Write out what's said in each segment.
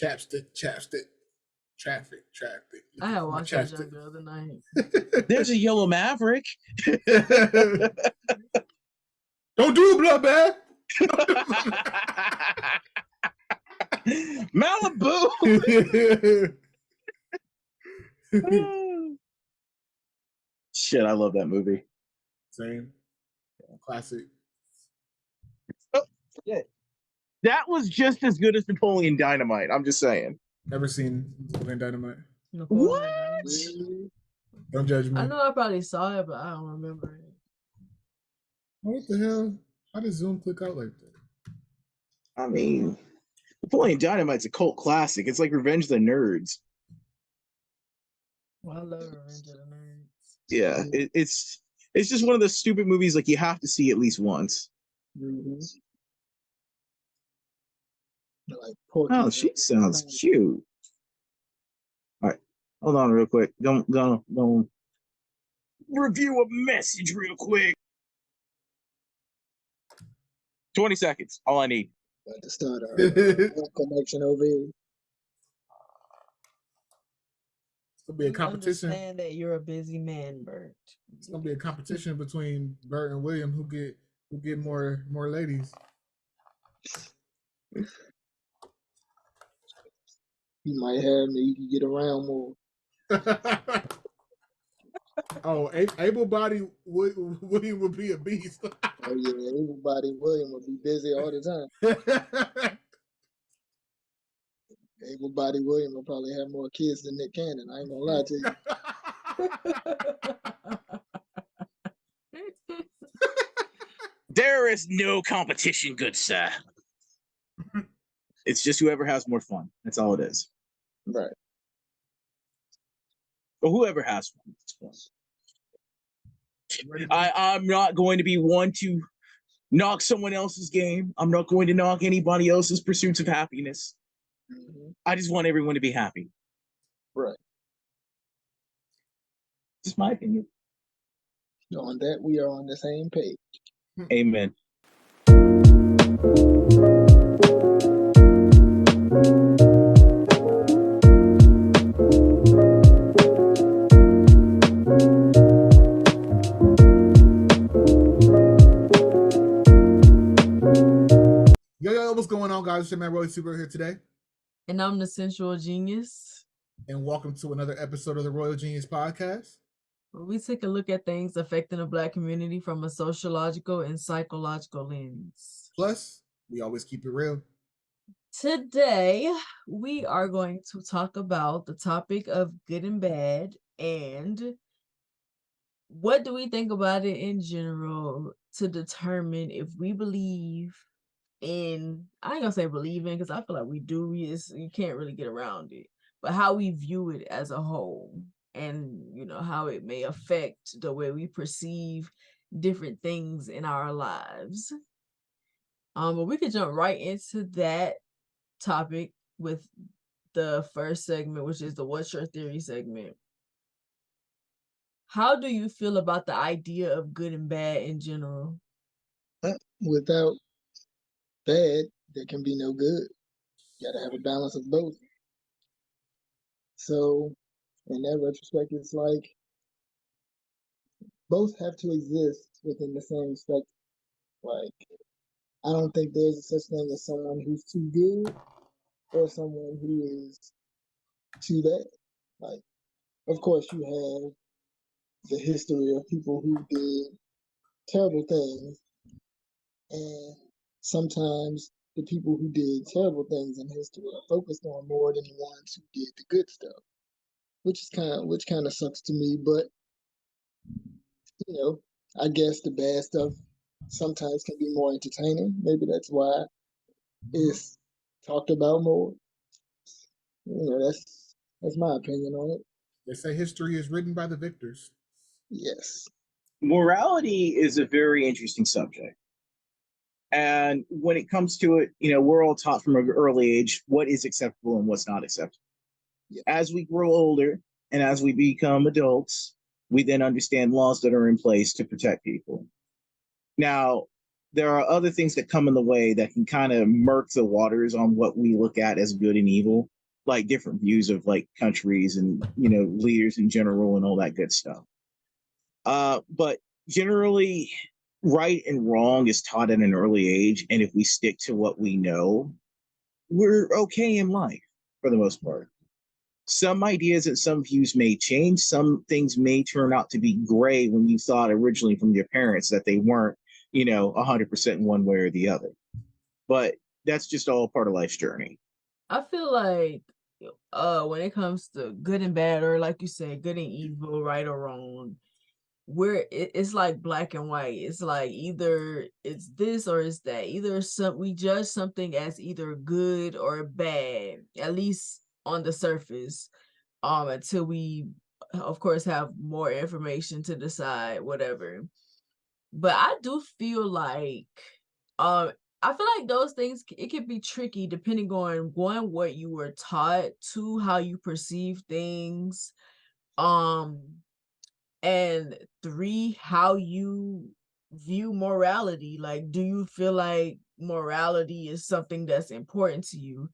Chapstick, traffic. I had My watched that chapstick. junk the other night. There's a yellow Maverick. Don't do the blood bath. Malibu. Shit, I love that movie. Same. Classic. Oh, yeah. That was just as good as Napoleon Dynamite. I'm just saying. Never seen Napoleon Dynamite. What? Don't judge me. I know I probably saw it, but I don't remember it. What the hell? How does Zoom click out like that? I mean, Napoleon Dynamite's a cult classic. It's like Revenge of the Nerds. Well, I love Revenge of the Nerds. Yeah, it's just one of those stupid movies like you have to see at least once. Mm-hmm. Like Oh, she sounds cute. All right, hold on real quick. Don't review a message real quick. 20 seconds. All I need. About to start our connection over here. It's gonna be a competition. Understand that you're a busy man, Bert. It's gonna be a competition between Bert and William who get more ladies. You might have me. You can get around more. Oh, able-bodied William would be a beast. Oh yeah, able-bodied William would be busy all the time. Able-bodied William will probably have more kids than Nick Cannon. I ain't gonna lie to you. There is no competition, good sir. It's just whoever has more fun. That's all it is. Right. Or whoever has fun. I'm not going to be one to knock someone else's game. I'm not going to knock anybody else's pursuits of happiness. Mm-hmm. I just want everyone to be happy. Right. Just my opinion. On that, we are on the same page. Amen. Yo, what's going on, guys? It's your man, Roy Super here today. And I'm the Sensual Genius. And welcome to another episode of the Royal Genius Podcast. Where we take a look at things affecting the Black community from a sociological and psychological lens. Plus, we always keep it real. Today, we are going to talk about the topic of good and bad and what do we think about it in general to determine if we believe in, I ain't gonna say believe in, because I feel like we do, you can't really get around it, but how we view it as a whole and, you know, how it may affect the way we perceive different things in our lives. But we could jump right into that topic with the first segment, which is the What's Your Theory segment. How do you feel about the idea of good and bad in general? Without bad, there can be no good. You gotta have a balance of both. So, in that retrospect, it's like both have to exist within the same spectrum. Like, I don't think there's a such thing as someone who's too good or someone who is too bad. Like, of course, you have the history of people who did terrible things, and sometimes the people who did terrible things in history are focused on more than the ones who did the good stuff, which kind of sucks to me. But you know, I guess the bad stuff sometimes can be more entertaining. Maybe that's why it's talked about more. You know, that's my opinion on it. They say history is written by the victors. Yes. Morality is a very interesting subject. And when it comes to it, you know, we're all taught from an early age what is acceptable and what's not acceptable. Yeah. As we grow older and as we become adults, we then understand laws that are in place to protect people. Now, there are other things that come in the way that can kind of murk the waters on what we look at as good and evil, like different views of like countries and leaders in general and all that good stuff. But generally, right and wrong is taught at an early age, and if we stick to what we know, we're okay in life for the most part. Some ideas and some views may change. Some things may turn out to be gray when you thought originally from your parents that they weren't, 100% in one way or the other. But that's just all part of life's journey. I feel like when it comes to good and bad, or like you said, good and evil, right or wrong, it's like black and white. It's like either it's this or it's that. Either we judge something as either good or bad, at least on the surface, until we of course have more information to decide whatever. But I do feel like um I feel like those things, it can be tricky depending on one, what you were taught, two, how you perceive things, um and three, how you view morality. Like, do you feel like morality is something that's important to you?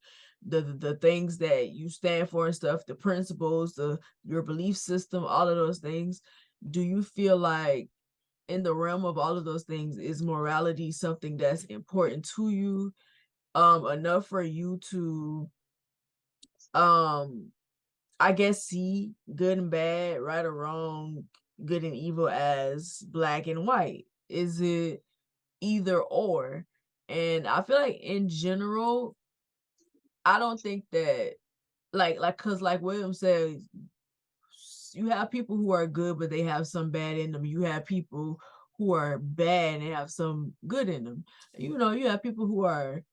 The things that you stand for and stuff, the principles, your belief system, all of those things. Do you feel like in the realm of all of those things, is morality something that's important to you, enough for you to um I guess see good and bad, right or wrong, good and evil as black and white? Is it either or? And I feel like in general, I don't think that cause like William said, you have people who are good, but they have some bad in them. You have people who are bad and they have some good in them. You have people who are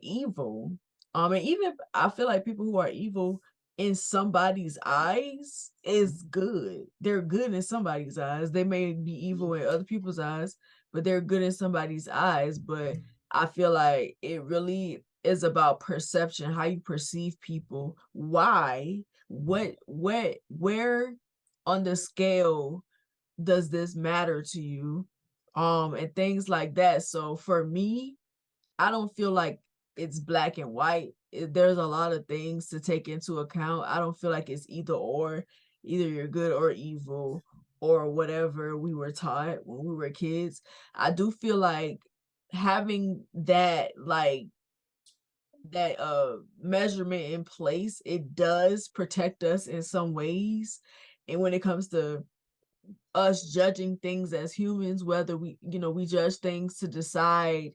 evil. And even I feel like people who are evil in somebody's eyes is good. They're good in somebody's eyes. They may be evil in other people's eyes, but they're good in somebody's eyes. But I feel like it really is about perception, how you perceive people. Why? Where on the scale does this matter to you? And things like that. So for me, I don't feel like it's black and white. There's a lot of things to take into account. I don't feel like it's either or, either you're good or evil or whatever we were taught when we were kids. I do feel like having that measurement in place, it does protect us in some ways. And when it comes to us judging things as humans, whether we judge things to decide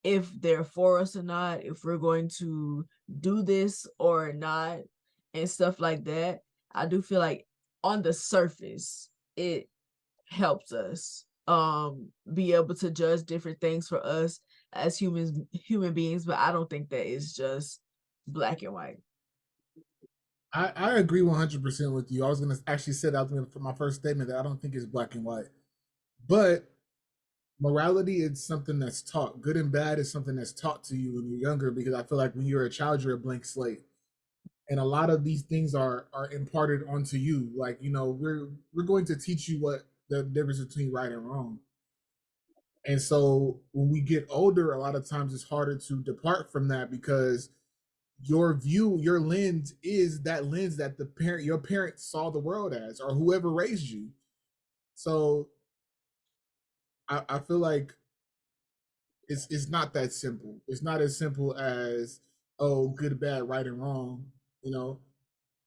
if they're for us or not, if we're going to do this or not, and stuff like that. I do feel like on the surface, it helps us be able to judge different things for us as human beings, but I don't think that it's just black and white. I agree 100% with you. I was gonna actually say that for my first statement that I don't think it's black and white, but morality is something that's taught. Good and bad is something that's taught to you when you're younger. Because I feel like when you're a child, you're a blank slate, and a lot of these things are imparted onto you. Like we're going to teach you what the difference between right and wrong. And so when we get older, a lot of times it's harder to depart from that because your view, your lens is that lens that your parents saw the world as, or whoever raised you. So I feel like it's not that simple. It's not as simple as, oh, good, bad, right, and wrong. You know,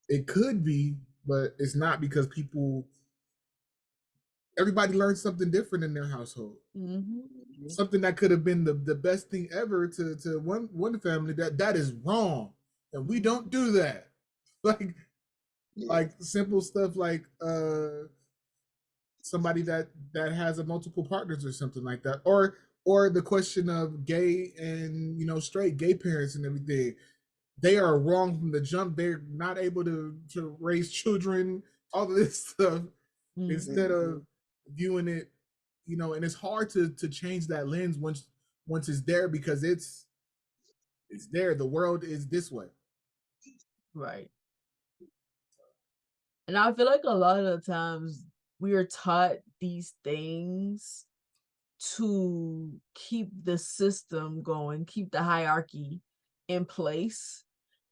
it could be, but it's not, because everybody learns something different in their household. Mm-hmm. Something that could have been the best thing ever to one family, that is wrong, and we don't do that. Like simple stuff like somebody that has a multiple partners or something like that, or the question of gay and straight gay parents and everything. They are wrong from the jump. They're not able to raise children, all of this stuff. Mm-hmm. Instead of viewing it, and it's hard to change that lens once it's there, because it's there. The world is this way. Right. And I feel like a lot of the times we are taught these things to keep the system going, keep the hierarchy in place.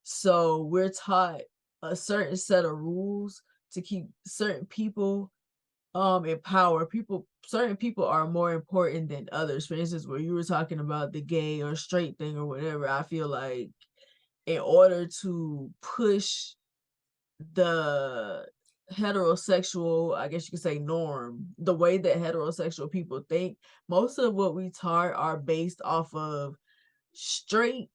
So we're taught a certain set of rules to keep certain people in power. Certain people are more important than others. For instance, where you were talking about the gay or straight thing or whatever, I feel like in order to push the heterosexual, I guess you could say, norm, the way that heterosexual people think, most of what we taught are based off of straight,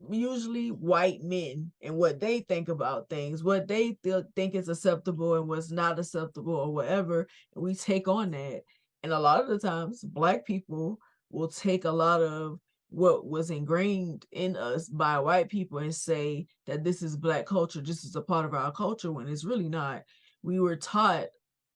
usually white men, and what they think about things, what they think is acceptable and what's not acceptable or whatever, and we take on that. And a lot of the times black people will take a lot of what was ingrained in us by white people and say that this is black culture, this is a part of our culture, when it's really not. We were taught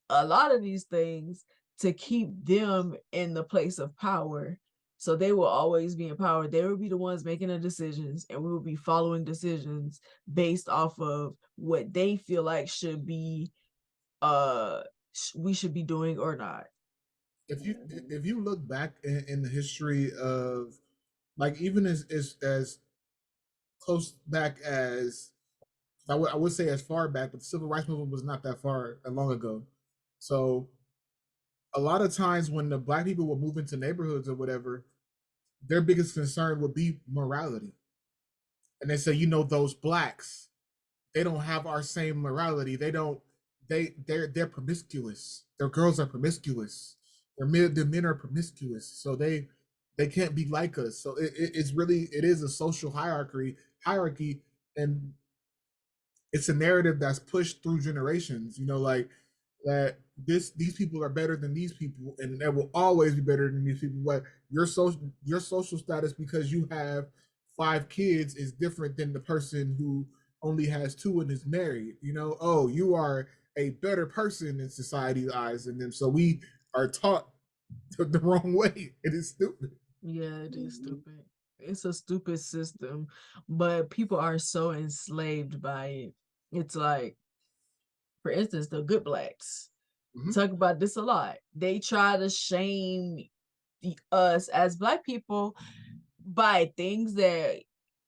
a lot of these things to keep them in the place of power. So they will always be in power. They will be the ones making the decisions, and we will be following decisions based off of what they feel like should be we should be doing or not. If you look back in the history of, like, even as close back as, I would say as far back, but the civil rights movement was not that far long ago. So a lot of times when the black people would move into neighborhoods or whatever, their biggest concern would be morality. And they say, those blacks, they don't have our same morality. They don't. They're promiscuous. Their girls are promiscuous. Their men are promiscuous. So they can't be like us. So it is a social hierarchy, and it's a narrative that's pushed through generations. Like that these people are better than these people, and they will always be better than these people. But your social status, because you have 5 kids, is different than the person who only has 2 and is married. Oh, you are a better person in society's eyes than them. So we are taught the wrong way. It is stupid. Yeah, it is stupid. It's a stupid system, but people are so enslaved by it. It's like, for instance, the good blacks. Mm-hmm. Talk about this a lot. They try to shame us as black people by things that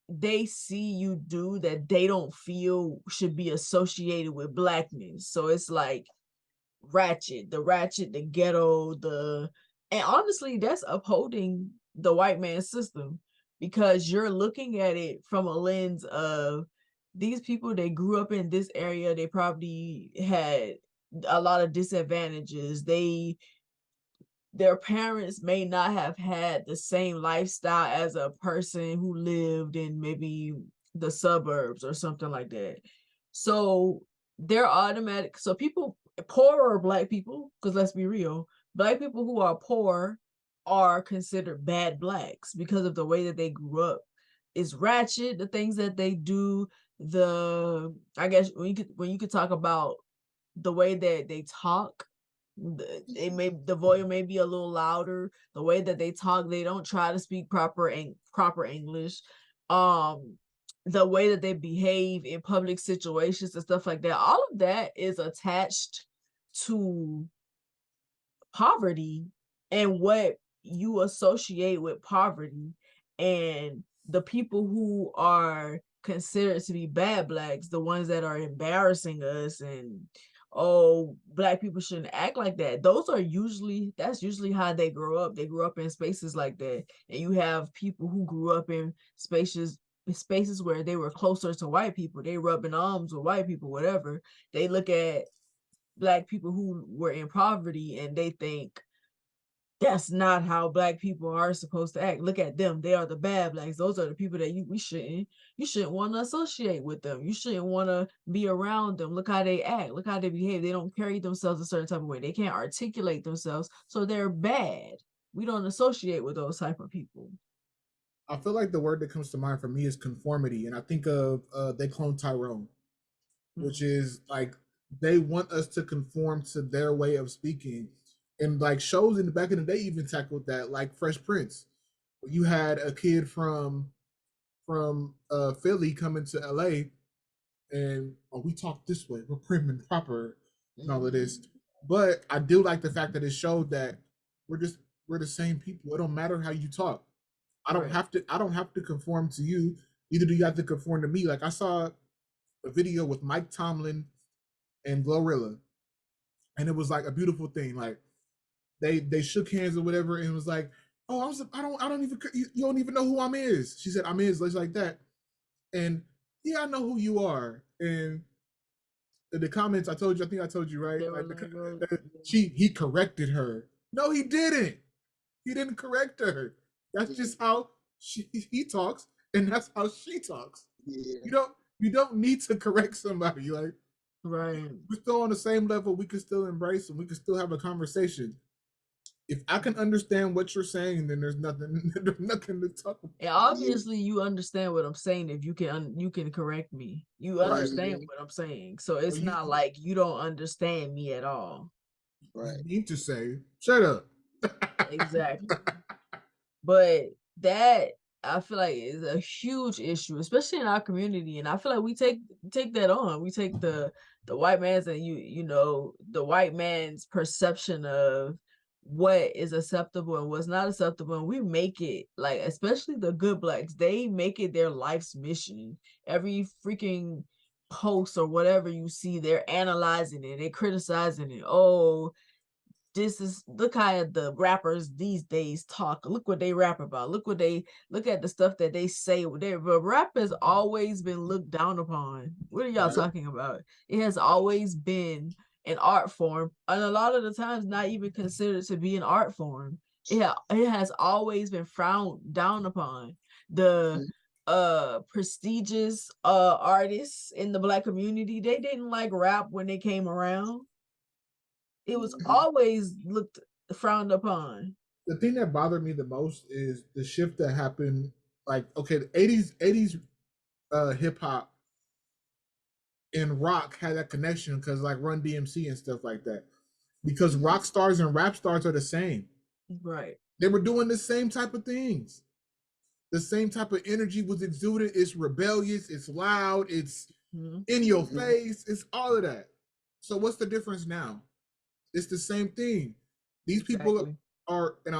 they see you do that they don't feel should be associated with blackness. So it's like ratchet, the ghetto, and honestly, that's upholding the white man's system, because you're looking at it from a lens of these people, they grew up in this area, they probably had a lot of disadvantages. Their parents may not have had the same lifestyle as a person who lived in maybe the suburbs or something like that. So they're automatic. So people, poorer black people, because let's be real, black people who are poor are considered bad blacks because of the way that they grew up. It's ratchet, the things that they do. I guess when you could talk about the way that they talk, the volume may be a little louder. The way that they talk, they don't try to speak proper English. Um, the way that they behave in public situations and stuff like that. All of that is attached to poverty and what you associate with poverty. And the people who are considered to be bad blacks, the ones that are embarrassing us and, oh, black people shouldn't act like that, that's usually how they grow up. They grew up in spaces like that. And you have people who grew up in spaces where they were closer to white people, they rubbing arms with white people, whatever. They look at black people who were in poverty and they think that's not how black people are supposed to act. Look at them, they are the bad blacks. Those are the people that you shouldn't want to associate with them. You shouldn't want to be around them. Look how they act, look how they behave. They don't carry themselves a certain type of way, they can't articulate themselves, so they're bad. We don't associate with those type of people. I feel like the word that comes to mind for me is conformity, and I think of They Clone Tyrone, which Mm. is like they want us to conform to their way of speaking. And like shows in the back in the day even tackled that, like Fresh Prince. You had a kid from Philly coming to LA, and we talk this way, we're prim and proper and all of this. But I do like the fact that it showed that we're just we're the same people. It don't matter how you talk. I don't Right. have to. I don't have to conform to you. Neither do you have to conform to me. Like I saw a video with Mike Tomlin and Glorilla, and it was like a beautiful thing. Like they shook hands or whatever, and it was like, oh, I don't even you don't even know who I'm is. She said I'm is like that, and yeah, I know who you are. And the comments I told you, I think I told you right. They were Like like, oh, he corrected her. No, he didn't. He didn't correct her. That's just how he talks, and that's how she talks. Yeah. You don't need to correct somebody. Like right. we're still on the same level. We can still embrace and we can still have a conversation. If I can understand what you're saying, then there's nothing there's nothing to talk about. And obviously, you understand what I'm saying. If you can, you can correct me. You Right. understand what I'm saying, so it's Well, not like you don't understand me at all. Right. You need to say, "Shut up." Exactly. But that I feel like is a huge issue, especially in our community. And I feel like we take that on. We take the white man's and you know the white man's perception of what is acceptable and what's not acceptable, and we make it like, especially the good blacks, they make it their life's mission. Every freaking post or whatever you see, they're analyzing it, they're criticizing it. Oh, this is, look how the rappers these days talk. Look what they rap about. Look at the stuff that they say. But rap has always been looked down upon. What are y'all Right. talking about? It has always been an art form, and a lot of the times not even considered to be an art form. It has always been frowned down upon. The prestigious artists in the black community, they didn't like rap when they came around. It was always looked frowned upon. The thing that bothered me the most is the shift that happened. Like, okay, the '80s hip hop and rock had that connection because like Run DMC and stuff like that. Because rock stars and rap stars are the same. Right. They were doing the same type of things. The same type of energy was exuded. It's rebellious. It's loud. It's in your face. It's all of that. So what's the difference now? It's the same thing. These people are, and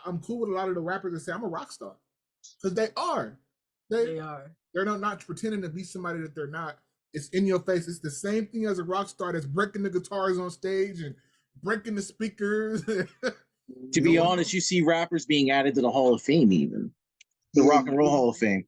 I'm cool with a lot of the rappers that say I'm a rock star because they are. They are. They're not pretending to be somebody that they're not. It's in your face. It's the same thing as a rock star that's breaking the guitars on stage and breaking the speakers. To be honest, you see rappers being added to the Hall of Fame, even the Rock and Roll Hall of Fame.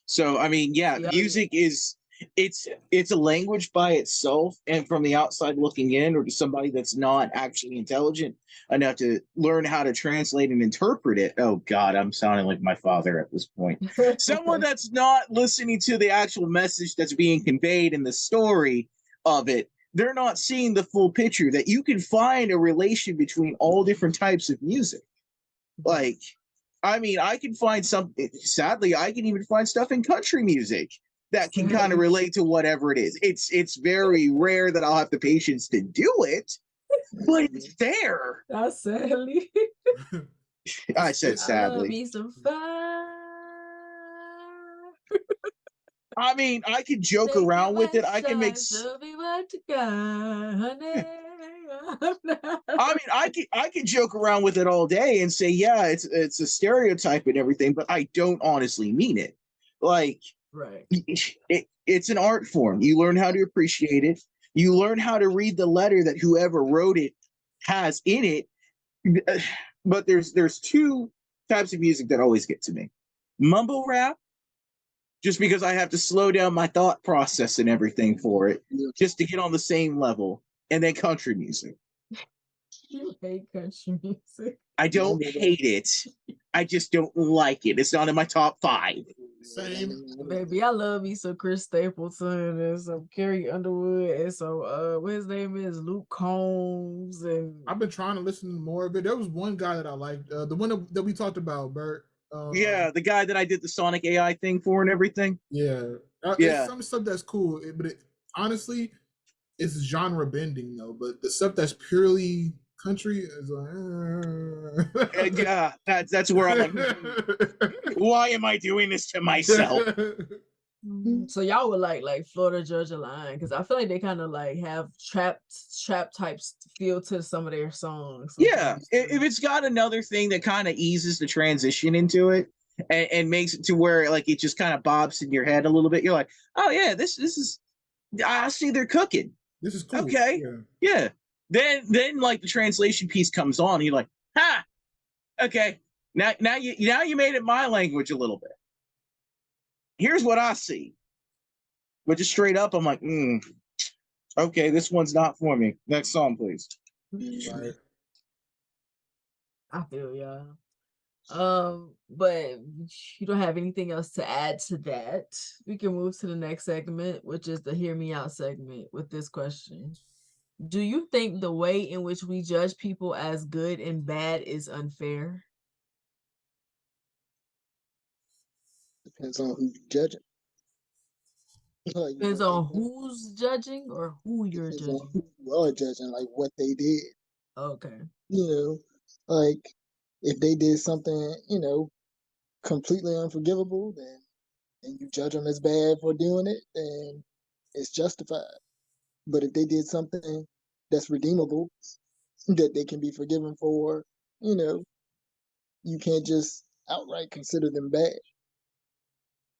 So I mean, yeah, music is it's a language by itself, and from the outside looking in, or to somebody that's not actually intelligent enough to learn how to translate and interpret it. Oh God, I'm sounding like my father at this point. Someone that's not listening to the actual message that's being conveyed in the story of it, they're not seeing the full picture, that you can find a relation between all different types of music. Like, I mean, I can find some, sadly, I can even find stuff in country music that can kind of relate to whatever it is. It's very rare that I'll have the patience to do it, but it's there. Not sadly. I said sadly. Me some fire. I mean, I can joke around with it. I can make. I mean, I can joke around with it all day and say, yeah, it's a stereotype and everything, but I don't honestly mean it. Like, right? It's an art form. You learn how to appreciate it. You learn how to read the letter that whoever wrote it has in it. But there's two types of music that always get to me: mumble rap, just because I have to slow down my thought process and everything for it, just to get on the same level, and then country music. You hate country music. I don't hate it. I just don't like it. It's not in my top 5. Same. Baby, I love me some Chris Stapleton and some Carrie Underwood and some what his name is, Luke Combs. And I've been trying to listen to more of it. There was one guy that I liked, the one that we talked about, Bert. Yeah, the guy that I did the Sonic AI thing for and everything. Yeah, yeah. It's some stuff that's cool, but honestly, it's genre bending though. But the stuff that's purely country is like, yeah, that's where I'm like, why am I doing this to myself? So y'all would like Florida Georgia Line, because I feel like they kind of like have trap types feel to some of their songs. Yeah, Sometimes. if it's got another thing that kind of eases the transition into it and makes it to where like it just kind of bobs in your head a little bit, you're like, oh yeah, this is I see they're cooking. This is cool. Okay, yeah. Then like the translation piece comes on, and you're like, ha, okay. Now you made it my language a little bit. Here's what I see. But just straight up, I'm like, okay, this one's not for me. Next song, please. Right. I feel y'all. But you don't have anything else to add to that. We can move to the next segment, which is the hear me out segment with this question. Do you think the way in which we judge people as good and bad is unfair? Depends on who you're judging. Like, Depends on who's judging or who you're depends judging. on who you are judging, like what they did. Okay. Like if they did something, completely unforgivable, then and you judge them as bad for doing it, then it's justified. But if they did something that's redeemable, that they can be forgiven for, you can't just outright consider them bad.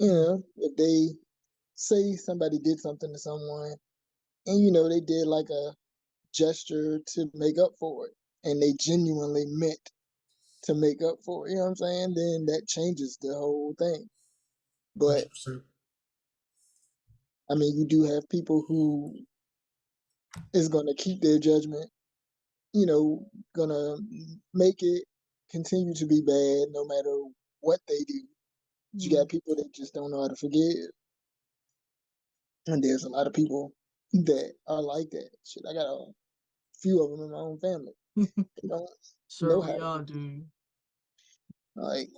If they say somebody did something to someone and, they did like a gesture to make up for it and they genuinely meant to make up for it, you know what I'm saying? Then that changes the whole thing. But 100%. I mean, you do have people who is going to keep their judgment, going to make it continue to be bad no matter what they do. You got people that just don't know how to forgive. And there's a lot of people that are like that. Shit, I got a few of them in my own family. They don't know how we to all forgive. do. Like,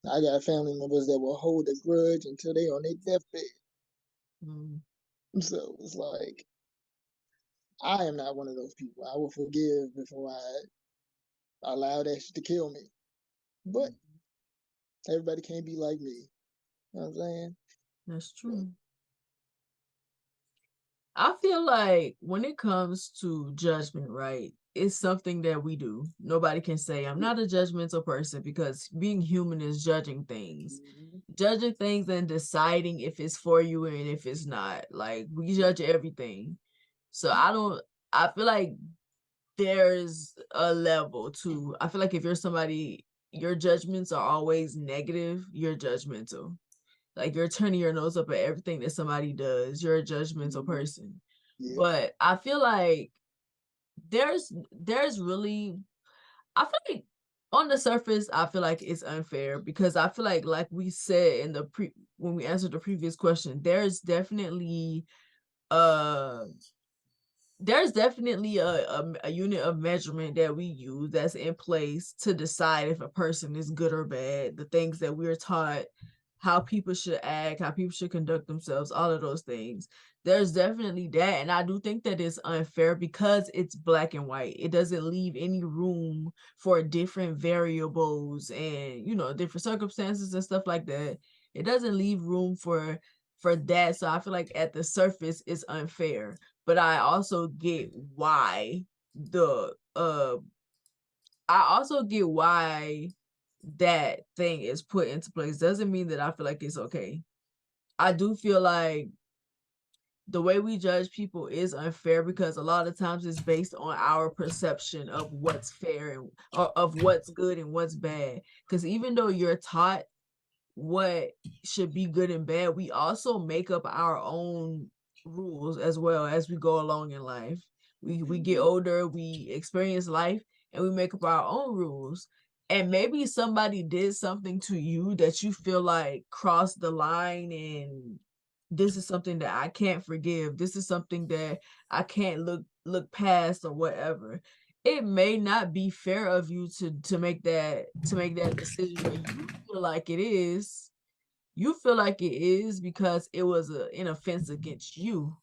I got family members that will hold a grudge until they on their deathbed. So it's like, I am not one of those people. I will forgive before I allow that shit to kill me. But everybody can't be like me. You know what I'm saying? That's true. I feel like when it comes to judgment, right, it's something that we do. Nobody can say I'm not a judgmental person, because being human is judging things. Judging things and deciding if it's for you and if it's not. Like, we judge everything. So I feel like there's a level to, I feel like if you're somebody, your judgments are always negative, you're judgmental. Like, you're turning your nose up at everything that somebody does. You're a judgmental person. Yeah. But I feel like there's really, I feel like on the surface, I feel like it's unfair, because I feel like we said in the when we answered the previous question, there's definitely a unit of measurement that we use that's in place to decide if a person is good or bad. The things that we're taught, how people should act, how people should conduct themselves, all of those things. There's definitely that. And I do think that it's unfair because it's black and white. It doesn't leave any room for different variables and, different circumstances and stuff like that. It doesn't leave room for that. So I feel like at the surface it's unfair. But I also get why that thing is put into place. Doesn't mean that I feel like it's okay. I do feel like the way we judge people is unfair, because a lot of times it's based on our perception of what's fair and or of what's good and what's bad. Because even though you're taught what should be good and bad, we also make up our own rules as well as we go along in life. We get older, we experience life, and we make up our own rules. And maybe somebody did something to you that you feel like crossed the line, and this is something that I can't forgive. This is something that I can't look past or whatever. It may not be fair of you to make that decision, but you feel like it is. You feel like it is because it was an offense against you.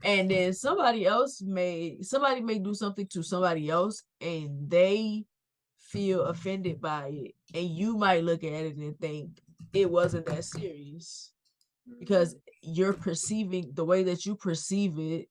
And then somebody may do something to somebody else and they feel offended by it, and you might look at it and think it wasn't that serious. because you're perceiving the way that you perceive it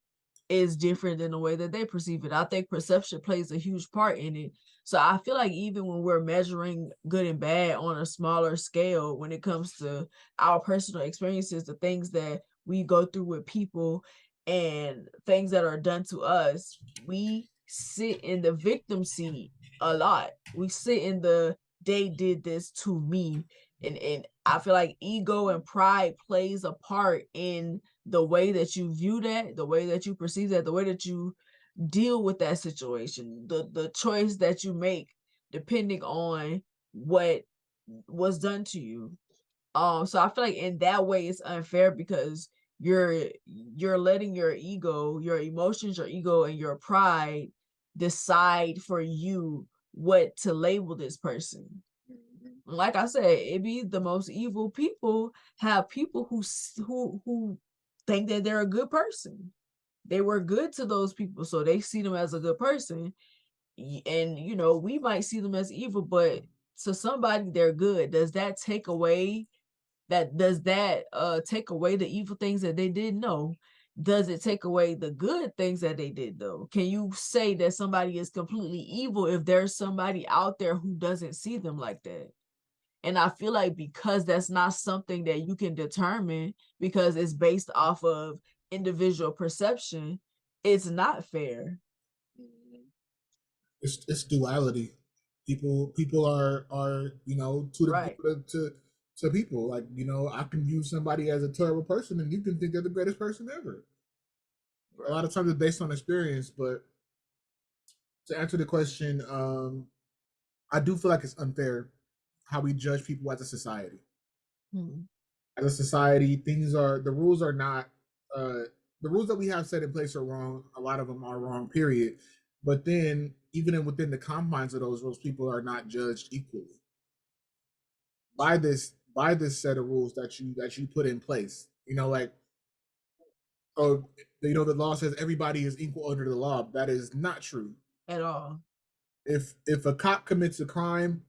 is different than the way that they perceive it. I think perception plays a huge part in it. So I feel like even when we're measuring good and bad on a smaller scale, when it comes to our personal experiences, the things that we go through with people and things that are done to us, we sit in the victim seat a lot. We sit in the they did this to me. And I feel like ego and pride plays a part in the way that you view that, the way that you perceive that, the way that you deal with that situation, the choice that you make depending on what was done to you. So I feel like in that way it's unfair because you're letting your ego, your emotions, your ego, and your pride decide for you what to label this person. Like I said, it be the most evil people have people who think that they're a good person. They were good to those people, so they see them as a good person. And we might see them as evil, but to somebody they're good. Does that take away the evil things that they did? No. Does it take away the good things that they did though? Can you say that somebody is completely evil if there's somebody out there who doesn't see them like that? And I feel like because that's not something that you can determine because it's based off of individual perception, it's not fair. It's duality. People are two different Right. people to people. Like I can view somebody as a terrible person, and you can think they're the greatest person ever. A lot Right. of times it's based on experience, but to answer the question, I do feel like it's unfair how we judge people as a society. Hmm. As a society, things are the rules are not uh, the rules that we have set in place are wrong. A lot of them are wrong. Period. But then, even within the confines of those rules, people are not judged equally by this set of rules that you put in place. Like oh, the law says everybody is equal under the law. That is not true. At all. If a cop commits a crime,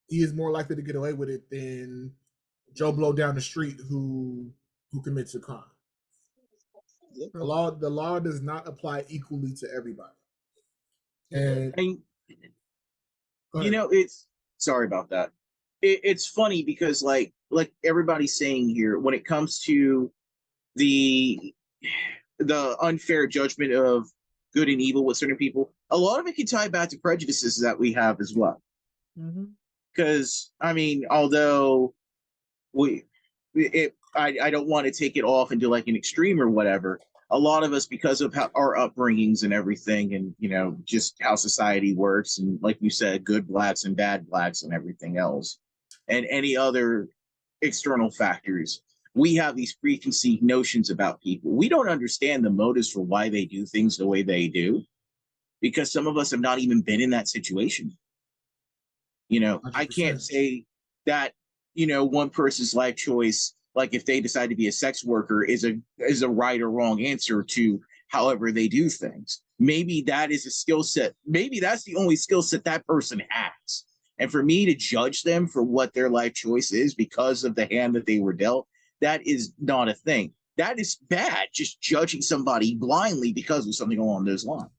he is more likely to get away with it than Joe Blow down the street who commits a crime. Yep. The law does not apply equally to everybody. And And go ahead. it's sorry about that. It's funny because like everybody's saying here, when it comes to the the unfair judgment of good and evil with certain people, a lot of it can tie back to prejudices that we have as well. Mm-hmm. Because I mean, although we I don't want to take it off into like an extreme or whatever. A lot of us, because of how our upbringings and everything, and just how society works, and like you said, good blacks and bad blacks and everything else, and any other external factors, we have these preconceived notions about people. We don't understand the motives for why they do things the way they do, because some of us have not even been in that situation. I can't 100%. say that one person's life choice, like if they decide to be a sex worker, is a right or wrong answer to however they do things. Maybe that is a skill set. Maybe that's the only skill set that person has. And for me to judge them for what their life choice is because of the hand that they were dealt, that is not a thing. That is bad, just judging somebody blindly because of something along those lines.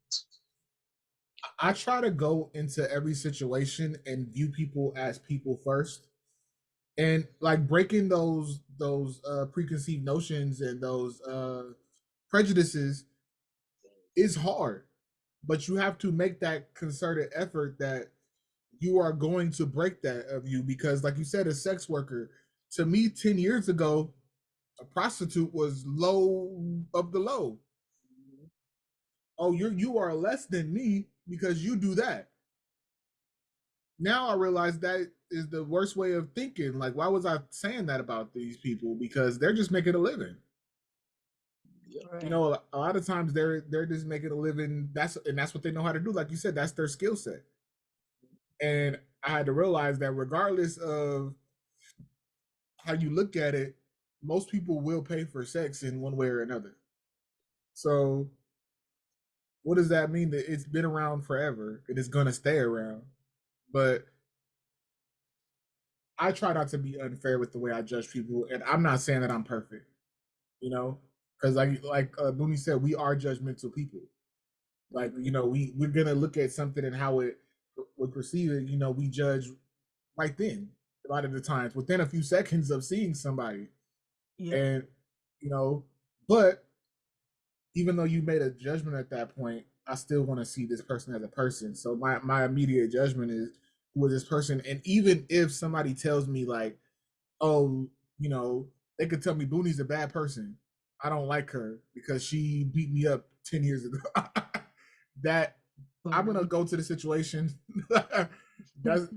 I try to go into every situation and view people as people first, and like breaking those preconceived notions and those prejudices is hard, but you have to make that concerted effort that you are going to break that of you because, like you said, a sex worker to me 10 years ago, a prostitute was low of the low. Oh, you are less than me because you do that. Now I realize that is the worst way of thinking. Like, why was I saying that about these people? Because they're just making a living. Right. A lot of times they're just making a living. That's what they know how to do. Like you said, that's their skill set. And I had to realize that regardless of how you look at it, most people will pay for sex in one way or another. So what does that mean? That it's been around forever. It is gonna stay around. But I try not to be unfair with the way I judge people, and I'm not saying that I'm perfect, you know, because like Boonie said, we are judgmental people. Like we're gonna look at something and how it would perceive it. We judge right then a lot of the times within a few seconds of seeing somebody, Yep. and you know, but even though you made a judgment at that point, I still want to see this person as a person. So my immediate judgment is who is this person, and even if somebody tells me like, oh, they could tell me Boonie's a bad person. I don't like her because she beat me up 10 years ago. That I'm gonna go to the situation. That's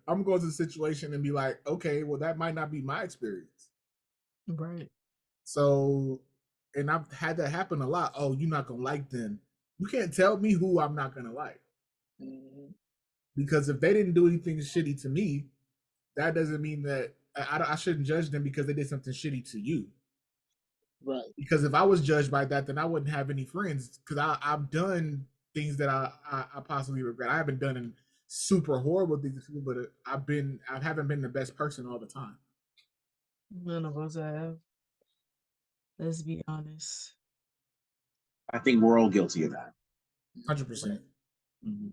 I'm going to the situation and be like, okay, well, that might not be my experience. Right. So, and I've had that happen a lot. Oh, you're not gonna like them. You can't tell me who I'm not gonna like. Because if they didn't do anything shitty to me, that doesn't mean that I shouldn't judge them because they did something shitty to you. Right. Because if I was judged by that, then I wouldn't have any friends. Because I've done things that I possibly regret. I haven't done super horrible things to people, but I haven't been the best person all the time. None of us have. Let's be honest. I think we're all guilty of that. 100%. Mm-hmm.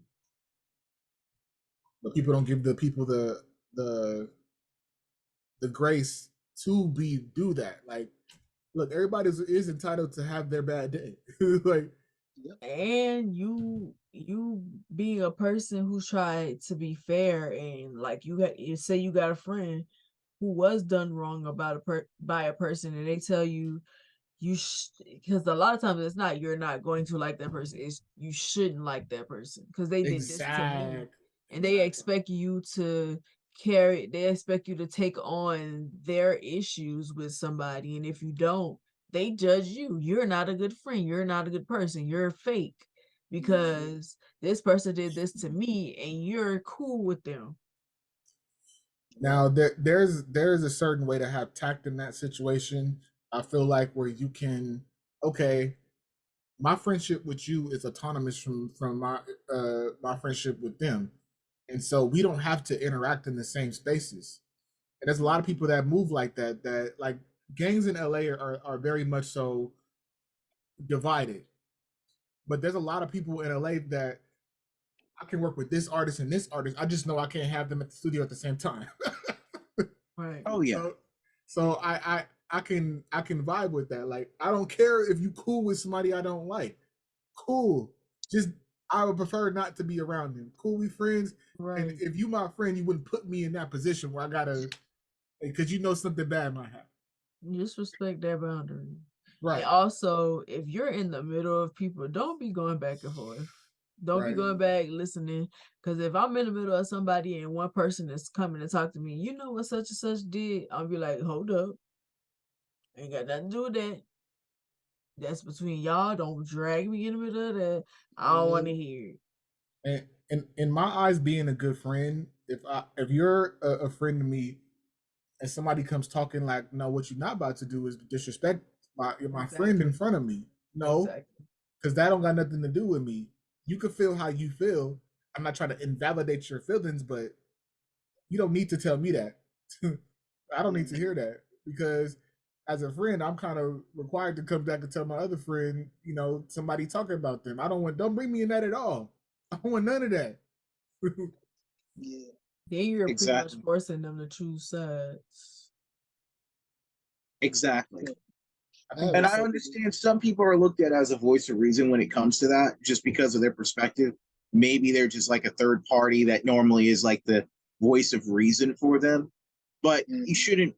But people don't give the people the grace to do that. Like, look, everybody is entitled to have their bad day. Like, and you being a person who tried to be fair, and like you say you got a friend who was done wrong by a person, and they tell you because a lot of times it's not you're not going to like that person, it's you shouldn't like that person because they did this to me, and they expect you to they expect you to take on their issues with somebody, and if you don't, they judge you. You're not a good friend, you're not a good person, you're fake because this person did this to me and you're cool with them. Now there's a certain way to have tact in that situation. I feel like where you can, okay, my friendship with you is autonomous from my friendship with them, and so we don't have to interact in the same spaces. And there's a lot of people that move like that. That like gangs in LA are very much so divided, but there's a lot of people in LA that I can work with this artist and this artist. I just know I can't have them at the studio at the same time. Right. Oh yeah. So I can vibe with that. Like I don't care if you cool with somebody I don't like. Cool. Just I would prefer not to be around them. Cool, we friends. Right. And if you my friend, you wouldn't put me in that position where I gotta, because something bad might happen. Just respect their boundary. Right. And also, if you're in the middle of people, don't be going back and forth. Don't be going back listening. Because if I'm in the middle of somebody and one person is coming to talk to me, you know what such and such did, I'll be like, hold up. Ain't got nothing to do with that. That's between y'all. Don't drag me in the middle of that. I don't want to hear it. And in my eyes, being a good friend, if you're a friend to me, and somebody comes talking like, no, what you're not about to do is disrespect my friend in front of me. No, because that don't got nothing to do with me. You can feel how you feel. I'm not trying to invalidate your feelings, but you don't need to tell me that. I don't need to hear that because as a friend, I'm kind of required to come back and tell my other friend, somebody talking about them. Don't bring me in that at all. I don't want none of that. Yeah. Then you're pretty much forcing them to choose sides. Exactly. And I understand some people are looked at as a voice of reason when it comes to that, just because of their perspective. Maybe they're just like a third party that normally is like the voice of reason for them. But you shouldn't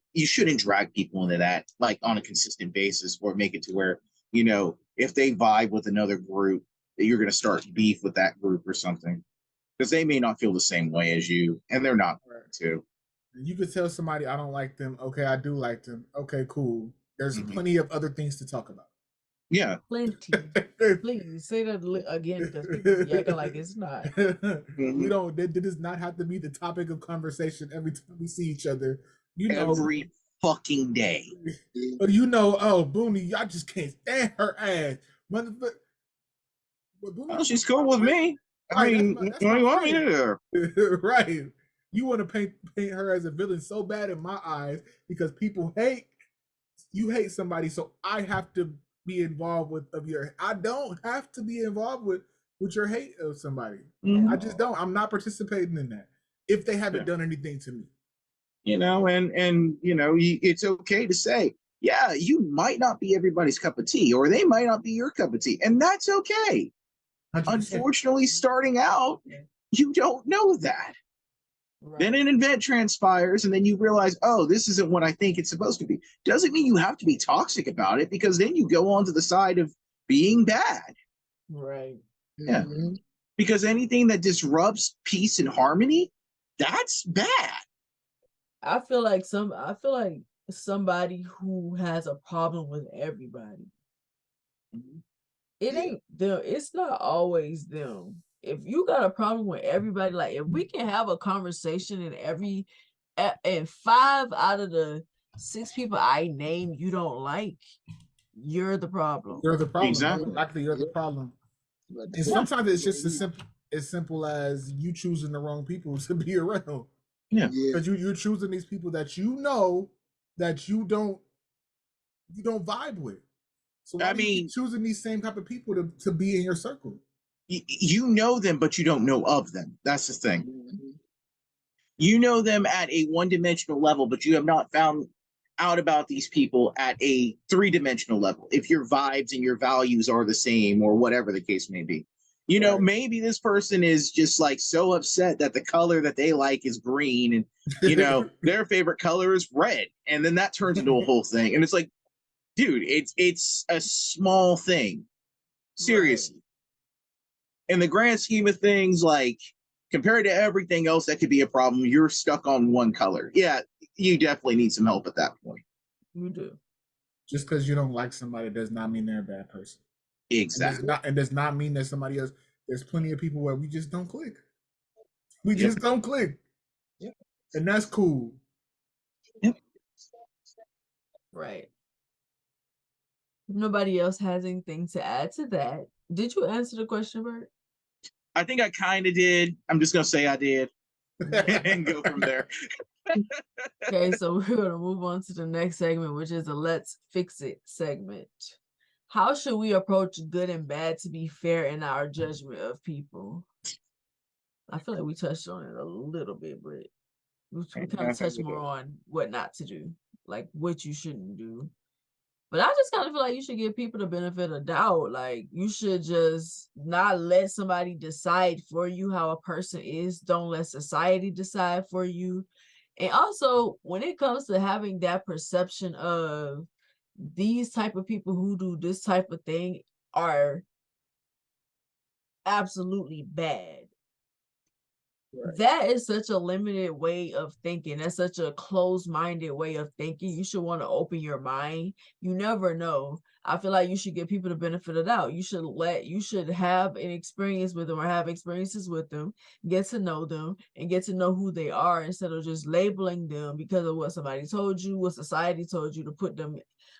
drag people into that like on a consistent basis, or make it to where, if they vibe with another group, that you're going to start beef with that group or something, because they may not feel the same way as you, and they're not too. You could tell somebody I don't like them. Okay, I do like them. Okay, cool. There's plenty of other things to talk about. Yeah. Plenty. Please say that again because people be acting like it's not. We don't. It does not have to be the topic of conversation every time we see each other. Every fucking day. But oh, Boonie, I just can't stand her ass. Motherfucker. Well, she's cool with me. I mean, what do you want me to do? Right. You want to paint her as a villain so bad in my eyes because people hate you hate somebody, so I have to be involved with your. I don't have to be involved with your hate of somebody. I just don't. I'm not participating in that if they haven't done anything to me. You know, and you know, it's okay to say, yeah, you might not be everybody's cup of tea, or they might not be your cup of tea, and that's okay. 100%. Unfortunately, starting out, you don't know that. Right. Then an event transpires, and then you realize, oh, this isn't what I think it's supposed to be. Doesn't mean you have to be toxic about it, because then you go on to the side of being bad. Right. Yeah. Mm-hmm. Because anything that disrupts peace and harmony, that's bad. I feel like somebody who has a problem with everybody. It ain't them. It's not always them. If you got a problem with everybody, like if we can have a conversation and 5 out of the 6 people I name you don't like, you're the problem. You're the problem. Exactly. You're the problem. And sometimes it's just as simple as you choosing the wrong people to be around. Yeah. Because you're choosing these people that you know that you don't vibe with. So why do you keep choosing these same type of people to be in your circle? You know them, but you don't know of them. That's the thing. You know them at a one-dimensional level, but you have not found out about these people at a 3-dimensional level. If your vibes and your values are the same, or whatever the case may be. You know, maybe this person is just like so upset that the color that they like is green, and you know their favorite color is red, and then that turns into a whole thing. And it's like, dude, it's a small thing. Seriously. Right. In the grand scheme of things, like compared to everything else that could be a problem, you're stuck on one color. Yeah, you definitely need some help at that point. You do. Just because you don't like somebody does not mean they're a bad person. Exactly. And does not mean that somebody else. There's plenty of people where we just don't click. We just don't click. Yep. And that's cool. Yep. Right. Nobody else has anything to add to that. Did you answer the question, Bert? I think I kind of did. I'm just going to say I did and go from there. Okay, so we're going to move on to the next segment, which is a Let's Fix It segment. How should we approach good and bad to be fair in our judgment of people? I feel like we touched on it a little bit, but we kind of touched more on what not to do, like what you shouldn't do. But I just kind of feel like you should give people the benefit of doubt. Like you should just not let somebody decide for you how a person is. Don't let society decide for you. And also, when it comes to having that perception of these type of people who do this type of thing are absolutely bad. Right. That is such a limited way of thinking. That's such a closed-minded way of thinking. You should want to open your mind. You never know. I feel like you should give people the benefit of the doubt. You should have an experience with them or have experiences with them, get to know them and get to know who they are instead of just labeling them because of what somebody told you, what society told you to put them,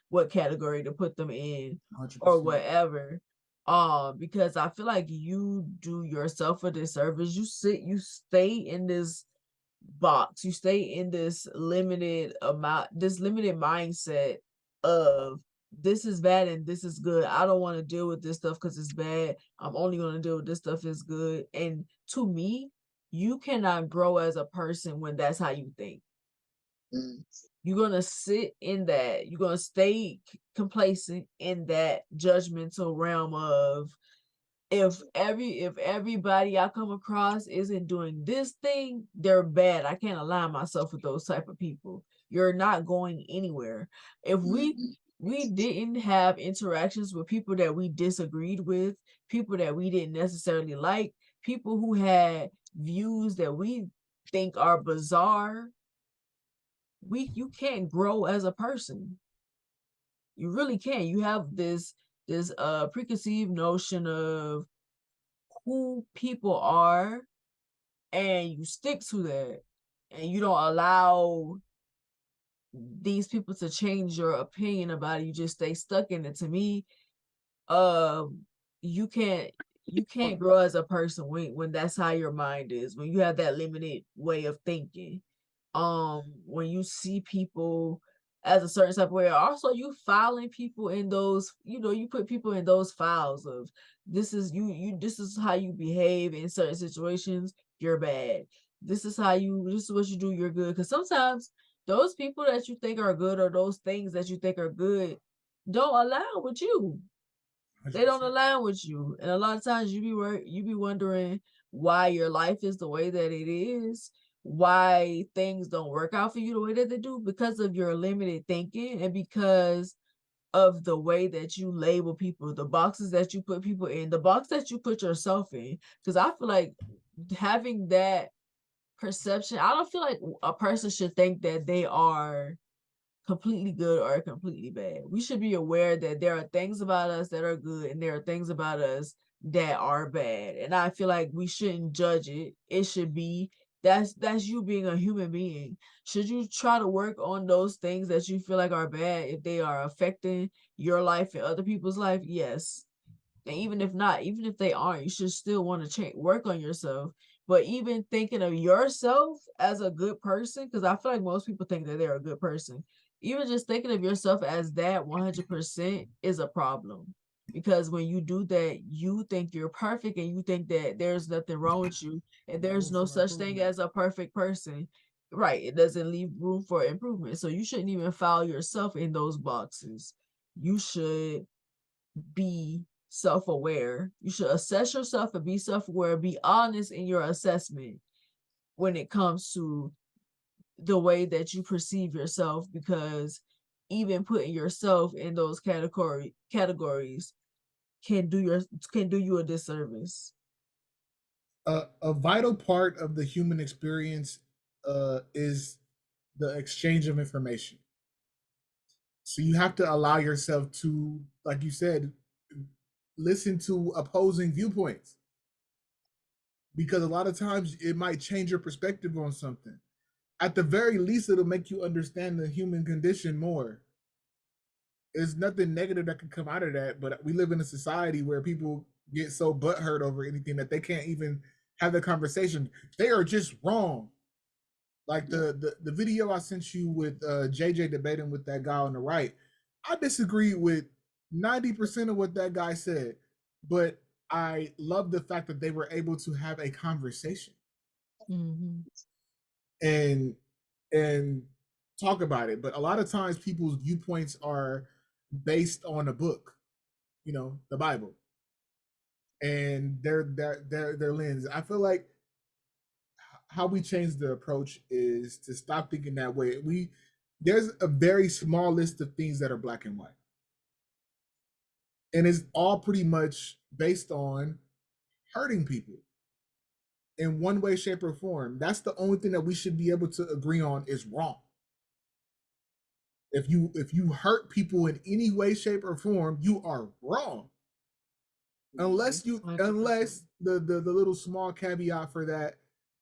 what category to put them in 100%. Or whatever. Because I feel like you do yourself a disservice. You stay in this box, you stay in this limited mindset of this is bad and this is good. I don't want to deal with this stuff because it's bad. I'm only going to deal with this stuff is good. And to me, you cannot grow as a person when that's how you think. You're going to sit in that. You're going to stay complacent in that judgmental realm of if everybody I come across isn't doing this thing, they're bad. I can't align myself with those type of people. You're not going anywhere. If we didn't have interactions with people that we disagreed with, people that we didn't necessarily like, people who had views that we think are bizarre, you can't grow as a person. You really can't. You have this preconceived notion of who people are, and you stick to that, and you don't allow these people to change your opinion about it. You just stay stuck in it. To me, you can't you can't grow as a person when that's how your mind is, when you have that limited way of thinking. When you see people as a certain type of way, also you filing people in those, you put people in those files of this is this is how you behave in certain situations, you're bad. This is what you do, you're good. Because sometimes those people that you think are good, or those things that you think are good, don't align with you. They don't 100%. align with you, and a lot of times you be wondering why your life is the way that it is, why things don't work out for you the way that they do, because of your limited thinking and because of the way that you label people, the boxes that you put people in, the box that you put yourself in. Because I feel like having that perception, I don't feel like a person should think that they are completely good or completely bad. We should be aware that there are things about us that are good and there are things about us that are bad. And I feel like we shouldn't judge it. It should be that's you being a human being. Should you try to work on those things that you feel like are bad if they are affecting your life and other people's life? Yes. And even if not, even if they aren't, you should still want to work on yourself. But even thinking of yourself as a good person, because I feel like most people think that they're a good person, even just thinking of yourself as that 100% is a problem. Because when you do that, you think you're perfect and you think that there's nothing wrong with you and No there's room no for such thing improvement. as a perfect person. Right. It doesn't leave room for improvement. So you shouldn't even file yourself in those boxes. You should be self-aware. You should assess yourself and be self-aware, be honest in your assessment when it comes to the way that you perceive yourself, because even putting yourself in those categories can do you a disservice. A vital part of the human experience is the exchange of information. So you have to allow yourself to, like you said, listen to opposing viewpoints, because a lot of times it might change your perspective on something. At the very least, it'll make you understand the human condition more. There's nothing negative that can come out of that, but we live in a society where people get so butthurt over anything that they can't even have the conversation. They are just wrong. Like the video I sent you with JJ debating with that guy on the right, I disagree with 90% of what that guy said, but I love the fact that they were able to have a conversation Mm-hmm. and and talk about it. But a lot of times people's viewpoints are based on a book, the Bible, and their lens. I feel like how we change the approach is to stop thinking that way. There's a very small list of things that are black and white, and it's all pretty much based on hurting people in one way, shape, or form. That's the only thing that we should be able to agree on is wrong. If you hurt people in any way, shape, or form, you are wrong. Unless you 100%. unless the little small caveat for that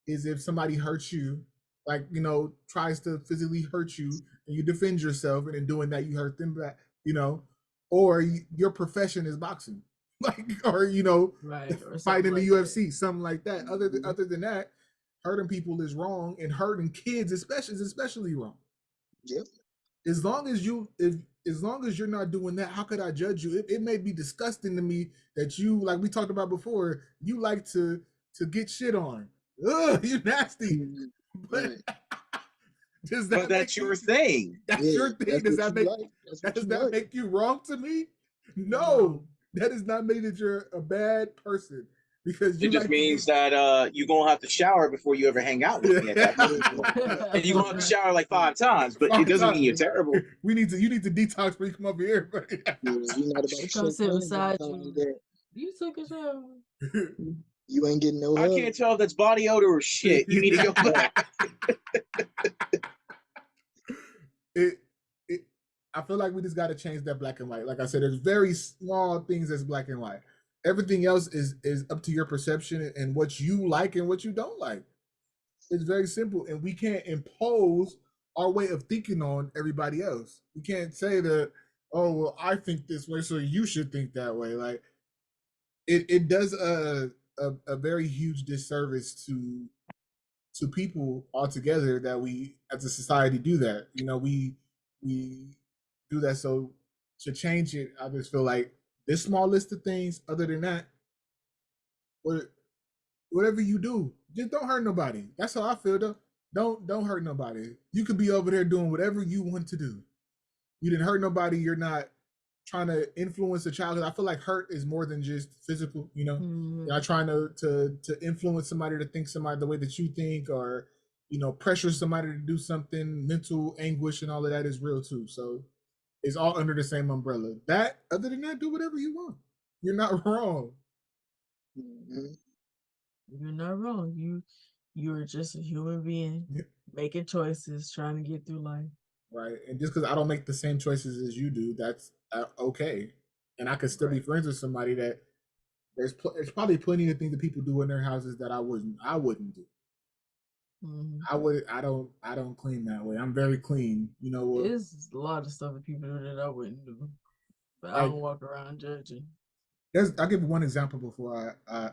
is if somebody hurts you, like tries to physically hurt you and you defend yourself, and in doing that you hurt them back, or your profession is boxing, like, or Right. Or fighting something in the like that. UFC, something like that. Other than that, hurting people is wrong, and hurting kids especially is especially wrong. Yep. As long as as long as you're not doing that, how could I judge you? It may be disgusting to me that you, like we talked about before, you like to get shit on. Ugh, you nasty. But Right. does But that that's make your you? thing. That's Yeah, your thing. that's Does what that you make like. That's what does you that like. make you wrong to me? No. No, that does not mean that you're a bad person because It you just like to means get. that you're gonna have to shower before you ever hang out with me at that point. And you're gonna have to shower like 5 times, but it Five doesn't mean times. you're terrible. You need to detox when you come over here, buddy. Yeah, you're not about They to come shake sit hands every beside time you you. there. You took a shower. You ain't getting no I hug. can't tell if that's body odor or shit. You need to go back. it, it I feel like we just got to change that black and white. Like I said, there's very small things that's black and white. Everything else is up to your perception and what you like and what you don't like. It's very simple, and we can't impose our way of thinking on everybody else. We can't say that, oh well, I think this way, so you should think that way. Like it does a very huge disservice to people altogether that we as a society do that. You know, we do that. So to change it, I just feel like this small list of things. Other than that, what whatever you do, just don't hurt nobody. That's how I feel though. Don't hurt nobody. You could be over there doing whatever you want to do. You didn't hurt nobody. You're not trying to influence a child. 'Cause I feel like hurt is more than just physical. You know, Mhm. you're not trying to influence somebody to think somebody the way that you think, or pressure somebody to do something. Mental anguish and all of that is real too. So it's all under the same umbrella. That other than that, do whatever you want. You're not wrong. Mhm. You're not wrong. You're just a human being making choices, trying to get through life. Right? And just because I don't make the same choices as you do, that's okay. And I could still be Right. friends with somebody that there's probably plenty of things that people do in their houses that I wouldn't do. Mhm. I don't clean that way. I'm very clean. You know what? It's a lot of stuff that people do that I wouldn't do, but I Like don't walk around judging. I'll give one example before I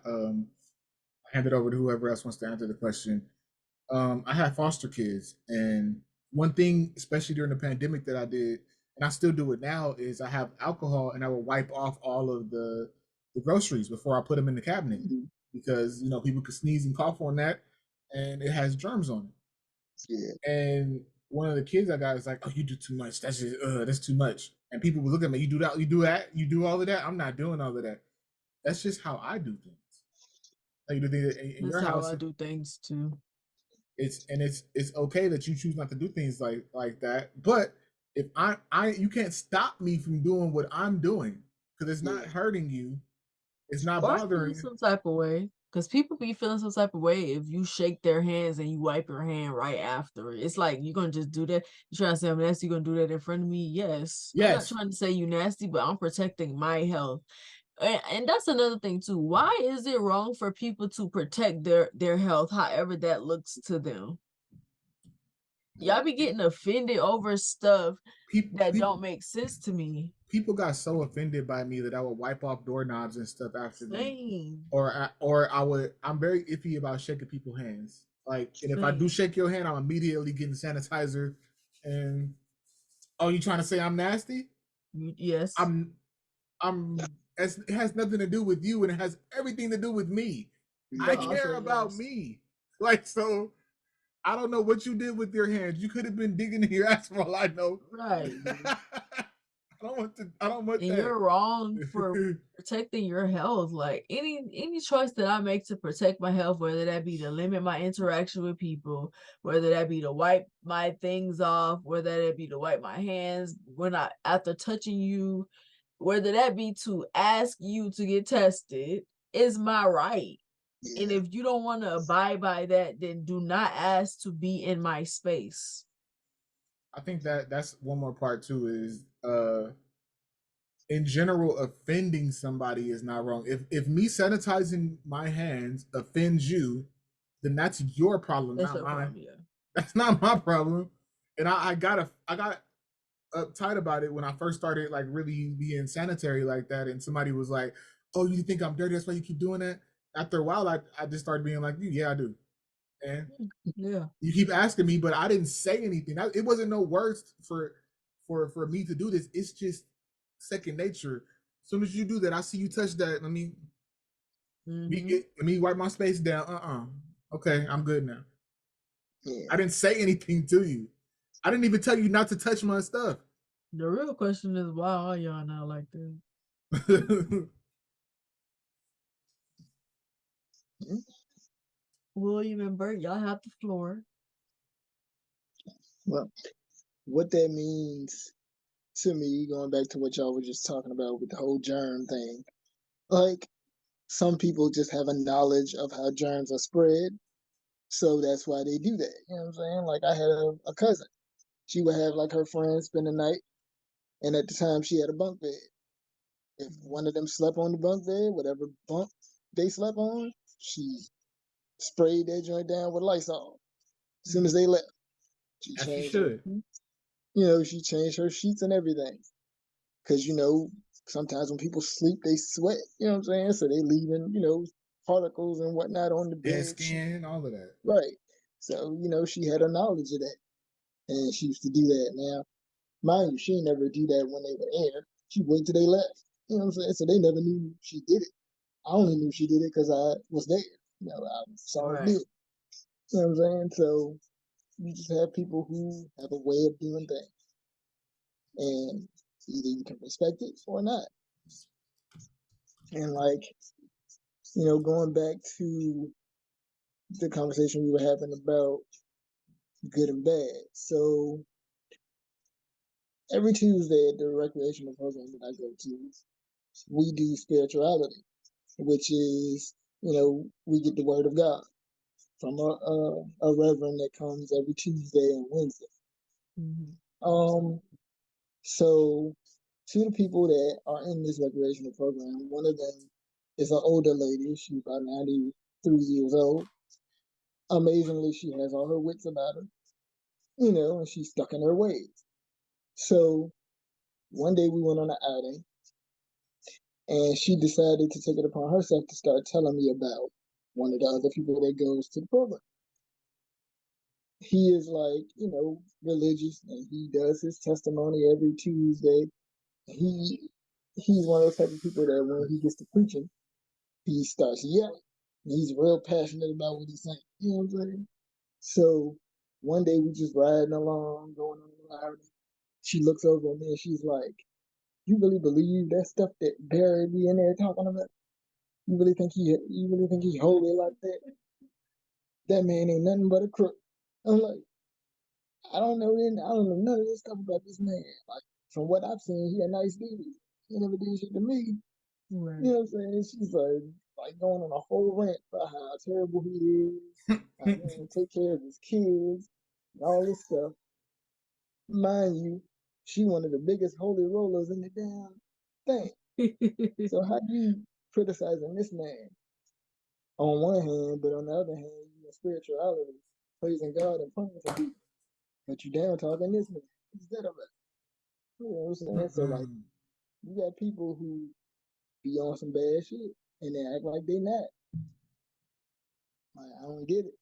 hand it over to whoever else wants to answer the question. I had foster kids, and one thing, especially during the pandemic, that I did, and I still do it now, is I have alcohol and I will wipe off all of the groceries before I put them in the cabinet Mhm. because people could sneeze and cough on that, and it has germs on Yeah. it. And one of the kids I got is like, "Oh, you do too much. That's too much." And people would look at me, "You do that? You do that? You do all of that? I'm not doing all of that." That's just how I do things. How you do things in That's your how house. I do things too. It's okay that you choose not to do things like that. But if I you can't stop me from doing what I'm doing because it's not Yeah. hurting you. It's not Or bothering feel you. some type of way. Because people be feeling some type of way if you shake their hands and you wipe your hand right after. It's like you're gonna just do that. You trying to say I'm nasty, you gonna do that in front of me? Yes. I'm not Yes, trying to say you nasty, but I'm protecting my health. And that's another thing too. Why is it wrong for people to protect their health, however that looks to them? Y'all be getting offended over stuff people that people don't make sense to me. people got so offended by me that I would wipe off doorknobs and stuff after them, Same. I'm very iffy about shaking people's hands. Like, and if I do Same. shake your hand, I'm immediately getting sanitizer. And oh, you trying to say I'm nasty? Yes. I'm I'm it has nothing to do with you, and it has everything to do with me. I But Mhm. care also, about yes. me. Like, so I don't know what you did with your hands. You could have been digging in your ass for all I know. Right. I don't want And that. you're wrong for protecting your health. Like any choice that I make to protect my health, whether that be to limit my interaction with people, whether that be to wipe my things off, whether that be to wipe my hands when I after touching you, whether that be to ask you to get tested, is my right. And Yeah. if you don't want to abide by that, then do not ask to be in my space. I think that's one more part too is in general offending somebody is not wrong. If me sanitizing my hands offends you, then that's your problem, That's not your mine. problem, yeah. That's not my problem. And I got uptight about it when I first started like really being sanitary like that, and somebody was like, "Oh, you think I'm dirty? That's why you keep doing that." After a while, I just started being like, "Yeah, I do." And Yeah. you keep asking me, but I didn't say anything. It wasn't no words for me to do this. It's just second nature. As soon as you do that, I see you touch that. Mm-hmm. Let me wipe my space down. Okay, I'm good now. Yeah. I didn't say anything to you. I didn't even tell you not to touch my stuff. The real question is why are y'all not like this? Mhm. William and Bert, y'all have the floor. Well, what that means to me, going back to what y'all were just talking about with the whole germ thing, like some people just have a knowledge of how germs are spread, so that's why they do that. You know what I'm saying? Like I had a cousin. She would have like her friends spend the night, and at the time she had a bunk bed. If one of them slept on the bunk bed, whatever bunk they slept on, she sprayed that joint down with Lysol. As soon as they left, she As she changed her, should. she changed her sheets and everything. because sometimes when people sleep, they sweat. You know what I'm saying? So they leaving particles and whatnot on the Dead bed. skin, all of that. Right. So she had a knowledge of that, and she used to do that. Now, mind you, she never do that when they were there. She wait till they left. You know what I'm saying? So they never knew she did it. I only knew she did it because I was there. I saw her do Right. it. You know what I'm saying? So you just have people who have a way of doing things, and either you can respect it or not. And going back to the conversation we were having about good and bad. So every Tuesday at the recreational program that I go to, we do spirituality, which is, we get the word of God from a reverend that comes every Tuesday and Wednesday. Mm-hmm. So two of the people that are in this recreational program, one of them is an older lady. She's about 93 years old. Amazingly, she has all her wits about her, and she's stuck in her ways. So one day we went on an outing, and she decided to take it upon herself to start telling me about one of the other people that goes to the program. He is religious, and he does his testimony every Tuesday. He's one of those type of people that when he gets to preaching, he starts yelling. He's real passionate about what he's saying. You know what I'm saying? So one day we just riding along, going on the ride. She looks over at me and she's like, "You really believe that stuff that Barry be in there talking about? You really think he holy like that? That man ain't nothing but a crook." I'm like, I don't know none of this stuff about this man. Like from what I've seen, he a nice dude. He never did shit to me. Right. You know what I'm saying? She's like going on a whole rant about how terrible he is, how he don't take care of his kids, and all this stuff. Mind you, she one of the biggest holy rollers in the damn thing. So how you criticizing this man on one hand, but on the other hand, you in spirituality, praising God and praying for people, but you down talking this man instead of it. You know what I'm saying? So you got people who be on some bad shit and they act like they not. Like, I don't get it.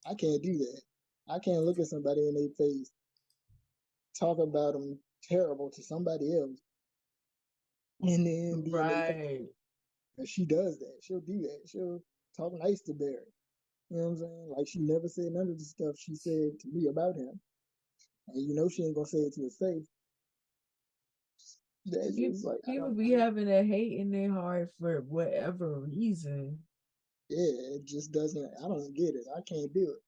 I can't do that. I can't look at somebody in their face, talk about them terrible to somebody else, and then be in their face. Right. And she does that. She'll do that. She'll talk nice to Barry. You know what I'm saying? Like she never said none of the stuff she said to me about him. And she ain't gonna say it to his face. That's just like People be having a hate in their heart for whatever reason. Yeah, it just doesn't. I don't get it. I can't do it.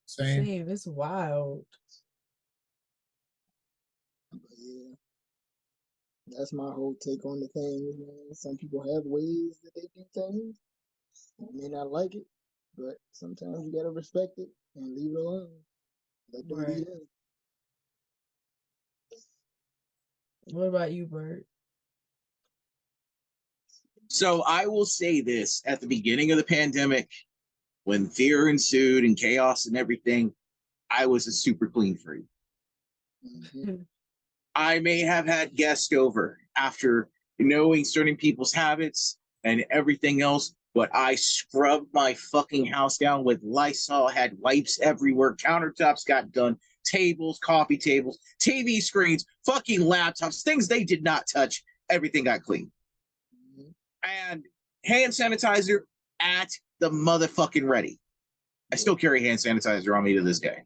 Same. It's wild. But yeah, that's my whole take on the thing. Man. Some people have ways that they do things. You may not like it, but sometimes you gotta respect it and leave it alone. Let them be Right. them. What about you, Bert? So I will say this: at the beginning of the pandemic, when fear ensued and chaos and everything, I was a super clean freak. Mm-hmm. I may have had guests over after knowing certain people's habits and everything else, but I scrubbed my fucking house down with Lysol, had wipes everywhere, countertops got done, tables, coffee tables, TV screens, fucking laptops, things they did not touch, everything got clean. Mm-hmm. And hand sanitizer at the motherfucking ready. I still carry hand sanitizer on me to this day.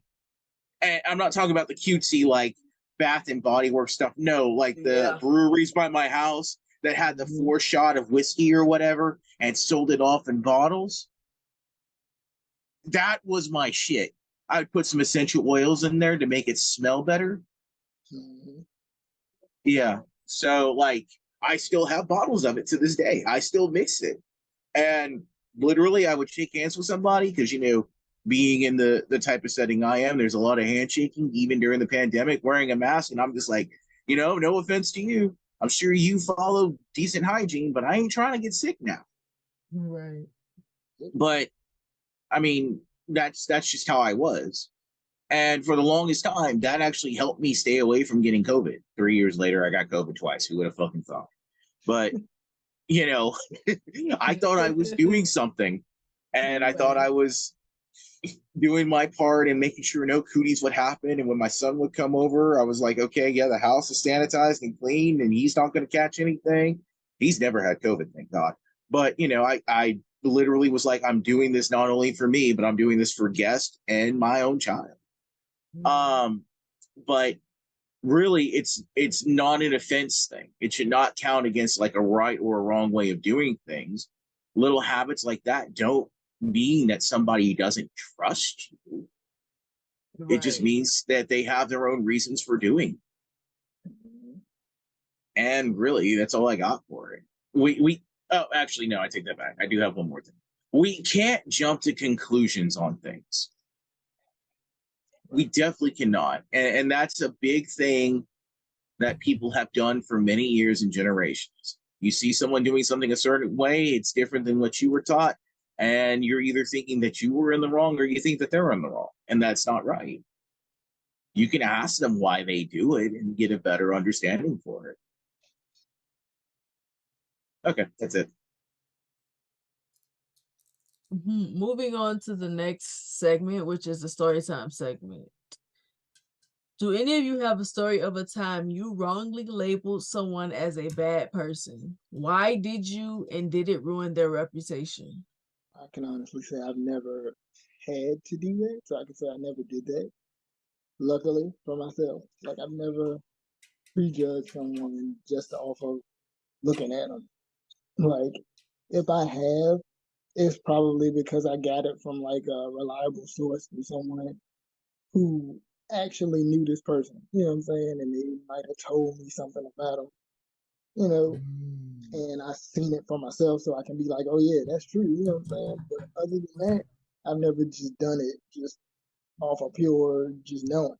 And I'm not talking about the cutesy like Bath and Body Works stuff. No, like the breweries by my house that had the 4-shot of whiskey or whatever and sold it off in bottles. That was my shit. I would put some essential oils in there to make it smell better. Mm-hmm. Yeah. So like I still have bottles of it to this day. I still mix it. And literally I would shake hands with somebody because being in the type of setting I am, there's a lot of handshaking, even during the pandemic, wearing a mask. And I'm just like, no offense to you. I'm sure you follow decent hygiene, but I ain't trying to get sick now. Right. But I mean, that's just how I was. And for the longest time, that actually helped me stay away from getting COVID. 3 years later, I got COVID twice. Who would have fucking thought? But, you know, I thought I was doing something, and I thought Right. I was doing my part and making sure no cooties would happen. And when my son would come over, I was like, okay, yeah, the house is sanitized and cleaned, and he's not going to catch anything. He's never had COVID, thank God. But, you know, I literally was like, I'm doing this not only for me, but I'm doing this for guests and my own child. Um, but really, it's not an offense thing. It should not count against like a right or a wrong way of doing things. Little habits like that don't mean that somebody doesn't trust you. It just Right. means that they have their own reasons for doing it. And really, that's all I got for it. We oh, actually no, I take that back. I do have one more thing. We can't jump to conclusions on things. We definitely cannot. And that's a big thing that people have done for many years and generations. You see someone doing something a certain way, it's different than what you were taught, and you're either thinking that you were in the wrong or you think that they're in the wrong, and that's not right. You can ask them why they do it and get a better understanding for it. Okay, that's it. Moving on to the next segment, which is the story time segment. Do any of you have a story of a time you wrongly labeled someone as a bad person? Why did you, and did it ruin their reputation? I can honestly say I've never had to do that, so I can say I never did that. Luckily for myself, like I've never prejudged someone just off of looking at them. Like if I have, it's probably because I got it from like a reliable source, from someone who actually knew this person. You know what I'm saying? And they might have told me something about them. You know, and I seen it for myself, so I can be like, oh yeah, that's true. You know what I'm saying? But other than that, I've never just done it just off of pure just knowing.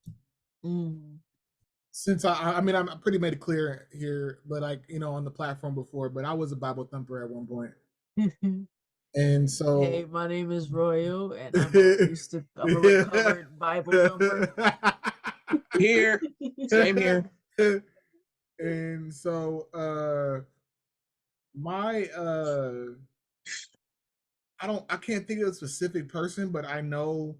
Since I mean, I'm pretty made it clear here, but like, you know, on the platform before, but I was a Bible thumper at one point. And so, hey, my name is Royal, and I'm a recovered Bible thumper. Here, same here. And so, my I can't think of a specific person, but I know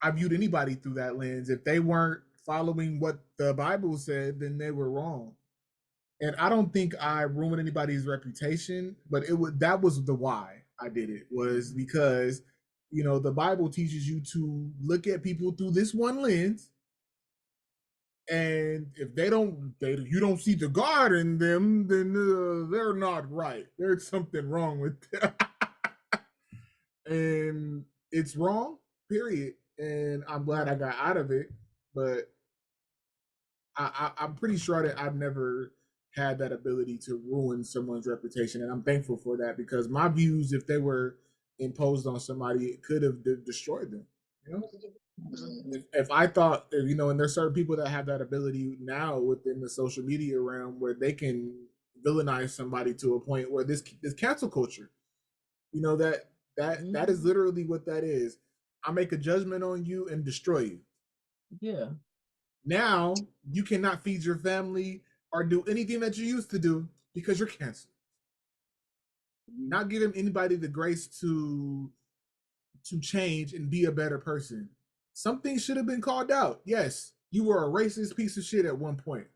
I viewed anybody through that lens. If they weren't following what the Bible said, then they were wrong. And I don't think I ruined anybody's reputation, but that was the why I did it, was because, you know, the Bible teaches you to look at people through this one lens, and if you don't see the God in them, then they're not right. There's something wrong with them. And it's wrong, period. And I'm glad I got out of it, but I'm pretty sure that I've never had that ability to ruin someone's reputation, and I'm thankful for that, because my views, if they were imposed on somebody, it could have destroyed them. You know, if I thought, you know, and there's certain people that have that ability now within the social media realm where they can villainize somebody to a point where this cancel culture, you know, that is literally what that is. I make a judgment on you and destroy you. Yeah. Now you cannot feed your family or do anything that you used to do because you're canceled. Not giving anybody the grace to change and be a better person. Something should have been called out. Yes, you were a racist piece of shit at one point.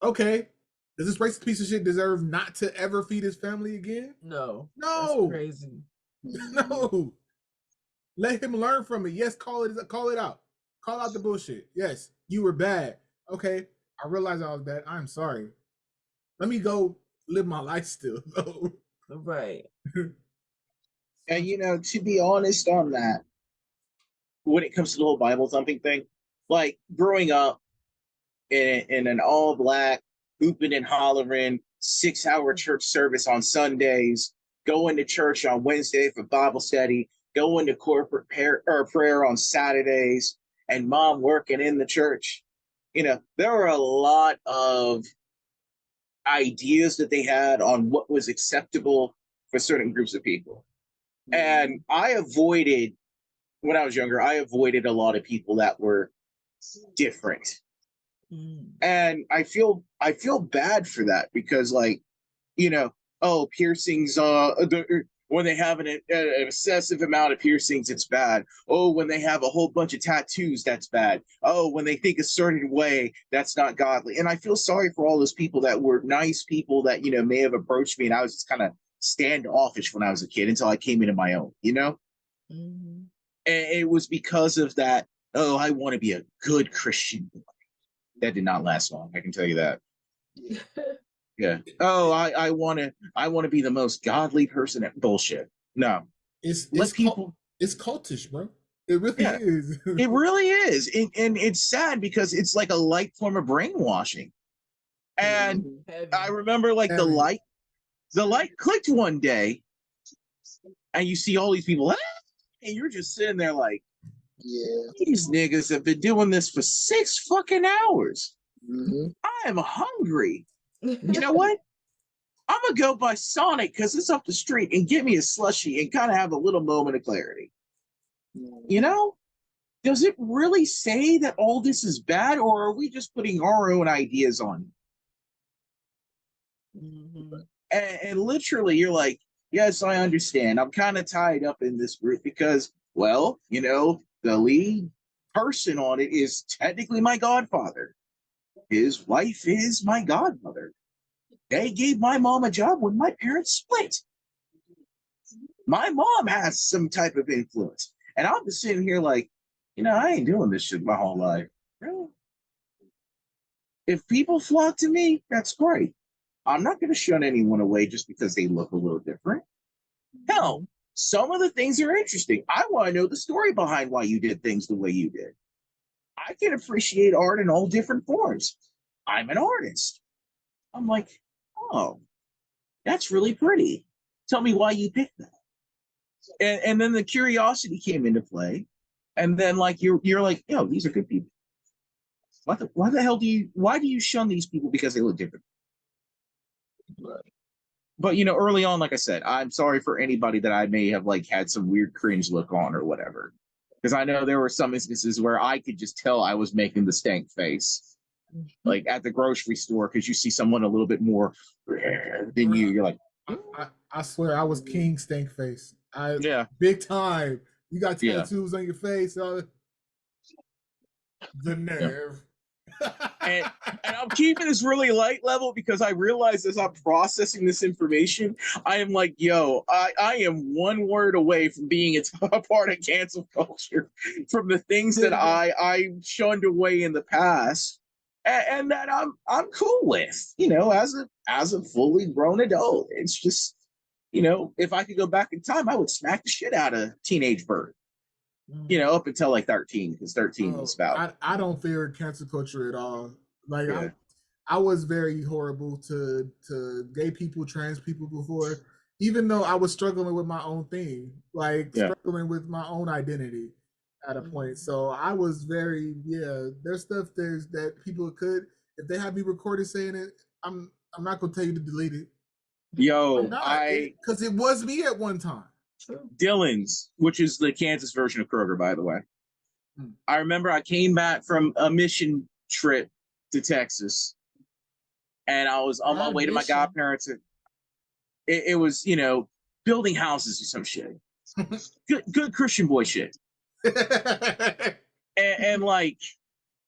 Okay, does this racist piece of shit deserve not to ever feed his family again? No. That's No, crazy. no. Let him learn from it. Yes, call it out. Call out the bullshit. Yes, you were bad. Okay, I realized I was bad. I'm sorry. Let me go live my life still. Right. And you know, to be honest on that, when it comes to the whole Bible thumping thing, like growing up in an all black, hooping and hollering 6 hour church service on Sundays, going to church on Wednesday for Bible study, going to corporate prayer on Saturdays, and mom working in the church. You know, there were a lot of ideas that they had on what was acceptable for certain groups of people. And I avoided when I was younger, I avoided a lot of people that were different. And I feel bad for that because, like, you know, oh, piercings, when they have an excessive amount of piercings, it's bad. Oh, when they have a whole bunch of tattoos, that's bad. Oh, when they think a certain way, that's not godly. And I feel sorry for all those people that were nice people that, may have approached me, and I was just kind of standoffish when I was a kid until I came into my own, And it was because of that, oh, I want to be a good Christian. That did not last long, I can tell you that. Yeah. Oh, I want to be the most godly person at bullshit. No. It's cultish, bro. It really is. It really is. And it's sad because it's like a light form of brainwashing. And I remember like the light clicked one day and you see all these people and you're just sitting there like, these niggas have been doing this for 6 fucking hours. I am hungry. You know what? I'm going to go by Sonic because it's up the street and get me a slushie and kind of have a little moment of clarity. Does it really say that all this is bad, or are we just putting our own ideas on it? And literally, you're like, yes, I understand. I'm kind of tied up in this group because, well, the lead person on it is technically my godfather. His wife is my godmother. They gave my mom a job when my parents split. My mom has some type of influence. And I'm just sitting here like, I ain't doing this shit my whole life. Really? If people flock to me, that's great. I'm not going to shun anyone away just because they look a little different. Hell, some of the things are interesting. I want to know the story behind why you did things the way you did. I can appreciate art in all different forms. I'm an artist. I'm like, oh, that's really pretty. Tell me why you picked that. And then the curiosity came into play. And then like you're like, these are good people. Why do you shun these people because they look different? Right. But early on, like I said, I'm sorry for anybody that I may have like had some weird cringe look on or whatever. Because I know there were some instances where I could just tell I was making the stank face. Like at the grocery store, because you see someone a little bit more than you. You're like, I swear I was king stank face. Big time. You got tattoos on your face. The nerve. And I'm keeping this really light level because I realize as I'm processing this information, I am like, I am one word away from being a part of cancel culture from the things that I shunned away in the past. And that I'm cool with, as a fully grown adult. It's just, if I could go back in time, I would smack the shit out of teenage Bert. Up until like 13, because 13 was about. I don't fear cancel culture at all. Like I was very horrible to gay people, trans people before, even though I was struggling with my own thing, struggling with my own identity at a point. So I was very there's stuff that people could, if they have me recorded saying it, I'm not gonna tell you to delete it. Because it was me at one time. Dillon's, which is the Kansas version of Kroger, by the way. I remember I came back from a mission trip to Texas, and I was on my way to my godparents. It was, building houses or some shit. Good Christian boy shit. and like,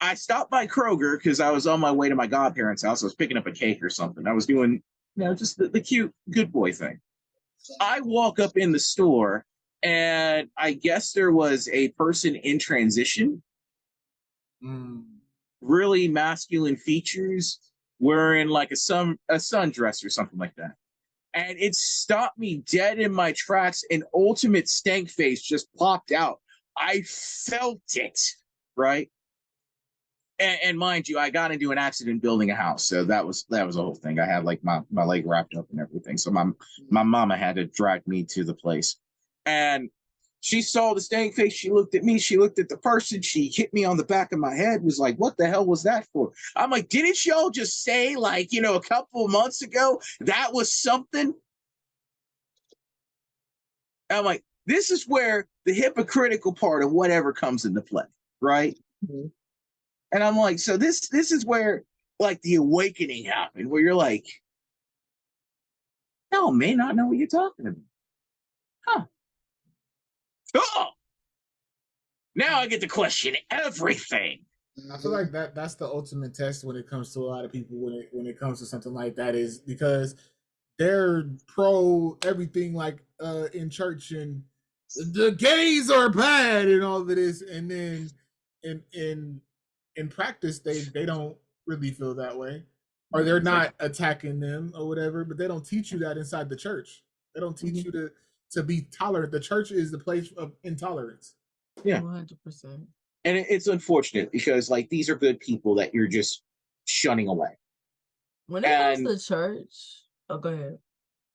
I stopped by Kroger because I was on my way to my godparents' house. I was picking up a cake or something. I was doing, just the cute good boy thing. I walk up in the store, and I guess there was a person in transition, really masculine features, wearing like a sundress or something like that. And it stopped me dead in my tracks. An ultimate stank face just popped out. I felt it, right? And mind you, I got into an accident building a house, so that was the whole thing. I had like my leg wrapped up and everything, so my mama had to drag me to the place, and she saw the stank face. She looked at me. She looked at the person. She hit me on the back of my head. Was like, "What the hell was that for?" I'm like, "Didn't y'all just say like a couple of months ago that was something?" I'm like, this is where the hypocritical part of whatever comes into play, right? Mhm. And I'm like, so this is where like the awakening happened, where you're like, y'all may not know what you're talking about. Huh. Oh, now I get to question everything. I feel like that's the ultimate test when it comes to a lot of people when it comes to something like that, is because they're pro everything, like in church, and the gays are bad and all of this, and then in practice they don't really feel that way, or they're not attacking them or whatever, but they don't teach you that inside the church. They don't teach you to be tolerant. The church is the place of intolerance. Yeah. 100%. And it's unfortunate because like these are good people that you're just shunning away. When it comes to church, oh, go ahead.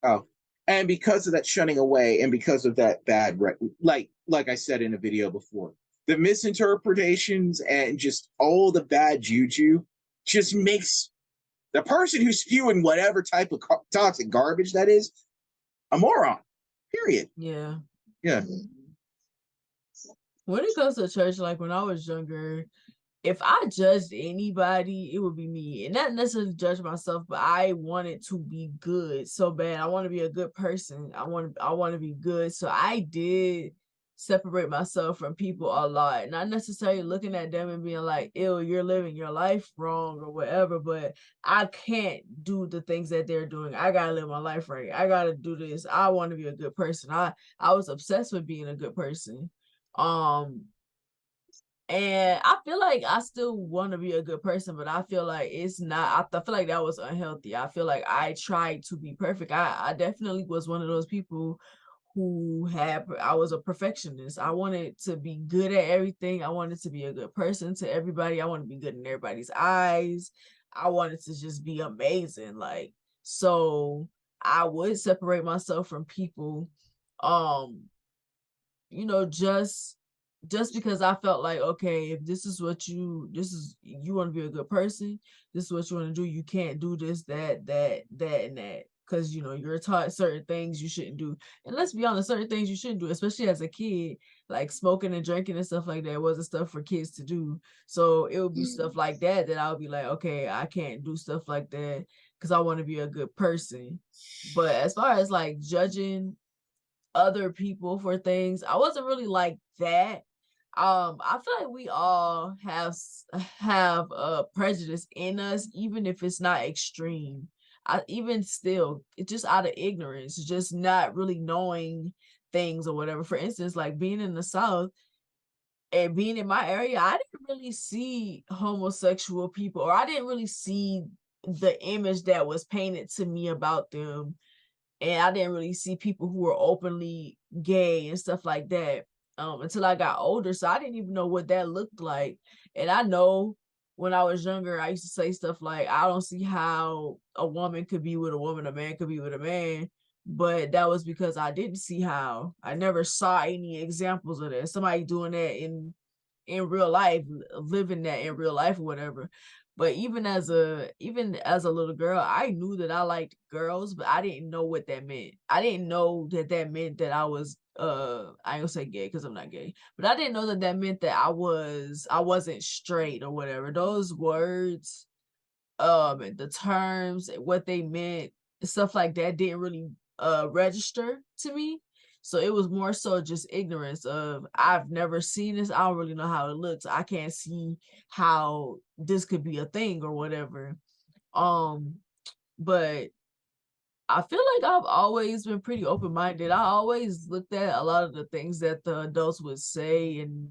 Oh, and because of that shunning away, and because of that bad, like I said in a video before, the misinterpretations and just all the bad juju just makes the person who's spewing whatever type of toxic garbage that is a moron. Period. Yeah. Yeah. When it comes to church, like when I was younger, if I judged anybody, it would be me. And not necessarily judge myself, but I wanted to be good so bad. I want to be a good person. I want to be good. So I did separate myself from people a lot. Not necessarily looking at them and being like, ew, you're living your life wrong or whatever, but I can't do the things that they're doing. I gotta live my life right. I gotta do this. I want to be a good person. I was obsessed with being a good person. And I feel like I still want to be a good person, but I feel like it's not. I feel like that was unhealthy. I feel like I tried to be perfect. I definitely was one of those people I was a perfectionist. I wanted to be good at everything. I wanted to be a good person to everybody. I want to be good in everybody's eyes. I wanted to just be amazing. Like, so I would separate myself from people. Um, just because I felt like, okay, if this is you want to be a good person, this is what you want to do. You can't do this, that, and that. Because you're taught certain things you shouldn't do. And let's be honest, certain things you shouldn't do, especially as a kid, like smoking and drinking and stuff like that wasn't stuff for kids to do. So it would be stuff like that I would be like, okay, I can't do stuff like that because I want to be a good person. But as far as like judging other people for things, I wasn't really like that. I feel like we all have a prejudice in us, even if it's not extreme. Even still, it's just out of ignorance, just not really knowing things or whatever. For instance, like being in the South and being in my area, I didn't really see homosexual people, or I didn't really see the image that was painted to me about them, and I didn't really see people who were openly gay and stuff like that until I got older. So I didn't even know what that looked like. And I know when I was younger, I used to say stuff like, I don't see how a woman could be with a woman, a man could be with a man. But that was because I didn't see how. I never saw any examples of that. Somebody doing that in real life, living that in real life or whatever. But even as a little girl, I knew that I liked girls, but I didn't know what that meant. I didn't know that meant that I was I ain't gonna say gay because I'm not gay, but I didn't know that meant that I wasn't straight or whatever. Those words, the terms, what they meant, stuff like that didn't really register to me. So it was more so just ignorance of, I've never seen this. I don't really know how it looks. I can't see how this could be a thing or whatever. But I feel like I've always been pretty open-minded. I always looked at a lot of the things that the adults would say and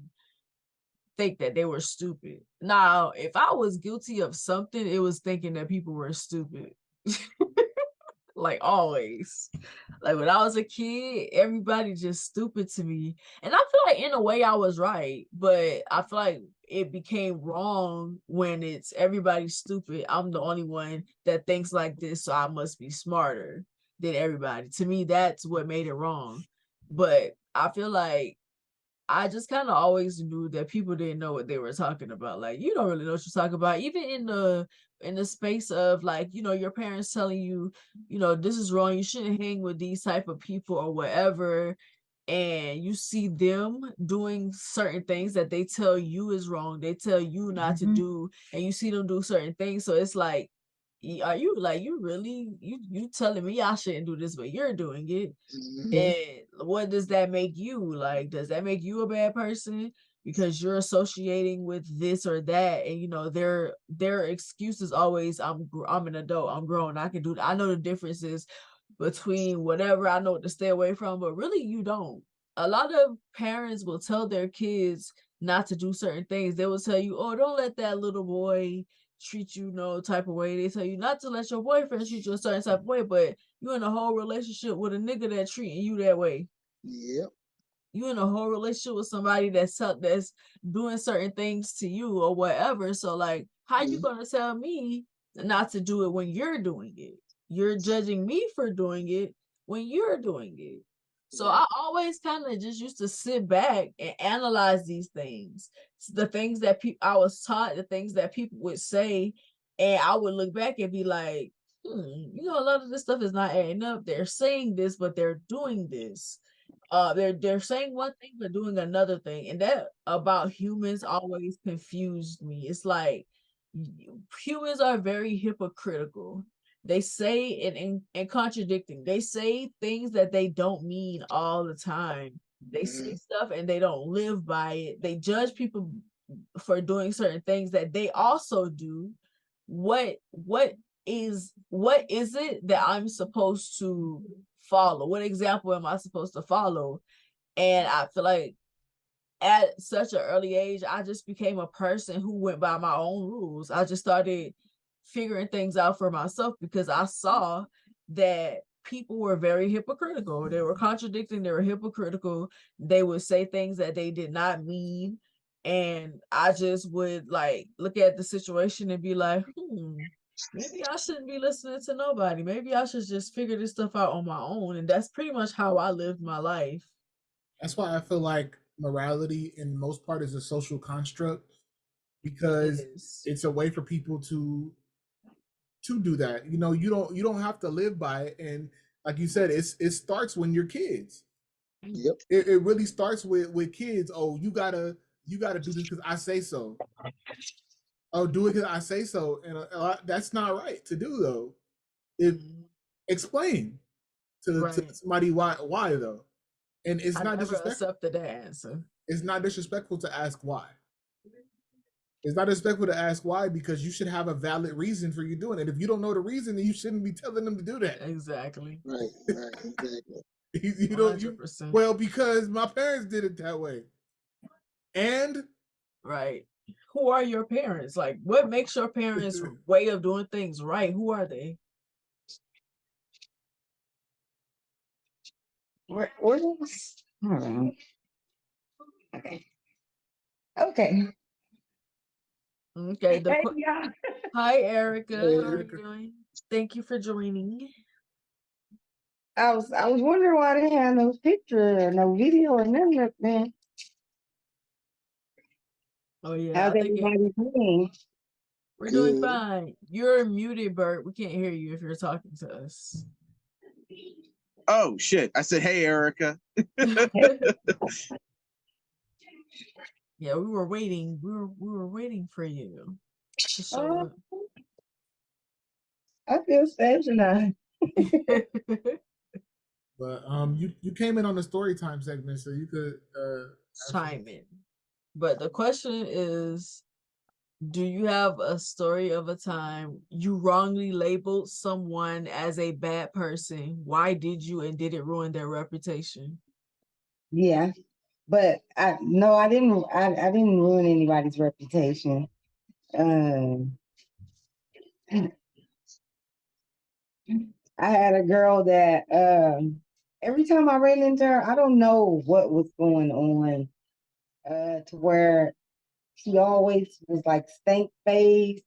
think that they were stupid. Now, if I was guilty of something, it was thinking that people were stupid. Like always. Like when I was a kid, everybody just stupid to me. And I feel like in a way I was right, but I feel like it became wrong when it's everybody's stupid. I'm the only one that thinks like this, so I must be smarter than everybody. To me, that's what made it wrong. But I feel like I just kind of always knew that people didn't know what they were talking about. Like, you don't really know what you're talking about. Even in the space of like, your parents telling you, this is wrong, you shouldn't hang with these type of people or whatever. and you see them doing certain things that they tell you is wrong, they tell you not to do, and you see them do certain things. So it's like, are you like, you really, you telling me I shouldn't do this, but you're doing it? And what does that make you? Like, does that make you a bad person because you're associating with this or that? And you know, their excuse is always, I'm an adult, I'm grown, I can do that. I know the differences between whatever, I know what to stay away from, but really you don't. A lot of parents will tell their kids not to do certain things. They will tell you, oh, don't let that little boy treat you no type of way. They tell you not to let your boyfriend treat you a certain type of way, but you in a whole relationship with a nigga that treating you that way. Yep. You in a whole relationship with somebody that's doing certain things to you or whatever. So like, how you gonna tell me not to do it when you're doing it? You're judging me for doing it when you're doing it. So I always kind of just used to sit back and analyze these things, the things that I was taught, the things that people would say, and I would look back and be like, you know, a lot of this stuff is not adding up. They're saying this, but they're doing this. They're saying one thing but doing another thing, and that about humans always confused me. It's like humans are very hypocritical. They say and contradicting. They say things that they don't mean all the time. They say stuff and they don't live by it. They judge people for doing certain things that they also do. What is it that I'm supposed to follow? What example am I supposed to follow? And I feel like at such an early age, I just became a person who went by my own rules. I just started figuring things out for myself because I saw that people were very hypocritical. They were contradicting, they were hypocritical. They would say things that they did not mean. And I just would like look at the situation and be like, maybe I shouldn't be listening to nobody. Maybe I should just figure this stuff out on my own. And that's pretty much how I lived my life. That's why I feel like morality, in most part, is a social construct because it's a way for people to do that. You know, you don't have to live by it, and like you said, it starts when you're kids. Yep. It really starts with kids. Oh, you gotta do this because I say so. Oh, do it because I say so, and that's not right to do though. If explain to somebody why though, and it's I not never disrespectful. accepted that answer. It's not disrespectful to ask why. It's not disrespectful to ask why because you should have a valid reason for you doing it. If you don't know the reason, then you shouldn't be telling them to do that. Exactly. Right, exactly. You don't. Well, because my parents did it that way. And right. Who are your parents? Like, what makes your parents' way of doing things right? Who are they? Where is? Hold on. Okay. Okay. Okay. Hey, y'all. Hi, Erica. Hey, How are you doing? Thank you for joining. I was wondering why they had no picture, no video, or none of that. Oh yeah, How's I think everybody doing? we're doing fine. You're muted, Bert. We can't hear you if you're talking to us. Oh shit! I said, "Hey, Erica." Yeah, we were waiting. We were waiting for you to show up. I feel special now. But you came in on the story time segment, so you could chime in. But the question is, do you have a story of a time you wrongly labeled someone as a bad person? Why did you, and did it ruin their reputation? Yeah, but I didn't. I didn't ruin anybody's reputation. I had a girl that every time I ran into her, I don't know what was going on, to where she always was like stank face,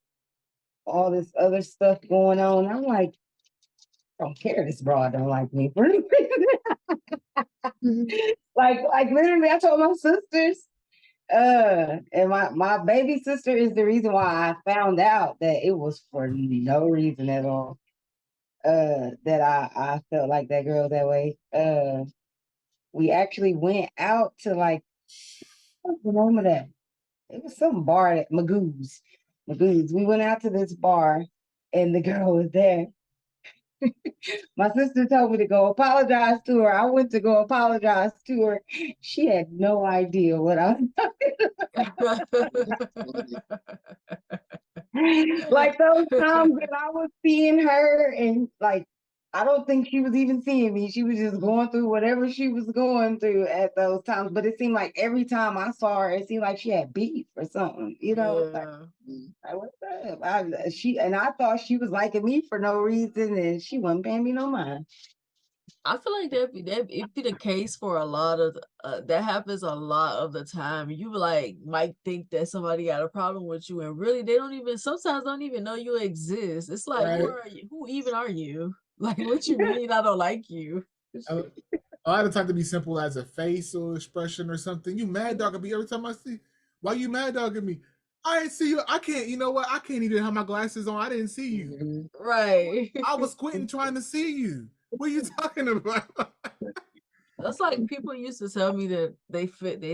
all this other stuff going on. I'm like, I don't care, this broad don't like me. like literally, I told my sisters, and my baby sister is the reason why I found out that it was for no reason at all. That I felt like that girl that way. we actually went out to like, what's the name of that? It was some bar at Magoo's. Magoo's. We went out to this bar and the girl was there. My sister told me to go apologize to her. I went to go apologize to her. She had no idea what I was like those times that I was seeing her and like I don't think she was even seeing me. She was just going through whatever she was going through at those times. But it seemed like every time I saw her, it seemed like she had beef or something, you know. Yeah. Like what's up? I thought she was liking me for no reason, and she wasn't paying me no mind. I feel like it'd be the case for a lot of that happens a lot of the time. You like might think that somebody got a problem with you, and really they sometimes don't even know you exist. It's like who Right. are you? Who even are you? Like what you mean I don't like you? A lot of times to be simple as a facial expression or something. You mad dog at me every time I see. Why you mad dog at me? I didn't see you. I can't. You know what? I can't even have my glasses on. I didn't see you. Right. I was squinting trying to see you. What are you talking about? That's like people used to tell me that they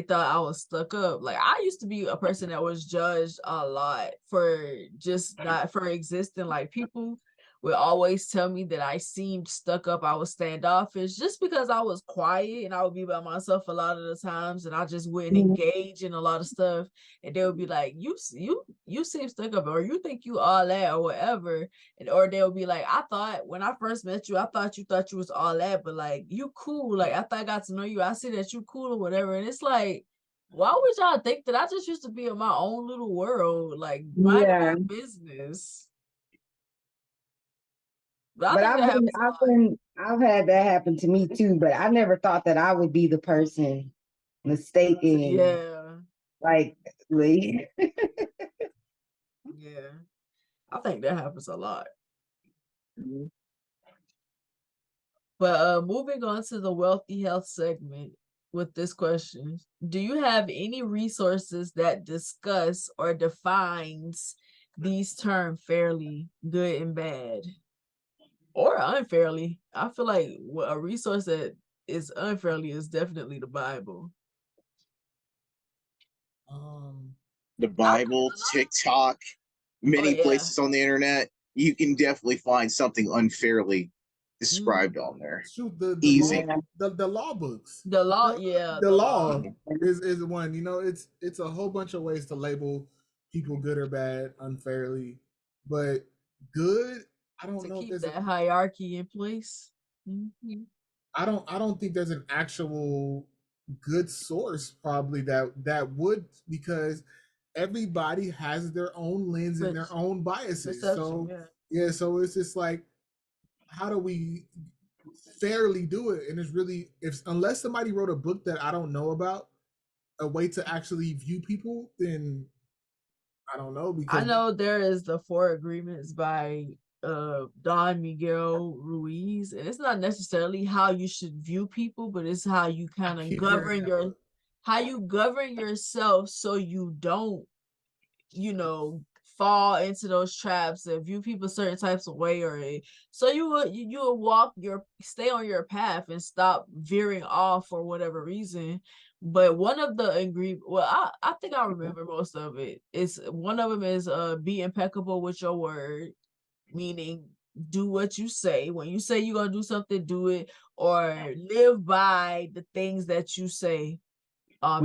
thought I was stuck up. Like I used to be a person that was judged a lot for just not for existing. Like people would always tell me that I seemed stuck up, I was standoffish just because I was quiet and I would be by myself a lot of the times and I just wouldn't engage in a lot of stuff. And they would be like, you seem stuck up or you think you all that or whatever. And or they'll be like, I thought when I first met you, I thought you was all that, but like you cool. Like I thought I got to know you. I see that you cool or whatever. And it's like, why would y'all think that I just used to be in my own little world, like minding my business? But I But think that happens a lot. I've had that happen to me too. But I never thought that I would be the person mistaken, Yeah, like, yeah. I think that happens a lot. But moving on to the wealthy health segment with this question. Do you have any resources that discuss or defines these terms fairly, good and bad? Or unfairly? I feel like a resource that is unfairly is definitely the Bible. The Bible, TikTok, many places on the internet, you can definitely find something unfairly described on there. Shoot, Easy. The law books. The law, the law is one. You know, it's a whole bunch of ways to label people good or bad unfairly, but good. I don't know if keep there's that hierarchy in place. I don't think there's an actual good source probably that would, because everybody has their own lens and their own biases. So yeah, so it's just like, how do we fairly do it? And it's really, if unless somebody wrote a book that I don't know about, a way to actually view people, then I don't know. Because I know there is the Four Agreements by Don Miguel Ruiz, and it's not necessarily how you should view people, but it's how you kind of govern yourself so you don't, fall into those traps and view people certain types of way, or so you will stay on your path and stop veering off for whatever reason. But one of the I think I remember most of it. It's one of them is be impeccable with your word, meaning do what you say. When you say you're gonna do something, do it, or live by the things that you say.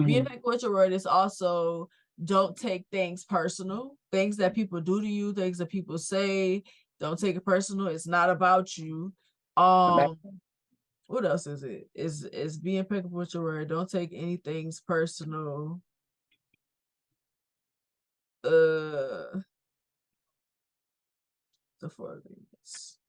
Be impeccable with your word is also don't take things personal. Things that people do to you, things that people say, don't take it personal. It's not about you. What else is it? Is be impeccable with your word. Don't take anything personal. The Four Agreements.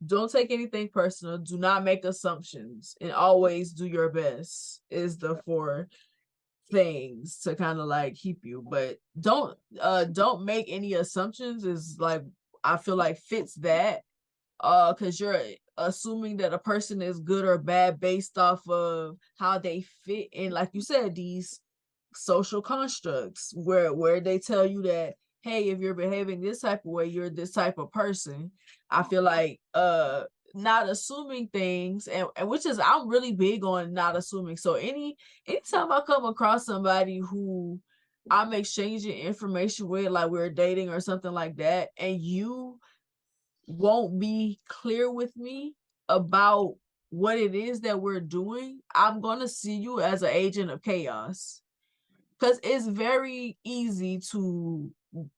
Don't take anything personal. Do not make assumptions, and always do your best. Is the four things to kind of like keep you, but don't make any assumptions. Is like I feel like fits that because you're assuming that a person is good or bad based off of how they fit in, like you said, these social constructs where they tell you that, hey, if you're behaving this type of way, you're this type of person. I feel like not assuming things, and which is, I'm really big on not assuming. So anytime I come across somebody who I'm exchanging information with, like we're dating or something like that, and you won't be clear with me about what it is that we're doing, I'm gonna see you as an agent of chaos. Because it's very easy to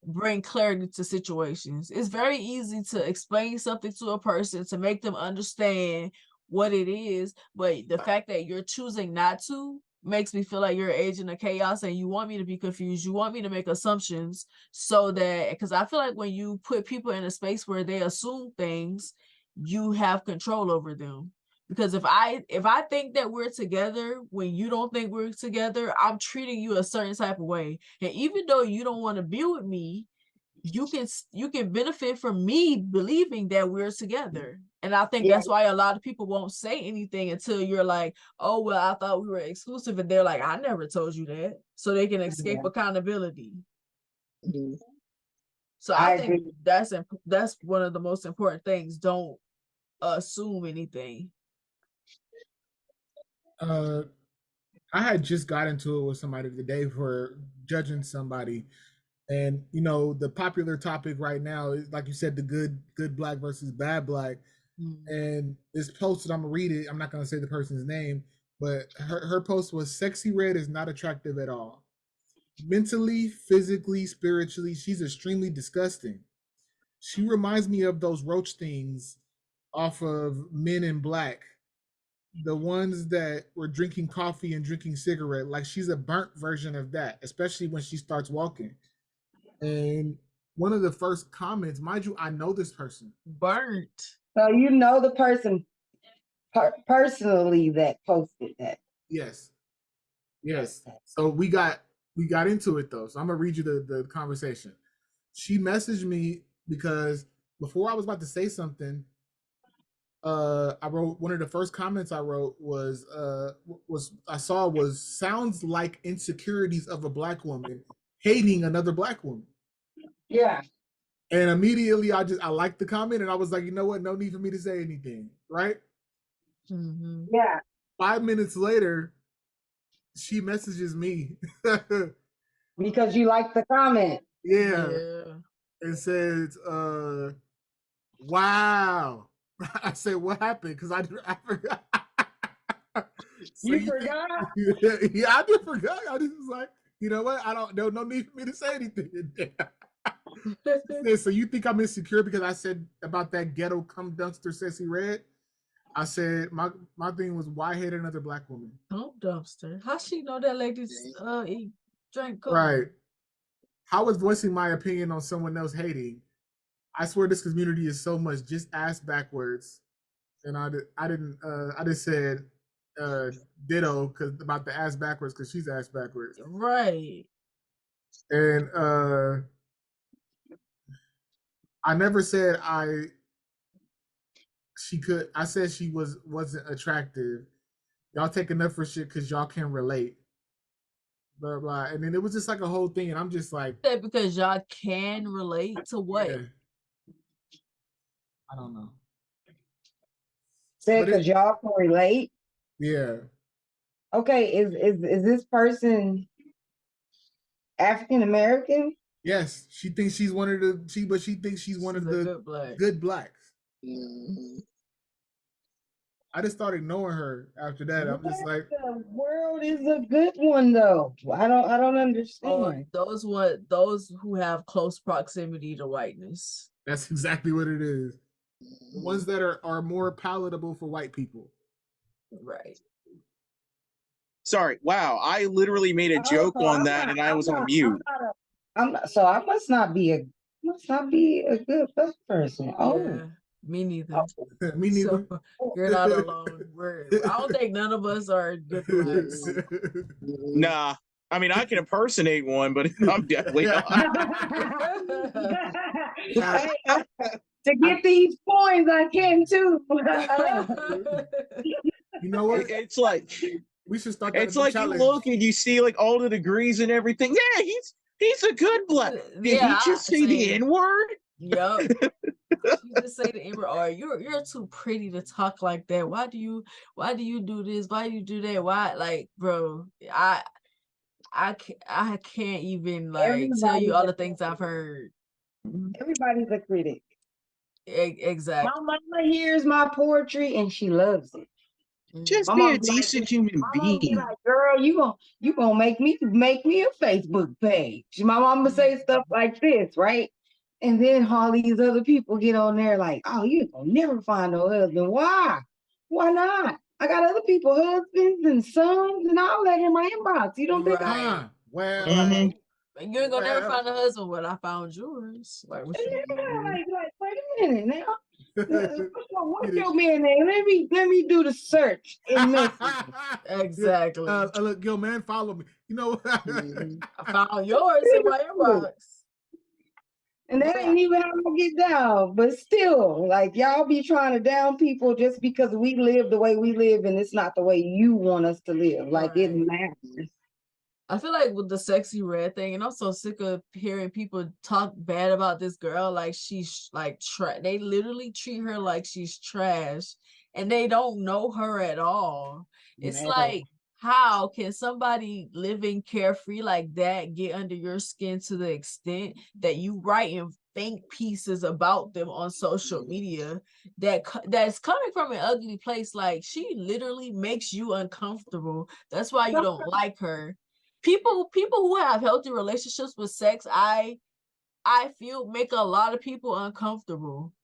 bring clarity to situations. It's very easy to explain something to a person to make them understand what it is, but the fact that you're choosing not to makes me feel like you're an agent of chaos and you want me to be confused. You want me to make assumptions so that, because I feel like when you put people in a space where they assume things, you have control over them. Because if I think that we're together when you don't think we're together, I'm treating you a certain type of way. And even though you don't want to be with me, you can benefit from me believing that we're together. And I think Yeah. that's why a lot of people won't say anything until you're like, oh, well, I thought we were exclusive. And they're like, I never told you that. So they can escape accountability. Mhm. So I I think agree. that's one of the most important things. Don't assume anything. I had just got into it with somebody today for judging somebody, and you know the popular topic right now is, like you said, the good black versus bad black. And this post that I'm gonna read it. I'm not gonna say the person's name, but her post was, "Sexy Red is not attractive at all. Mentally, physically, spiritually, she's extremely disgusting. She reminds me of those roach things off of Men in Black, the ones that were drinking coffee and drinking cigarette. Like she's a burnt version of that, especially when she starts walking." And one of the first comments, mind you, I know this person. Burnt. So you know the person personally that posted that. Yes, yes. So we got into it though. So I'm gonna read you the conversation. She messaged me because before I was about to say something, I wrote, one of the first comments I wrote was sounds like insecurities of a black woman hating another black woman. Yeah. And immediately I liked the comment and I was like, you know what? No need for me to say anything, right? Mm-hmm. Yeah. 5 minutes later, she messages me. Because you like the comment. Yeah. Yeah. And says, wow. I said, what happened? Because I forgot. So You you think, forgot? yeah, I did forgot. I just was like, you know what? I don't no need for me to say anything. So you think I'm insecure because I said about that ghetto cum dumpster Sissy Red? I said my thing was, why hate another black woman? Cum dumpster. How she know that ladies eat drink cum? Right. How was voicing my opinion on someone else hating? I swear this community is so much just ass backwards. And I just said ditto because about the ass backwards because she's ass backwards. Right. And I never said I said she wasn't attractive. Y'all take enough for shit because y'all can relate. Blah blah. And then it was just like a whole thing, and I'm just like, That because y'all can relate to what? yeah, I don't know. Said But because y'all can relate. yeah. Okay, is this person African American? Yes, she thinks she's one of but she thinks she's one of the good black. good blacks. Mhm. I just started knowing her after that. I'm just like, The world is a good one though. I don't understand. Those who have close proximity to whiteness. that's exactly what it is. The Mhm. ones that are more palatable for white people. Right. Sorry. Wow. I literally made a joke So on that and I was on mute. So I must not be a good black person. Oh. Yeah. Me neither. Me neither. So you're not alone. I don't think none of us are good blacks. Mhm. Nah. I mean, I can impersonate one, but I'm definitely not. Hey, to get these points, I can too. You know what? It's like We should start that it's as a like you challenge. look and you see like all the degrees and everything. Yeah, He's a good black. Did he just say the N-word? Yup. She just say the N-word, or you're too pretty to talk like that. Why do you do this? Why do you do that? Why, like, bro, I can't even like tell you all the things I've heard. Everybody's a critic. Exactly. My mama hears my poetry and she loves it. Just be a decent human being. Like, girl, you gonna make me a Facebook page. My mama say stuff like this, right? And then all these other people get on there like, oh, you gonna never find no husband. Why? Why not? I got other people, husbands and sons and all that in my inbox. You don't think Well, you ain't gonna never find a husband? Well, I found yours. Like, what you like, wait a minute now. What's your man name? Let me do the search in message. Exactly. Look, yo, man, follow me. You know, I found yours in my inbox. And that ain't even how I get down. But still, like, y'all be trying to down people just because we live the way we live and it's not the way you want us to live. Like, it matters. I feel like with the sexy red thing, and I'm so sick of hearing people talk bad about this girl. Like, she's like they literally treat her like she's trash, and they don't know her at all. It's like, how can somebody living carefree like that get under your skin to the extent that you writing think pieces about them on social media that's coming from an ugly place? Like, she literally makes you uncomfortable. That's why you don't like her. People who have healthy relationships with sex, I feel, make a lot of people uncomfortable.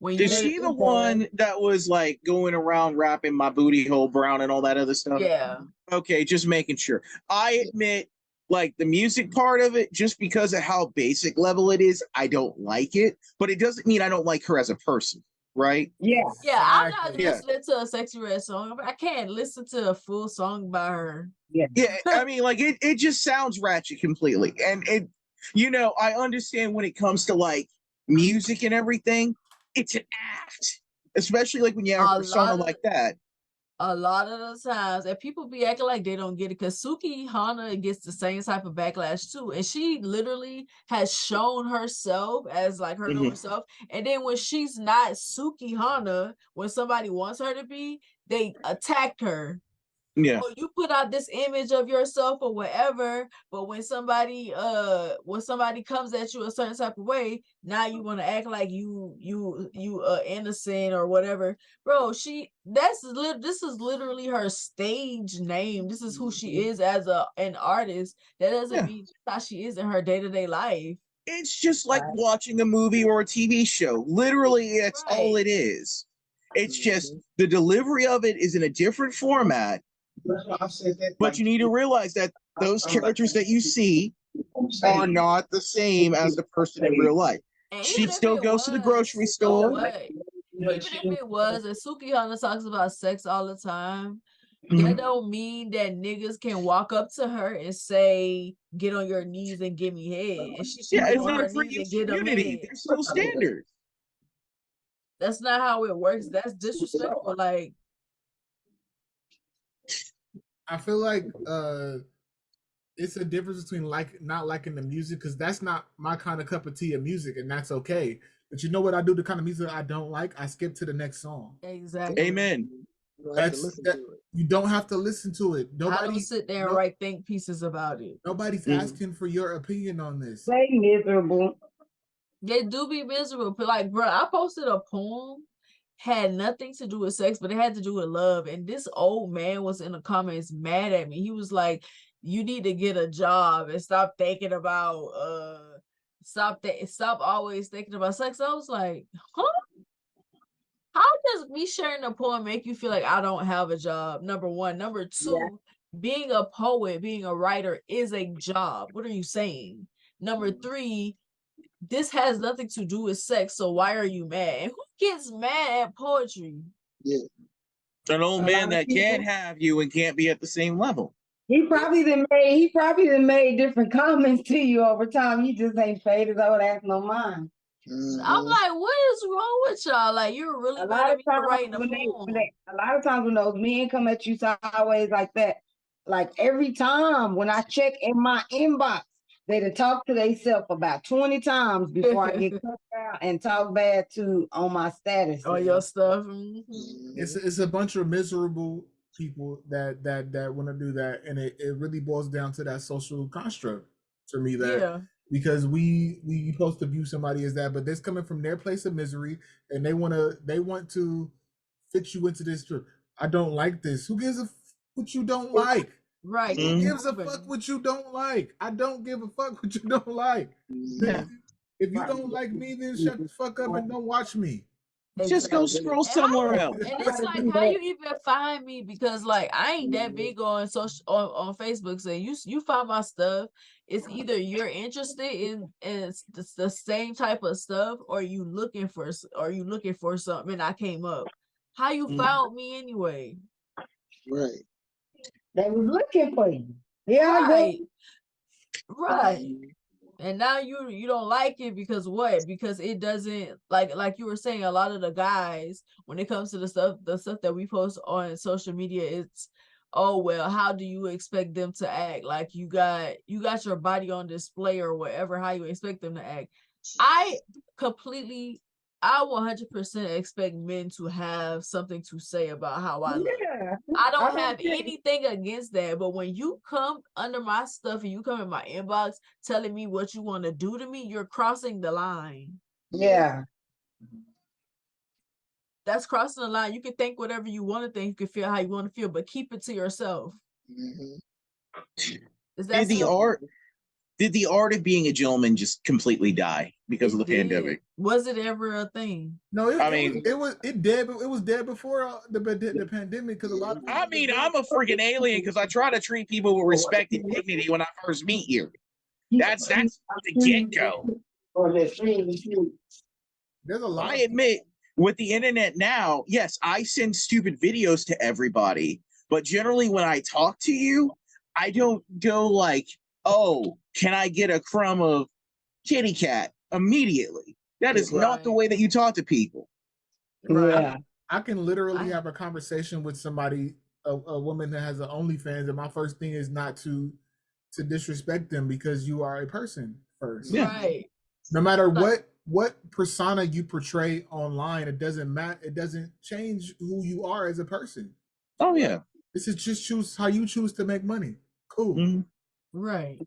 Is she the one that was like going around rapping my booty hole brown and all that other stuff? Yeah. Okay, just making sure. I admit, like, the music part of it, just because of how basic level it is, I don't like it. But it doesn't mean I don't like her as a person, right? Yeah. Yeah, I'm not listening to a Sexy Red song. I can't listen to a full song by her. Yeah, I mean, like, it just sounds ratchet completely. And it, you know, I understand when it comes to like music and everything, it's an act, especially like when you have a persona like that. A lot of the times, and people be acting like they don't get it, because Suki Hana gets the same type of backlash too, and she literally has shown herself as like her normal self, and then when she's not Suki Hana, when somebody wants her to be, they attack her. Yeah. Oh, you put out this image of yourself or whatever, but when somebody comes at you a certain type of way, now you want to act like you innocent or whatever. Bro, this is literally her stage name. This is who she is as an artist. That doesn't mean how she is in her day-to-day life. It's just like watching a movie or a TV show. Literally, it's all it is. It's just the delivery of it is in a different format. But you need to realize that those characters that you see are not the same as the person in real life. She still goes to the grocery store. Even if it was, and Suki Hana talks about sex all the time, that don't mean that niggas can walk up to her and say, "Get on your knees and give me head." And she should get on her knees and get them head. There's still standards. That's not how it works. That's disrespectful. Like, I feel like it's a difference between not liking the music, because that's not my kind of cup of tea of music, and that's okay. But you know what I do? The kind of music I don't like, I skip to the next song. Exactly. Amen. You don't have to listen to it. Nobody I don't sit there and write think pieces about it. Nobody's asking for your opinion on this. They miserable. They do be miserable. But like, bro, I posted a poem, had nothing to do with sex, but it had to do with love. And this old man was in the comments mad at me. He was like, "You need to get a job and stop thinking about stop always thinking about sex." I was like, huh? How does me sharing a poem make you feel like I don't have a job? Number one. Number two, being a poet, being a writer is a job. What are you saying? Number three, this has nothing to do with sex, so why are you mad? And who gets mad at poetry? Yeah. An old man that can't have you and can't be at the same level. He probably done made different comments to you over time. You just ain't paid his old ass no mind. I'm like, what is wrong with y'all? Like, you're really mad at me for writing a poem. A lot of times when those men come at you sideways like that, like every time when I check in my inbox, They done talk to themselves about 20 times before I get cussed out and talk bad to on my status. All your stuff. It's a bunch of miserable people that want to do that, and it really boils down to that social construct for me. That Yeah. because we supposed to view somebody as that, but this coming from their place of misery, and they want to fit you into this. I don't like this. Who gives a what you don't like? Right. Who gives a fuck what you don't like? I don't give a fuck what you don't like. Yeah. If you don't like me, then shut the fuck up and don't watch me. Just go Exactly. scroll somewhere else. And it's like how you even find me, because like I ain't that big on social on Facebook saying you find my stuff. It's either you're interested in the same type of stuff, or you looking for something, and I came up. How you found me anyway? Right. They was looking for you. Yeah, Right. Right. And now you don't like it because what? Because it doesn't, like you were saying, a lot of the guys, when it comes to the stuff that we post on social media, it's, oh well, how do you expect them to act? Like you got your body on display or whatever, how you expect them to act. I 100% expect men to have something to say about how I look. Yeah. I don't have anything against that, but when you come under my stuff and you come in my inbox telling me what you want to do to me, you're crossing the line. Yeah. That's crossing the line. You can think whatever you want to think, you can feel how you want to feel, but keep it to yourself. Is that Did the art of being a gentleman just completely die because of the pandemic? Was it ever a thing? No, it was dead, but it was dead before the pandemic, because a lot of people. I mean, I'm a freaking alien because I try to treat people with respect and dignity when I first meet you. That's the get-go. There's a lot. I admit, with the internet now, yes, I send stupid videos to everybody, but generally when I talk to you, I don't go like, oh, can I get a crumb of kitty cat immediately? That is not the way that you talk to people. Yeah. I can literally have a conversation with somebody, a woman that has an OnlyFans, and my first thing is not to disrespect them, because you are a person first. Yeah. Right. No matter what persona you portray online, it doesn't matter. It doesn't change who you are as a person. Oh yeah. This is just how you choose to make money. Cool. Mm-hmm. Right.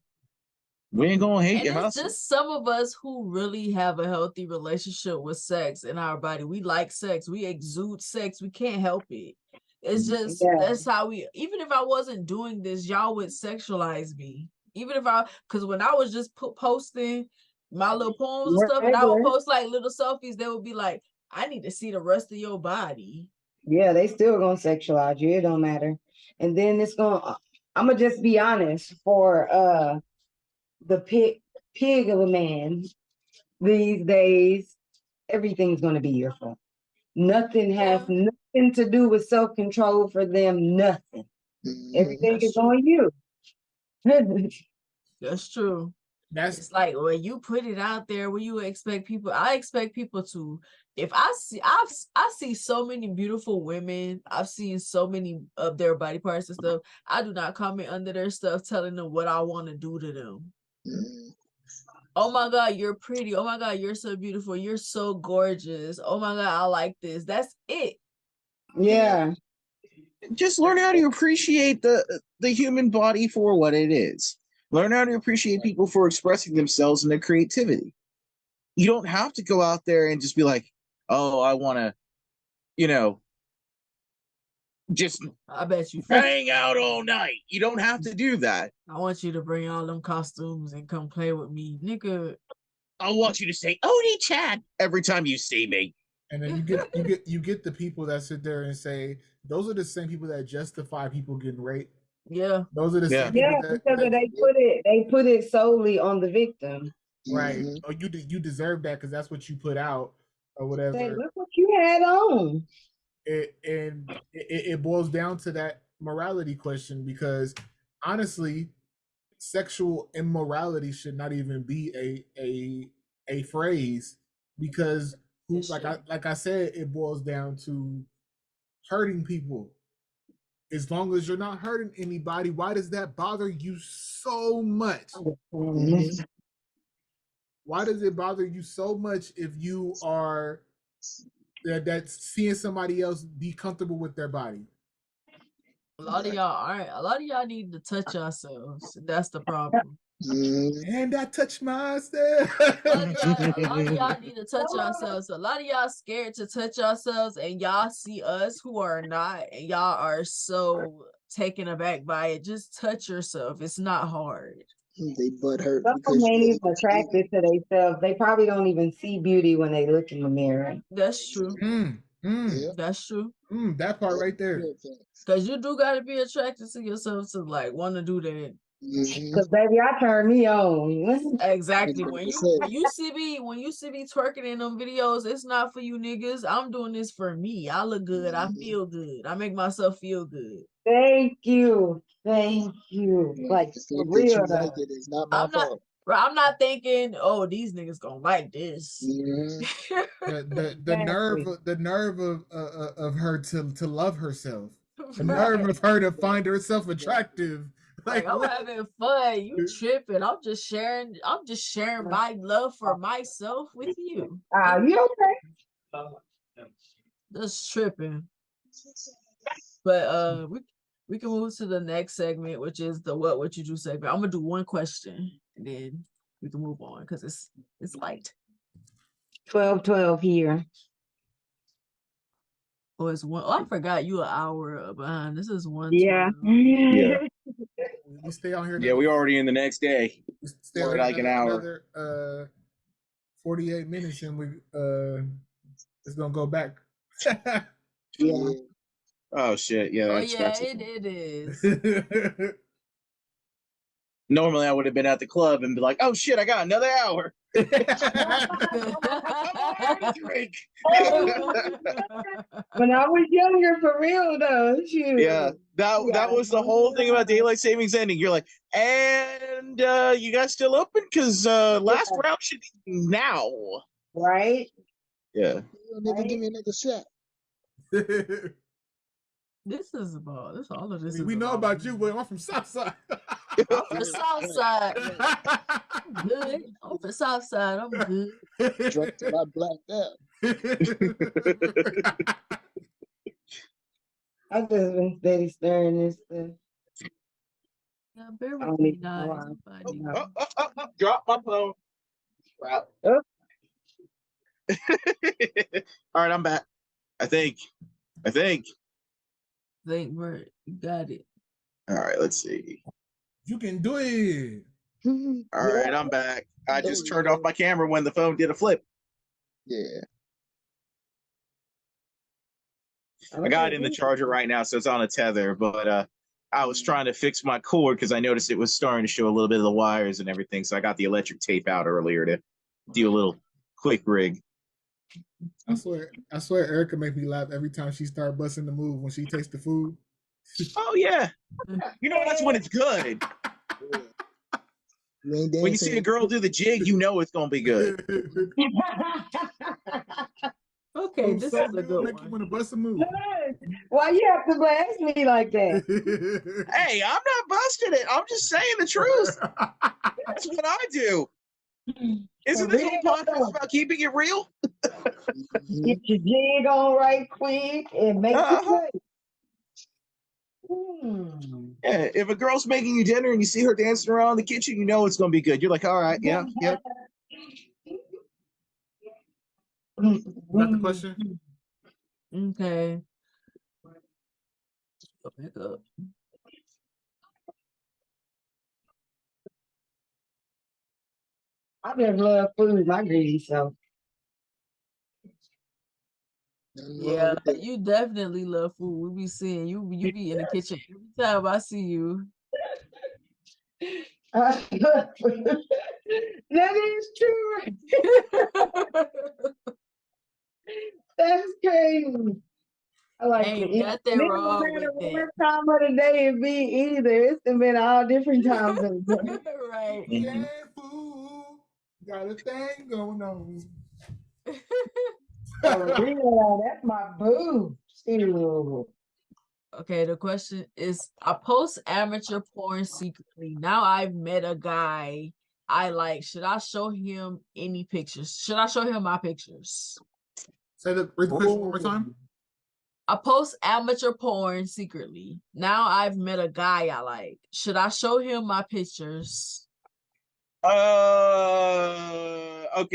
We ain't gonna hate you. And it's just some of us who really have a healthy relationship with sex in our body. We like sex. We exude sex. We can't help it. It's just that's how we. Even if I wasn't doing this, y'all would sexualize me. Even if because when I was just posting my little poems and stuff, and I would post like little selfies, they would be like, "I need to see the rest of your body." Yeah, they still gonna sexualize you. It don't matter. And then I'm gonna just be honest, for the pig of a man these days, everything's gonna be your fault. Nothing has nothing to do with self-control for them. Nothing. Everything is on you. That's true. It's like when you put it out there, when you expect people, I expect people to, if I see so many beautiful women, I've seen so many of their body parts and stuff, I do not comment under their stuff telling them what I want to do to them. Oh my God, you're pretty. Oh my God, you're so beautiful. You're so gorgeous. Oh my God, I like this. That's it. Yeah. Just learn how to appreciate the human body for what it is. Learn how to appreciate people for expressing themselves and their creativity. You don't have to go out there and just be like, oh, I want to, just I bet you hang out all night. You don't have to do that. I want you to bring all them costumes and come play with me, nigga. I want you to say Odie Chad every time you see me. And then you get the people that sit there and say, those are the same people that justify people getting raped. Yeah. Those are the same people because they put it solely on the victim. Right. Or you deserve that because that's what you put out or whatever. Say, look what you had on. It boils down to that morality question, because honestly, sexual immorality should not even be a phrase, because like I said, it boils down to hurting people. As long as you're not hurting anybody, why does that bother you so much? Mhm. Why does it bother you so much if you are that's seeing somebody else be comfortable with their body? A lot of y'all aren't. A lot of y'all need to touch yourselves. That's the problem. Mhm. And I touch myself. A lot of y'all need to touch yourselves. A lot of y'all scared to touch yourselves, and y'all see us who are not, and y'all are so taken aback by it. Just touch yourself. It's not hard. They butt hurt Some of them because ain't you even attracted to themselves. They probably don't even see beauty when they look in the mirror. That's true. Yeah. That's true. That part right there. Cause you do gotta be attracted to yourself to like want to do that. Mm-hmm. Cause baby, I turn me on. Exactly. When 100%. you see me twerking in them videos, it's not for you niggas. I'm doing this for me. I look good. I Mhm. feel good. I make myself feel good. Thank you. Thank you. Yeah. Like The for fact that you real like though. it is not my I'm not fault. bro, I'm not thinking, oh, these niggas gonna like this. Mhm. Exactly. The nerve of her to love herself. The nerve Right. of her to find herself attractive. Like Like I'm what? having fun. You tripping. I'm just sharing my love for myself with you. You okay? Just tripping. But we can move to the next segment, which is the what would you do segment. I'm gonna do one question and then we can move on because it's light. 12 here. Oh, it's one. Oh, I forgot you an hour behind. This is 1:12. Yeah. Yeah. We stay on here. Yeah, we already in the next day. We stay on For here like an hour. another 48 minutes, and we it's gonna go back. Yeah. Oh shit! Yeah, Oh that's yeah, got to. it is. Normally, I would have been at the club and be like, "Oh shit, I got another hour." I'm already drink. When I was younger, for real though, shoot. Yeah, that was the whole thing about daylight savings ending. You're like, and you guys still open? Because last round should be now. Right? Yeah. You'll never give me another shot. This is about this all of this we is know about you, but I'm from Southside. I'm from Southside. I'm good. I'm from Southside. I'm good. Drunk till I blacked out. I just been steady stirring this stuff. Yeah, bear I with don't me, even know guys. why. I'm finding Drop my phone. Wow. Oh. All right, I'm back. I think. think Bert, you got it. All right, let's see. You can do it. All right, I'm back. I There just we turned go. off my camera when the phone did a flip. Yeah. I got it in the charger right now, so it's on a tether. But I was trying to fix my cord because I noticed it was starting to show a little bit of the wires and everything. So I got the electric tape out earlier to do a little quick rig. I swear, Erica make me laugh every time she start busting the move when she tastes the food. Oh yeah, you know that's when it's good. Yeah. You ain't When you see a dancing. girl do the jig, you know it's gonna be good. Okay, Food this so is a good, good make you want one. to bust a move. Why you have to blast me like that? Hey, I'm not busting it. I'm just saying the truth. That's what I do. Isn't this whole podcast about keeping it real? Mhm. Get your jig on right quick and make the play. Yeah, if a girl's making you dinner and you see her dancing around in the kitchen, you know it's gonna be good. You're like, all right, yeah. Got the question? Okay. Go back up. I just love food, my greedy self. Nothing wrong Yeah, with that. you definitely love food. We be seeing you. You be in the kitchen every time I see you. That is true. That's crazy. I like to Ain't eat. nothing And it don't wrong matter with what it. time of the day it be either. It's been all different times of the day. Right. Yeah, food. Got a thing going on. For real, that's my boo. Still. Okay, the question is, I post amateur porn secretly. Now I've met a guy I like. Should I show him any pictures? Should I show him my pictures? Say the question one more time. I post amateur porn secretly. Now I've met a guy I like. Should I show him my pictures? Okay,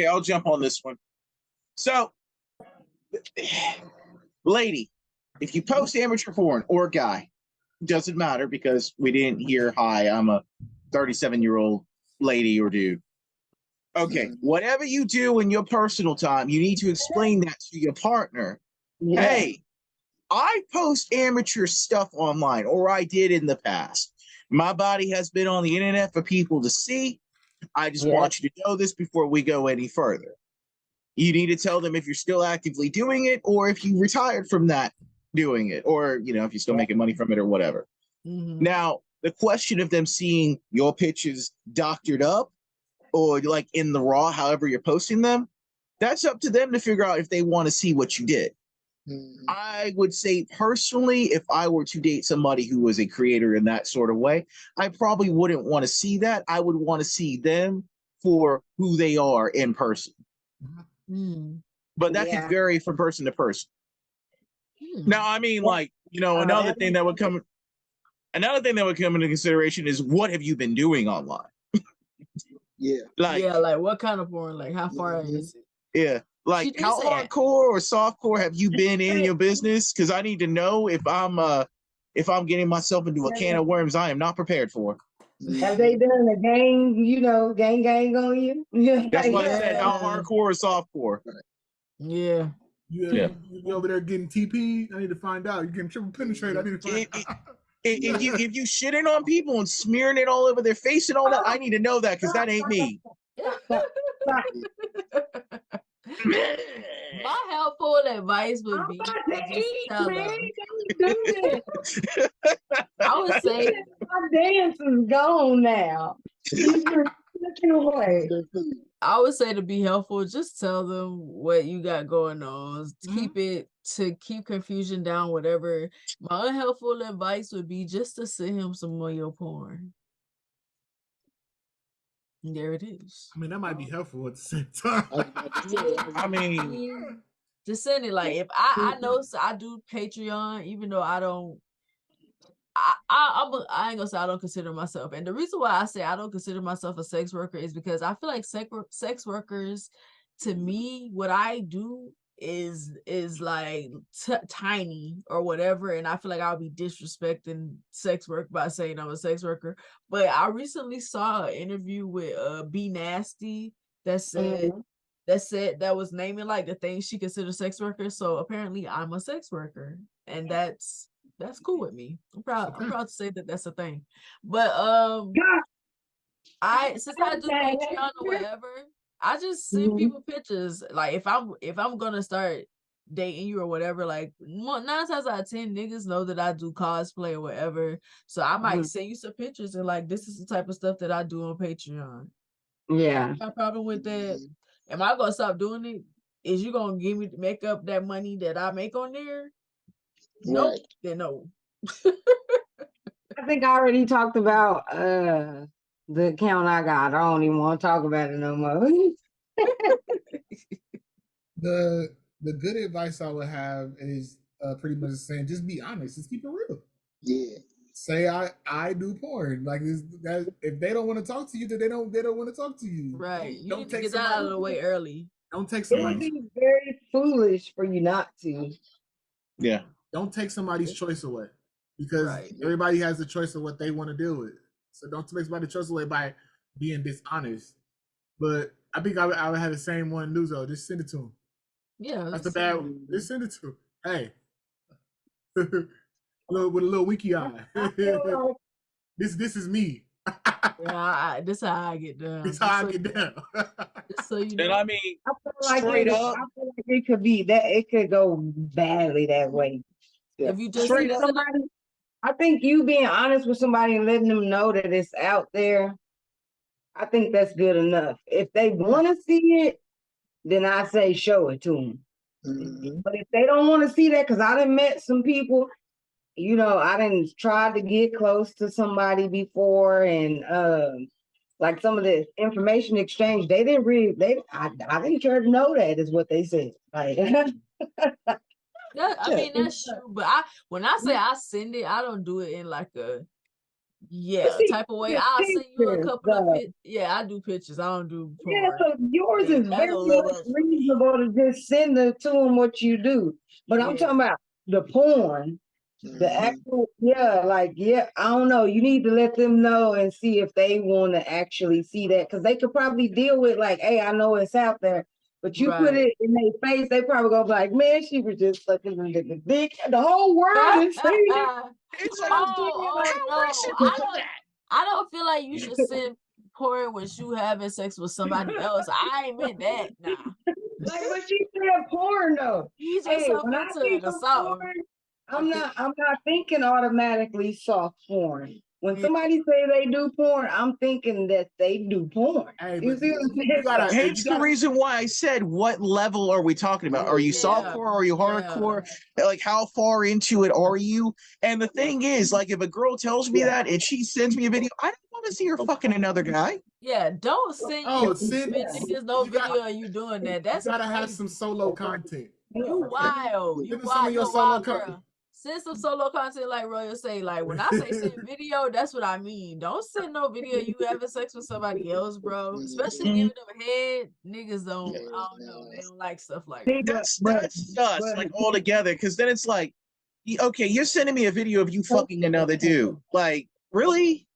I'll jump on this one. So, lady, if you post amateur porn or guy, doesn't matter because we didn't hear, hi, I'm a 37-year-old lady or dude. Okay, whatever you do in your personal time, you need to explain that to your partner. Yeah. Hey, I post amateur stuff online, or I did in the past. My body has been on the internet for people to see. I just want you to know this before we go any further. You need to tell them if you're still actively doing it or if you retired from that doing it, or, you know, if you're still making money from it or whatever. Mm-hmm. Now, the question of them seeing your pictures doctored up or like in the raw, however you're posting them, that's up to them to figure out if they want to see what you did. I would say personally, if I were to date somebody who was a creator in that sort of way, I probably wouldn't want to see that. I would want to see them for who they are in person. But that could vary from person to person. Now, I mean, like, you know, another thing that would come into consideration is what have you been doing online? Like what kind of porn? Like how far is it? Yeah. Like how hardcore or softcore have you been in your business? Because I need to know if I'm getting myself into a can of worms I am not prepared for. Have they done a gang, gang on you? That's why I said how hardcore or softcore. Yeah. You over there getting TP? I need to find out. You getting triple penetrate? I need to find out. If you shitting on people and smearing it all over their face and all that, I need to know that because that ain't me. My helpful advice would be to just tell them. I would say my dance is gone now. I would say to be helpful, just tell them what you got going on. Keep confusion down, whatever. My unhelpful advice would be just to send him some more of your porn. And there it is. I mean, that might be helpful at the same time. I mean, just send it. Like if I know, so I do Patreon, even though I don't. I ain't gonna say I don't consider myself, and the reason why I say I don't consider myself a sex worker is because I feel like sex workers, to me, what I do is like tiny or whatever, and I feel like I'll be disrespecting sex work by saying I'm a sex worker. But I recently saw an interview with B Nasty that said that was naming like the things she considers sex workers. So apparently I'm a sex worker, and that's cool with me. I'm proud to say that that's a thing. But since I do Patreon or whatever, I just send people pictures. Like if I'm gonna start dating you or whatever, like 9 times out of 10 niggas know that I do cosplay or whatever. So I might send you some pictures and like this is the type of stuff that I do on Patreon. Yeah. No problem with that. Am I gonna stop doing it? Is you gonna make up that money that I make on there? Nope. Then no. I think I already talked about the account I got. I don't even want to talk about it no more. The good advice I would have is pretty much saying just be honest, just keep it real. Yeah. Say I do porn. Like that, if they don't want to talk to you, then they don't want to talk to you. Right. You don't need to get that out of the way early. Don't take It somebody. would be very foolish for you not to. Yeah. Don't take somebody's choice away because everybody has the choice of what they want to deal with. So don't take somebody's choice away by being dishonest. But I think I would have the same one, Nuzo. Just send it to him. Yeah, that's the bad one. Just send it to him. Hey, with a little winky eye. This is me. Yeah, this is how I get down. This is how I get down. So you know. And I mean, I feel like straight up, I feel like it could be that it could go badly that way. If you just straight up, somebody, I think you being honest with somebody and letting them know that it's out there, I think that's good enough. If they want to see it, then I say show it to them. But if they don't want to see that, because I done met some people I didn't try to get close to somebody before, and like some of the information exchange, they didn't really. I didn't care to know that is what they said. Like, I mean, that's true. But when I say I send it, I don't do it in like a see, type of way. I'll send you a pictures, couple of Yeah, I do pictures. I don't do yeah, porn. so yours Yeah, is that's very a little much much for me. reasonable to just send it to them what you do. But I'm Yeah. talking about the porn. The actual, I don't know. You need to let them know and see if they want to actually see that, because they could probably deal with like, hey, I know it's out there, but you put Right. it in their face, they probably go like, man, she was just sucking the dick. The whole world is saying it. It's like, no, I don't feel like you should send porn when you having sex with somebody else. I ain't meant that. Nah. Like, but she said porn though. Ease Hey, yourself when I into think it or of something. porn, I'm not thinking automatically soft porn. When somebody say they do porn, I'm thinking that they do porn. Hey, You but see what I'm saying? Hence the reason why I said, what level are we talking about? Are you softcore? Are you hardcore? Like, how far into it are you? And the thing is, like, if a girl tells me that and she sends me a video, I don't want to see her fucking another guy. Yeah, don't send niggas no video of you doing that. That's you gotta crazy. have some solo content. You wild. You Send some of wild. your You solo wild content. girl. Send some solo content like Royal say. Like when I say send video, that's what I mean. Don't send no video you having sex with somebody else, bro. Especially giving them head. Niggas don't. I don't know. They don't like stuff like that. That's us, like, all together. Because then it's like, okay, you're sending me a video of you fucking another dude. Like, really?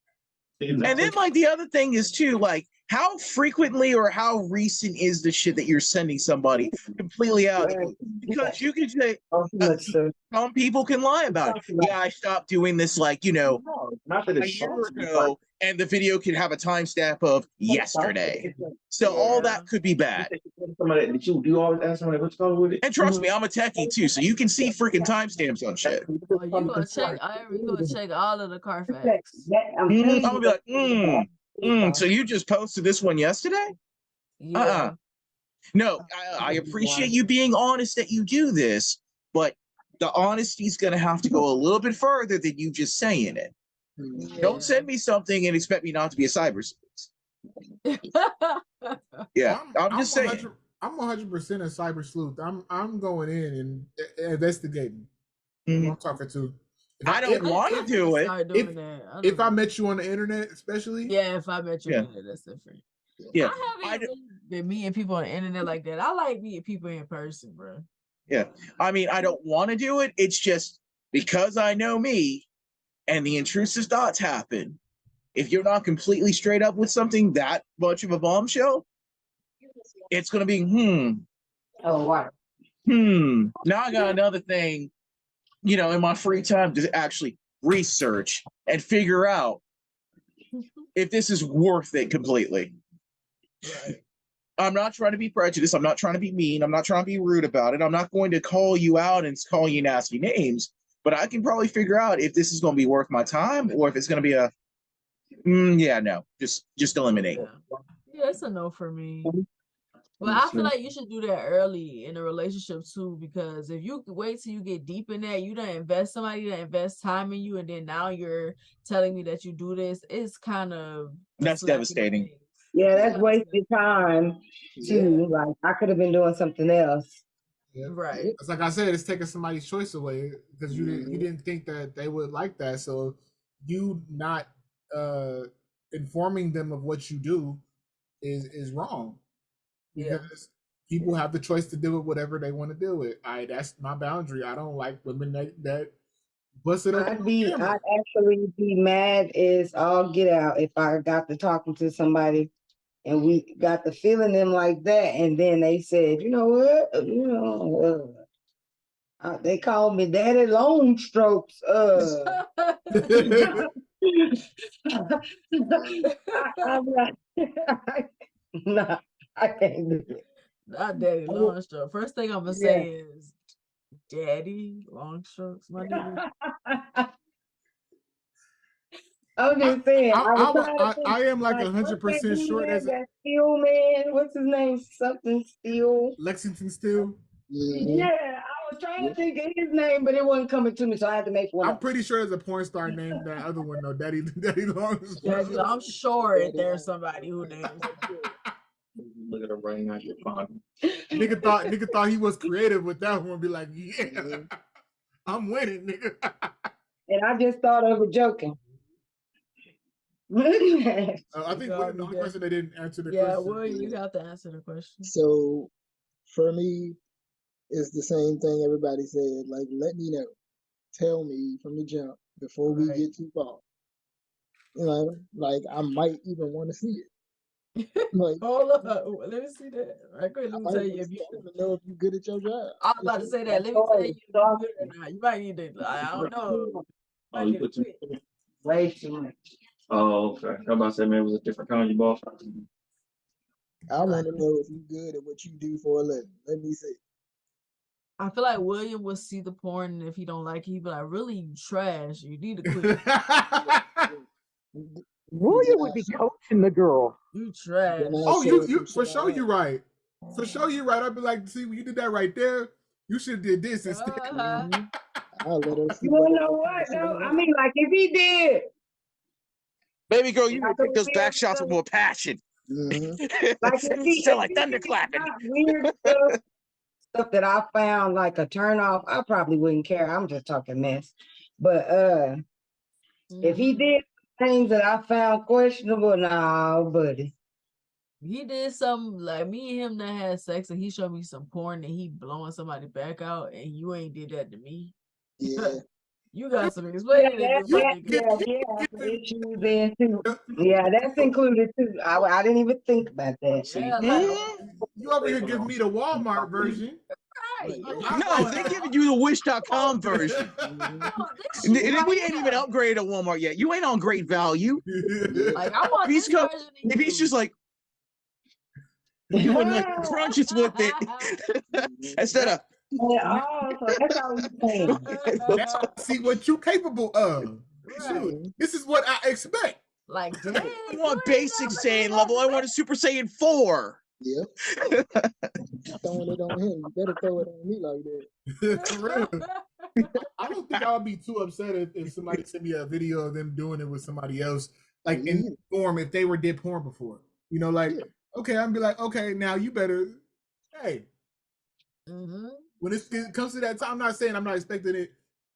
And then, like, the other thing is too, like, how frequently or how recent is the shit that you're sending somebody completely out? Because you could say, some people can lie about it. Yeah, I stopped doing this, like, a year ago, and the video can have a timestamp of yesterday. So all that could be bad. Did you always ask somebody what's going with it? And trust me, I'm a techie too, so you can see freaking timestamps on shit. Oh, you gonna check all of the Carfax. I'm gonna be like, so you just posted this one yesterday? Yeah. No, I appreciate you being honest that you do this, but the honesty's gonna have to go a little bit further than you just saying it. Yeah. Don't send me something and expect me not to be a cyber sleuth. Yeah, I'm just saying. I'm 100% a cyber sleuth. I'm going in and investigating. I'm talking to. I don't want to do it. If I met you on the internet, especially. Yeah, if I met you on the internet, that's different. Yeah, I haven't really been meeting people on the internet like that. I like meeting people in person, bro. Yeah, I mean, I don't want to do it. It's just because I know me, and the intrusive thoughts happen. If you're not completely straight up with something that much of a bombshell, it's going to be, Oh, wow. Now I got another thing, in my free time to actually research and figure out if this is worth it completely. Right. I'm not trying to be prejudiced. I'm not trying to be mean. I'm not trying to be rude about it. I'm not going to call you out and call you nasty names, but I can probably figure out if this is going to be worth my time or if it's going to be a, no, just eliminate. Yeah, it's a no for me. But I feel like you should do that early in a relationship too, because if you wait till you get deep in that, you don't invest somebody that invest time in you, and then now you're telling me that you do this, it's kind of that's devastating. Yeah, that's wasted time too. Like I could have been doing something else. Yeah. Right. It's like I said, it's taking somebody's choice away because you didn't think that they would like that. So you not informing them of what you do is wrong. Because people have the choice to do it whatever they want to do it. That's my boundary. I don't like women that bust it up. I'd actually be mad as all get out if I got to talking to somebody and we got to feeling them like that, and then they said, you know what, they called me Daddy Long Strokes. I'm like, nah, I can't do it. Not Daddy Long Strokes. First thing I'm gonna say is Daddy Long Strokes, my nigga. I'm just saying. I am like 100% sure that's that Steel man. What's his name? Something Steel. Lexington Steel. Yeah, I was trying to think of his name, but it wasn't coming to me, so I had to make one I'm up. pretty sure there's a porn star named that other one though. Daddy Long. Yeah, I'm sure Daddy there's Long. somebody who names Look at her right now. You're fine. Nigga thought he was creative with that one. Be like, yeah, Mhm. I'm winning, nigga. And I just thought of it joking. I think William the only person that didn't answer the Yeah, question. well, you have to answer the question. So for me, it's the same thing everybody said. Like, let me know. Tell me from the jump before we Right. get too far. You know, like I might even want to see it. Like, Hold up, let me see that. Right quick, I let me might tell want you to if see. you. I want to know if you're good at your job. I was about to say that. Let me tell you if you're good or not. You might need to. I don't know. You Oh, might you need to put two. quit. Way too much. Oh, okay. I'm about to say, man, it was a different kind you bought. I want to know if you're good at what you do for a living. Let me see. I feel like William will see the porn, and if he don't like it, he'd be like, "Really, you trash. You need to quit. William would be coaching the girl. You trash." Then I Oh, say you some for shit I sure like. you're right. For sure you're right. I'd be like, see, when you did that right there, you should have did this instead. Mhm. I'll let her see You wanna whatever know kind what of shit I though? I like. mean, like if he did, Baby girl, you like need to take those back weird shots with stuff, more passion. Mhm. like if he Sound like did thunder clapping. not weird stuff that I found like a turn off, I probably wouldn't care. I'm just talking mess. But if he Mhm. did things that I found questionable, no, buddy. He did something like me and him that had sex, and he showed me some porn and he blowing somebody back out, and you ain't did that to me. Yeah. You got some Yeah, explaining to do, my that, nigga. yeah, issues there too. Yeah, that's included too. I didn't even think about that. See, Yeah, like You over here giving me the Walmart version. right. Right. No, they're giving you the wish.com version. Mhm. This And shit we right ain't even here. upgraded at Walmart yet. You ain't on great value. Yeah. Like I want If he's, this version of if he's you. just like doing like crunches with it Mhm. instead of oh, so that's all we're saying. Now I see what you capable of. Right. Shoot, this is what I expect. Like, dang, I you want ain't basic never did Saiyan that level. to I me. want a Super Saiyan 4. Yeah. Throwing it on him. You better throw it on me like that. For real. I don't think I would be too upset if somebody sent me a video of them doing it with somebody else, like in Me form, if they were did porn before. You know, like, either. okay, I'd be like, okay, now you better, hey, Mhm. when it comes to that time, I'm not saying I'm not expecting it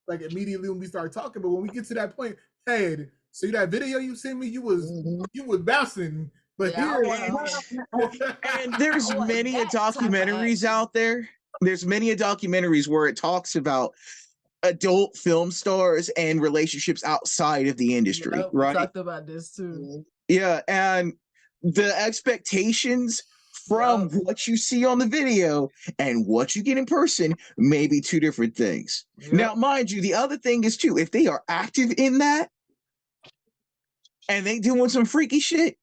like immediately when we start talking, but when we get to that point, hey, see that video you sent me, you was bouncing, but Yeah, here, And there's I want many that type of documentaries action. out there. There's many documentaries where it talks about adult film stars and relationships outside of the industry, Yeah, we right? talked about this too. Mhm. Yeah, and the expectations from Yup. what you see on the video and what you get in person may be two different things. Yep. Now, mind you, the other thing is too, if they are active in that and they doing some freaky shit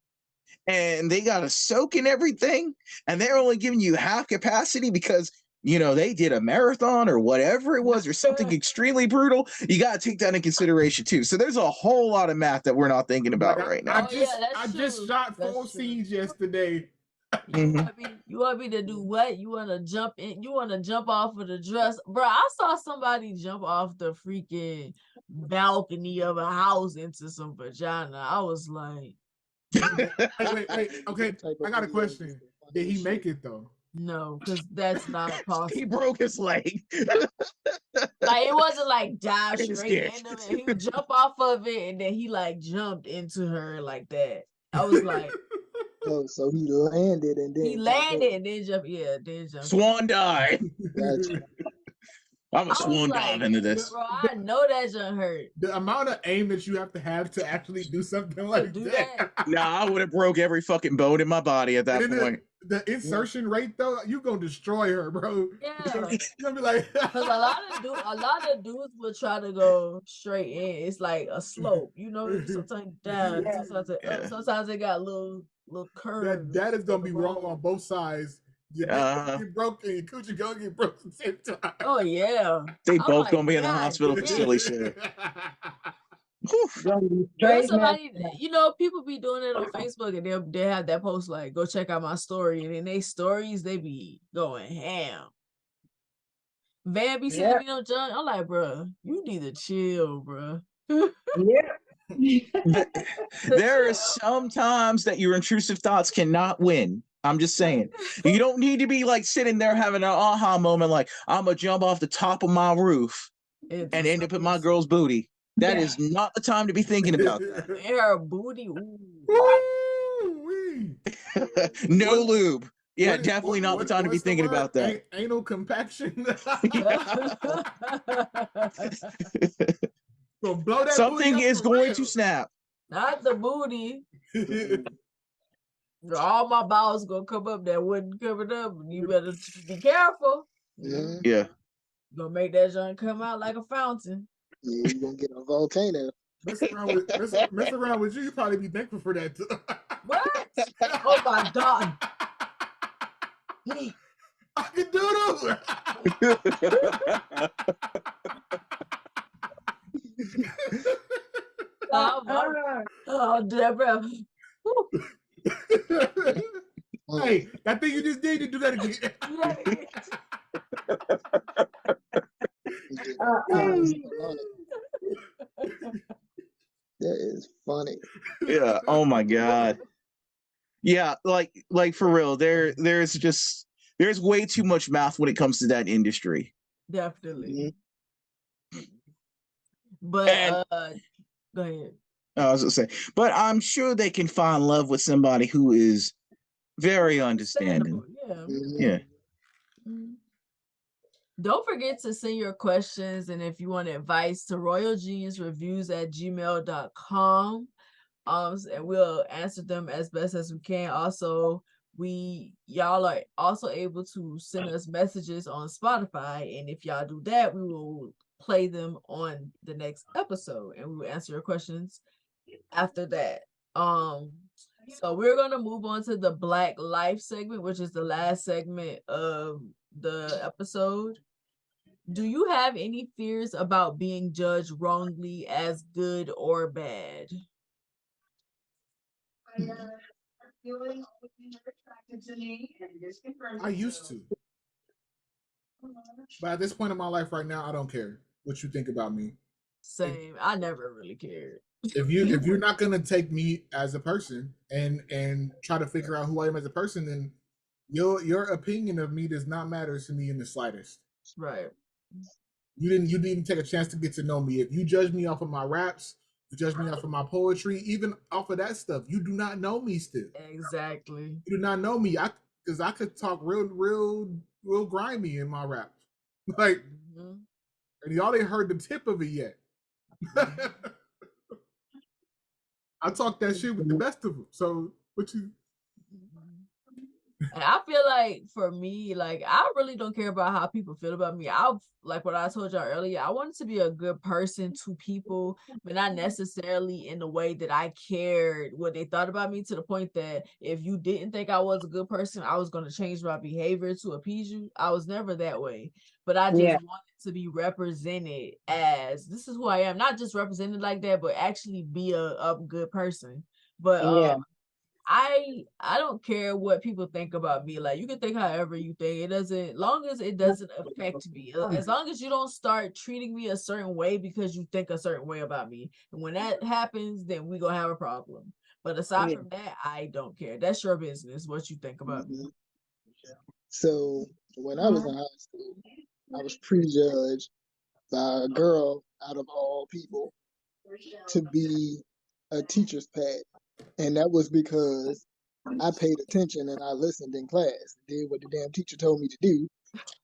and they got a soak in everything and they're only giving you half capacity because they did a marathon or whatever it was or something extremely brutal, you got to take that in consideration too. So there's a whole lot of math that we're not thinking about right I now. just that's I just true. shot That's 4 true. scenes yesterday. You want me to do what? You want to jump in? You want to jump off of the dress, bro? I saw somebody jump off the freaking balcony of a house into some vagina. I was like, Wait. Okay, That type I of got a video is question. the Did he funniest make shit. it though? no, because that's not He possible. broke his leg. Like it wasn't like dive In his straight dick. into it. He would jump off of it and then he like jumped into her like that. I was like, Oh, so he landed and he then jumped landed in. and then jumped. Yeah, then jumped. Swan dive. Gotcha. I'm a I was swan dive like, into this. bro, I know that jump hurt The amount of aim that you have to actually do something to like do that. that. Nah, I would have broke every fucking bone in my body at that And then point. the insertion rate though, you gonna destroy her, bro. Yeah, You're gonna be like, because a lot of dudes will try to go straight in. It's like a slope, sometimes down, sometimes it up, Yeah. sometimes it got little curves. that is gonna for the be wrong ball. on both sides. Your dick gonna get broken, your coochie gonna get broken at the same time. Oh yeah, They I'm both like, gonna be in the God hospital for damn. silly shit. Whew. Well, Straight mess. somebody, people be doing it on Facebook and they have that post like, go check out my story. And in their stories, they be going ham. Van be sending me no junk. I'm like, bruh, you need to chill, bruh. There are some times that your intrusive thoughts cannot win. I'm just saying. You don't need to be like sitting there having an aha moment like, I'm going to jump off the top of my roof and end up in my girl's booty. That is not the time to be thinking about that. In her booty. Ooh. No lube. Yeah, definitely not the time to be thinking about that. Anal compaction. So blow that Something is going to snap. Not the booty. All my balls gonna come up that wouldn't cover it up. You better be careful. Yeah. Yeah. Gonna make that joint come out like a fountain. Yeah, you're gonna get a volcano. Mess around with you, you probably be thankful for that too. What? Oh my God. I can do Oh, Deborah. Hey, that thing you just did, you do that again. That is funny. Yeah. Oh my God. Yeah, like for real. There's way too much math when it comes to that industry. Definitely. But go ahead. I was gonna say, but I'm sure they can find love with somebody who is very understanding. Yeah. Don't forget to send your questions and if you want advice to royalgeniusreviews@gmail.com. And we'll answer them as best as we can. Also, y'all are also able to send us messages on Spotify, and if y'all do that, we will play them on the next episode, and we will answer your questions after that. So we're gonna move on to the Black Life segment, which is the last segment of the episode. Do you have any fears about being judged wrongly as good or bad? I used to. But at this point in my life right now, I don't care what you think about me. Same. I never really cared. If you're not gonna take me as a person and try to figure out who I am as a person, then your opinion of me does not matter to me in the slightest. Right. You didn't even take a chance to get to know me. If you judge me off of my raps, you judge me off of my poetry, even off of that stuff, you do not know me still. Exactly. You do not know me. Because I could talk real grimy in my raps. Like, and y'all ain't heard the tip of it yet. I talk that shit with the best of them. So what you? And I feel like for me, like I really don't care about how people feel about me. I like what I told y'all earlier. I wanted to be a good person to people, but not necessarily in the way that I cared what they thought about me, to the point that if you didn't think I was a good person, I was going to change my behavior to appease you. I was never that way, but I just wanted to be represented as this is who I am, not just represented like that, but actually be a good person. But I don't care what people think about me. Like, you can think however you think. It doesn't, long as it doesn't affect me. As long as you don't start treating me a certain way because you think a certain way about me. And when that happens, then we gonna have a problem. But aside from that, I don't care. That's your business, what you think about me. So when I was in high school, I was prejudged by a girl out of all people to be a teacher's pet. And that was because I paid attention and I listened in class, did what the damn teacher told me to do,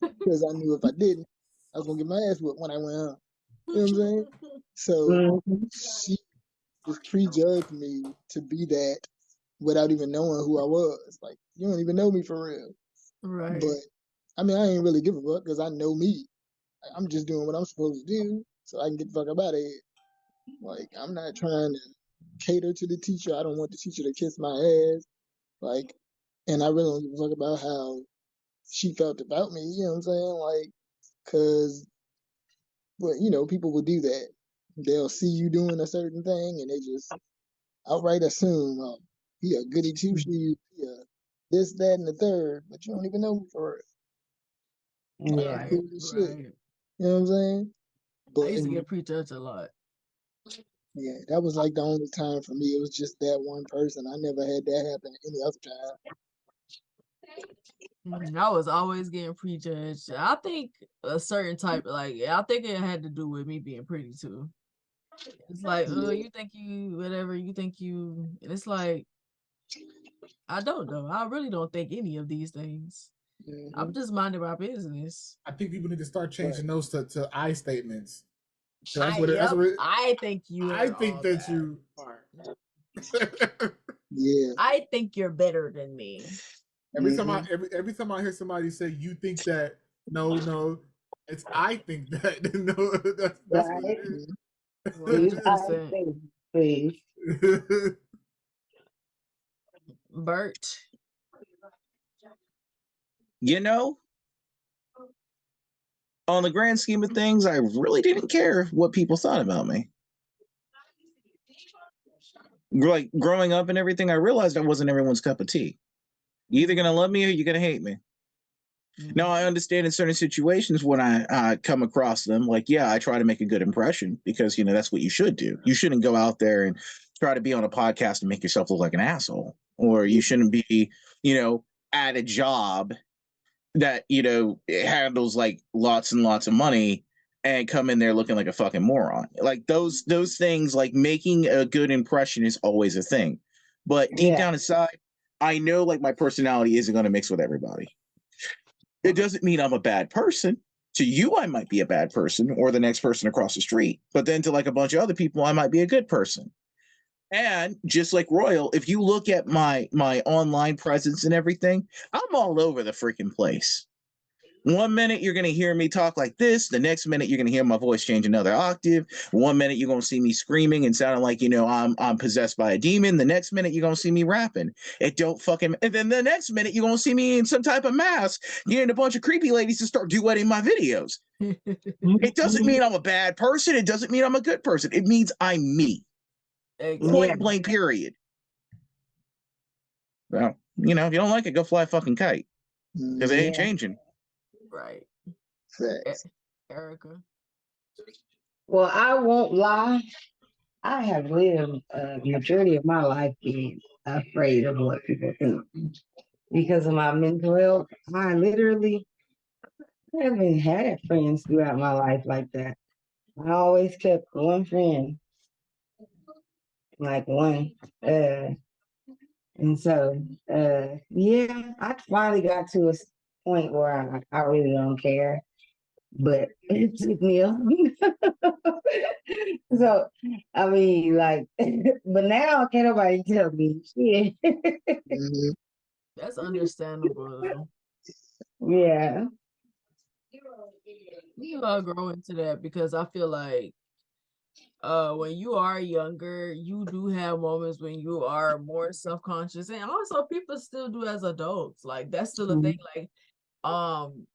because I knew if I didn't, I was gonna get my ass whipped when I went home. You know what I'm saying? So she just prejudged me to be that without even knowing who I was. Like, you don't even know me for real. Right. But I mean, I ain't really give a fuck because I know me. I'm just doing what I'm supposed to do so I can get the fuck up out of here. Like, I'm not trying to cater to the teacher. I don't want the teacher to kiss my ass. Like, and I really don't give a fuck about how she felt about me. You know what I'm saying? Like, cause, but you know, people will do that. They'll see you doing a certain thing and they just outright assume, oh, he a goody two shoes, he a this, that, and the third, but you don't even know me for it. Yeah. Right, Cool as shit. right. You know what I'm saying? I But used to get prejudged a lot. yeah, that was like the only time for me. It was just that one person. I never had that happen any other time. I was always getting prejudged. I think a certain type, I think it had to do with me being pretty too. It's like, oh, Yeah. you think you, whatever, you think you, and it's like, I don't know. I really don't think any of these things. I'm Mhm. just minding my business. I think people need to start changing Right. those to I statements. So Yep, what I think you I are think all that that. you are. Yeah. I think you're better than me. Mhm. Every time I hear somebody say you think that, no, it's I think that. No, that's what Right. it Mhm. Use I 100%. statements, please. is. Bert. You know, on the grand scheme of things, I really didn't care what people thought about me. Like growing up and everything, I realized I wasn't everyone's cup of tea. You're either gonna love me or you're gonna hate me. Now I understand in certain situations when I come across them, like yeah, I try to make a good impression because that's what you should do. You shouldn't go out there and try to be on a podcast and make yourself look like an asshole, or you shouldn't be, at a job that handles like lots and lots of money and come in there looking like a fucking moron. Like those things, like making a good impression is always a thing, but deep Yeah. down inside, I know like my personality isn't going to mix with everybody. It doesn't mean I'm a bad person. To you, I might be a bad person, or the next person across the street. But then to like a bunch of other people, I might be a good person. And just like Royal, if you look at my online presence and everything, I'm all over the freaking place. One minute you're going to hear me talk like this. The next minute you're going to hear my voice change another octave. One minute you're going to see me screaming and sounding like I'm possessed by a demon. The next minute you're going to see me rapping. It don't fucking. And then the next minute you're going to see me in some type of mask, getting a bunch of creepy ladies to start duetting my videos. It doesn't mean I'm a bad person. It doesn't mean I'm a good person. It means I'm me. Yeah. Point blank. Period. Well, if you don't like it, go fly a fucking kite because it Mhm. ain't Yeah. changing. Right. Facts. Erica. Well, I won't lie. I have lived a majority of my life being afraid of what people think because of my mental health. I literally haven't had friends throughout my life like that. I always kept one friend, like one. And so, yeah, I finally got to a point where I really don't care, but it took me a so, I mean, like, but now can't nobody tell me shit. Mhm. That's understandable though. Yeah, You grow into that because I feel like when you are younger, you do have moments when you are more self-conscious, and also people still do as adults. Like that's still a thing. Mhm. Like um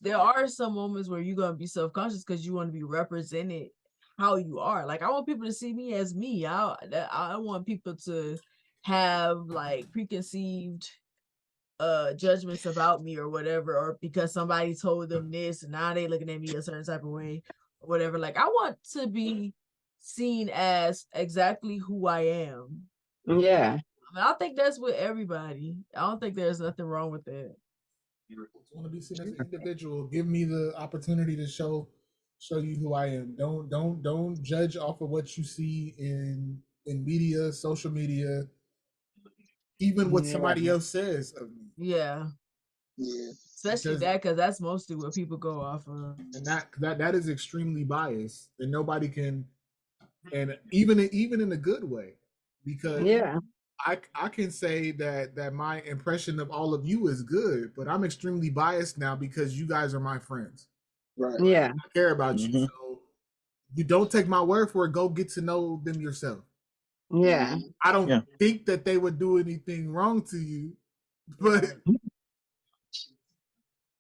there are some moments where you're gonna be self-conscious because you want to be represented how you are. Like I want people to see me as me. I want people to have like preconceived judgments about me or whatever, or because somebody told them this and now they looking at me a certain type of way or whatever. Like I want to be seen as exactly who I am. Yeah, I mean, I think that's with everybody. I don't think there's nothing wrong with that. I want to be seen as an individual. Give me the opportunity to show you who I am. Don't judge off of what you see in media, social media, even what yeah, somebody else says of me. Yeah, Yeah. especially Because that because that's mostly what people go off of. and that is extremely biased, and nobody can, and even in a good way, because yeah, I can say that my impression of all of you is good, but I'm extremely biased now because you guys are my friends. Right. Right? yeah, I care about you, Mm-hmm. so you don't take my word for it. Go get to know them yourself. yeah. Mhm. I don't Yeah. think that they would do anything wrong to you, but Right.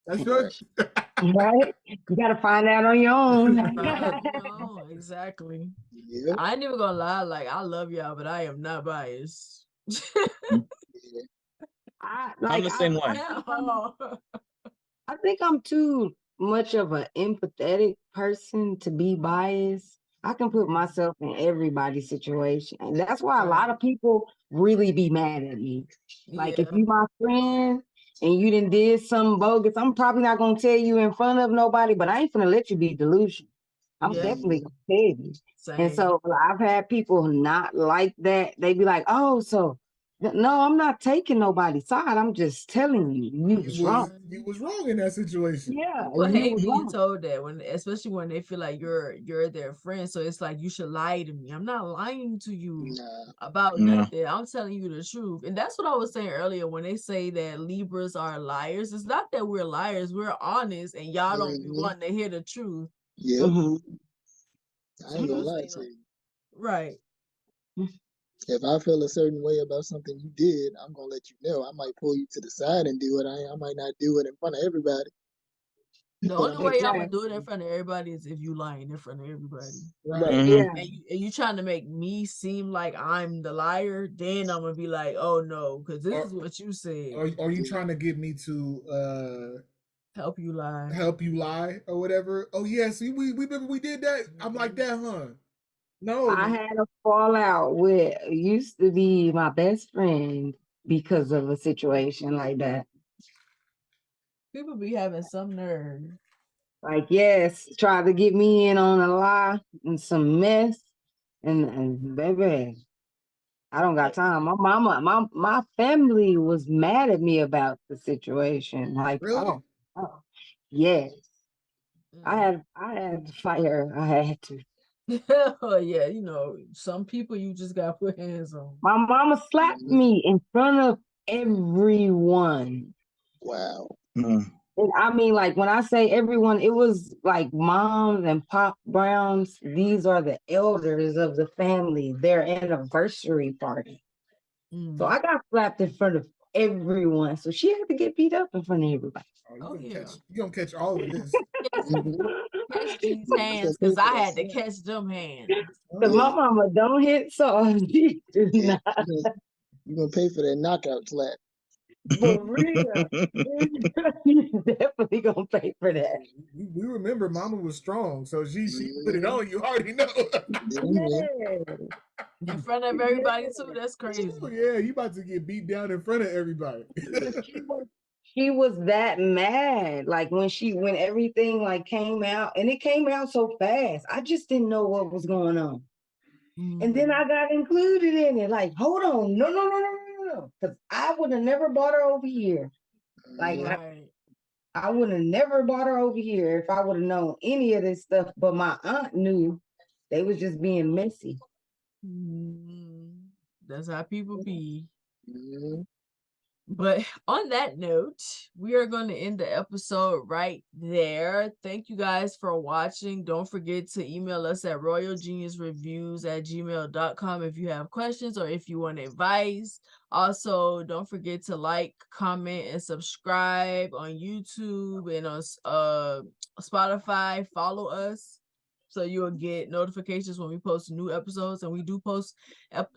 that's your. Right. Right? You got to find out on your own. Find out on your own. Exactly. Yep. I ain't even gonna lie, like I love y'all, but I am not biased. I I'm like the same way. At all. I think I'm too much of an empathetic person to be biased. I can put myself in everybody's situation. And that's why a lot Right. of people really be mad at me. Like if Yeah. you my friend and you done did something bogus, I'm probably not gonna tell you in front of nobody, but I ain't gonna let you be delusional. I'm Yeah. definitely gonna tell you. And Same. so I've had people not like that. They be like, oh, so no, I'm not taking nobody's side. I'm just telling you, you was wrong. You was wrong in that situation. Yeah, People you hate was being wrong. told that when, especially when they feel like you're their friend. So it's like you should lie to me. I'm not lying to you Nah. about Yeah. nothing. I'm telling you the truth. And that's what I was saying earlier when they say that Libras are liars. It's not that we're liars. We're honest, and y'all don't be Mm-hmm. wanting to hear the truth. Yep. Mhm. I So ain't I gonna was lie saying, to you. right. If I feel a certain way about something you did, I'm gonna let you know. I might pull you to the side and do it. I might not do it in front of everybody, The but only I'm gonna way I'm tell gonna Exactly. do it in front of everybody is if you lying in front of everybody. Right. right. Mhm. Yeah. And you trying to make me seem like I'm the liar, then I'm gonna be like, oh no, because this Or, is what you said. are you trying to get me to Help you lie. help you lie or whatever? Oh yeah, see we remember we did that. I'm like that, huh? No, I man. had a fallout with used to be my best friend because of a situation like that. People be having some nerve. Like, yes, tried to get me in on a lie and some mess. And baby, I don't got time. My mama, my family was mad at me about the situation. Like, Really? oh, yes. Mm. I had to fight her. I had to. Oh yeah, you know, some people you just gotta put hands on. My mama slapped Mhm. me in front of everyone. Wow. Mm. And I mean, like when I say everyone, it was like moms and pop browns. These are the elders of the family, their anniversary party. So Mm. I got slapped in front of everyone. So she had to get beat up in front of everybody. Oh, Oh yeah. you gonna catch all of this. Catch, Mm-hmm. catch these You hands gonna pay because for I that had to slap. catch them hands. Oh Because yeah. my mama don't hit soft. She do Yeah. not. You gonna pay for that knockout slap. For real. You definitely gonna pay for that. We remember Mama was strong, so she put it Mm-hmm. on. You already know. Yeah. Yeah. In front of everybody too. That's crazy. Oh yeah, you about to get beat down in front of everybody. She was that mad. Like when everything like came out, and it came out so fast. I just didn't know what was going on. And then I got included in it. Like, hold on, no. Because I would have never brought her over here. Like Mm-hmm. Right. I would have never brought her over here if I would have known any of this stuff. But my aunt knew they was just being messy. Mm. That's how people be. Mm-hmm. But on that note, we are going to end the episode right there. Thank you guys for watching. Don't forget to email us at royalgeniusreviews@gmail.com if you have questions or if you want advice. Also, don't forget to like, comment, and subscribe on YouTube and on Spotify. Follow us so you'll get notifications when we post new episodes. And we do post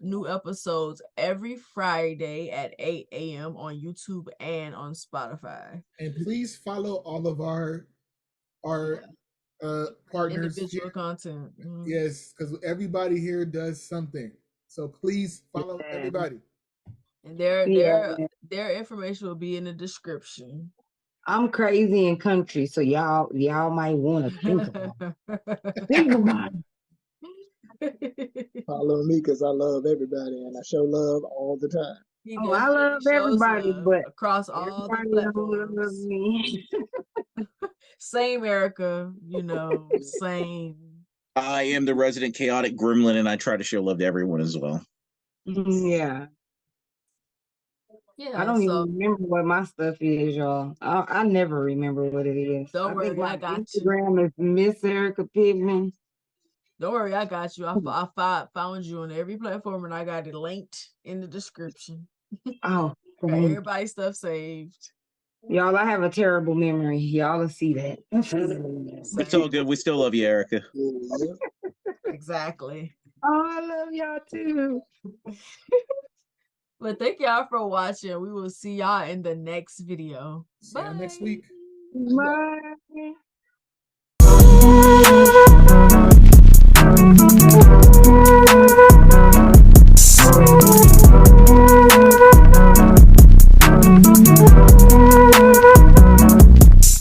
new episodes every Friday at 8 a.m. on YouTube and on Spotify. And please follow all of our partners here. Individual content. Yes, because everybody here does something. So please follow Yeah. everybody. And Yeah. their information will be in the description. I'm crazy in country, so y'all might want to think about it. Think about it. Follow me because I love everybody and I show love all the time. He Oh, I love definitely shows everybody, love but across all the everybody don't love platforms. me. Same, Erica, same. I am the resident chaotic gremlin, and I try to show love to everyone as well. Yeah. I Yeah, don't even so remember what my stuff is, y'all. I never remember what it is. don't I think worry, I my got you. Instagram is Miss Erica Pigman. Don't worry, I got you. I found you on every platform and I got it linked in the description. Oh, Got thank everybody's stuff saved. y'all. I have a terrible memory. Y'all will see that. It's all good. We still love you, Erica. Yeah. Exactly. Oh, I love y'all too. But thank y'all for watching. We will see y'all in the next video. See y'all Bye. next week. My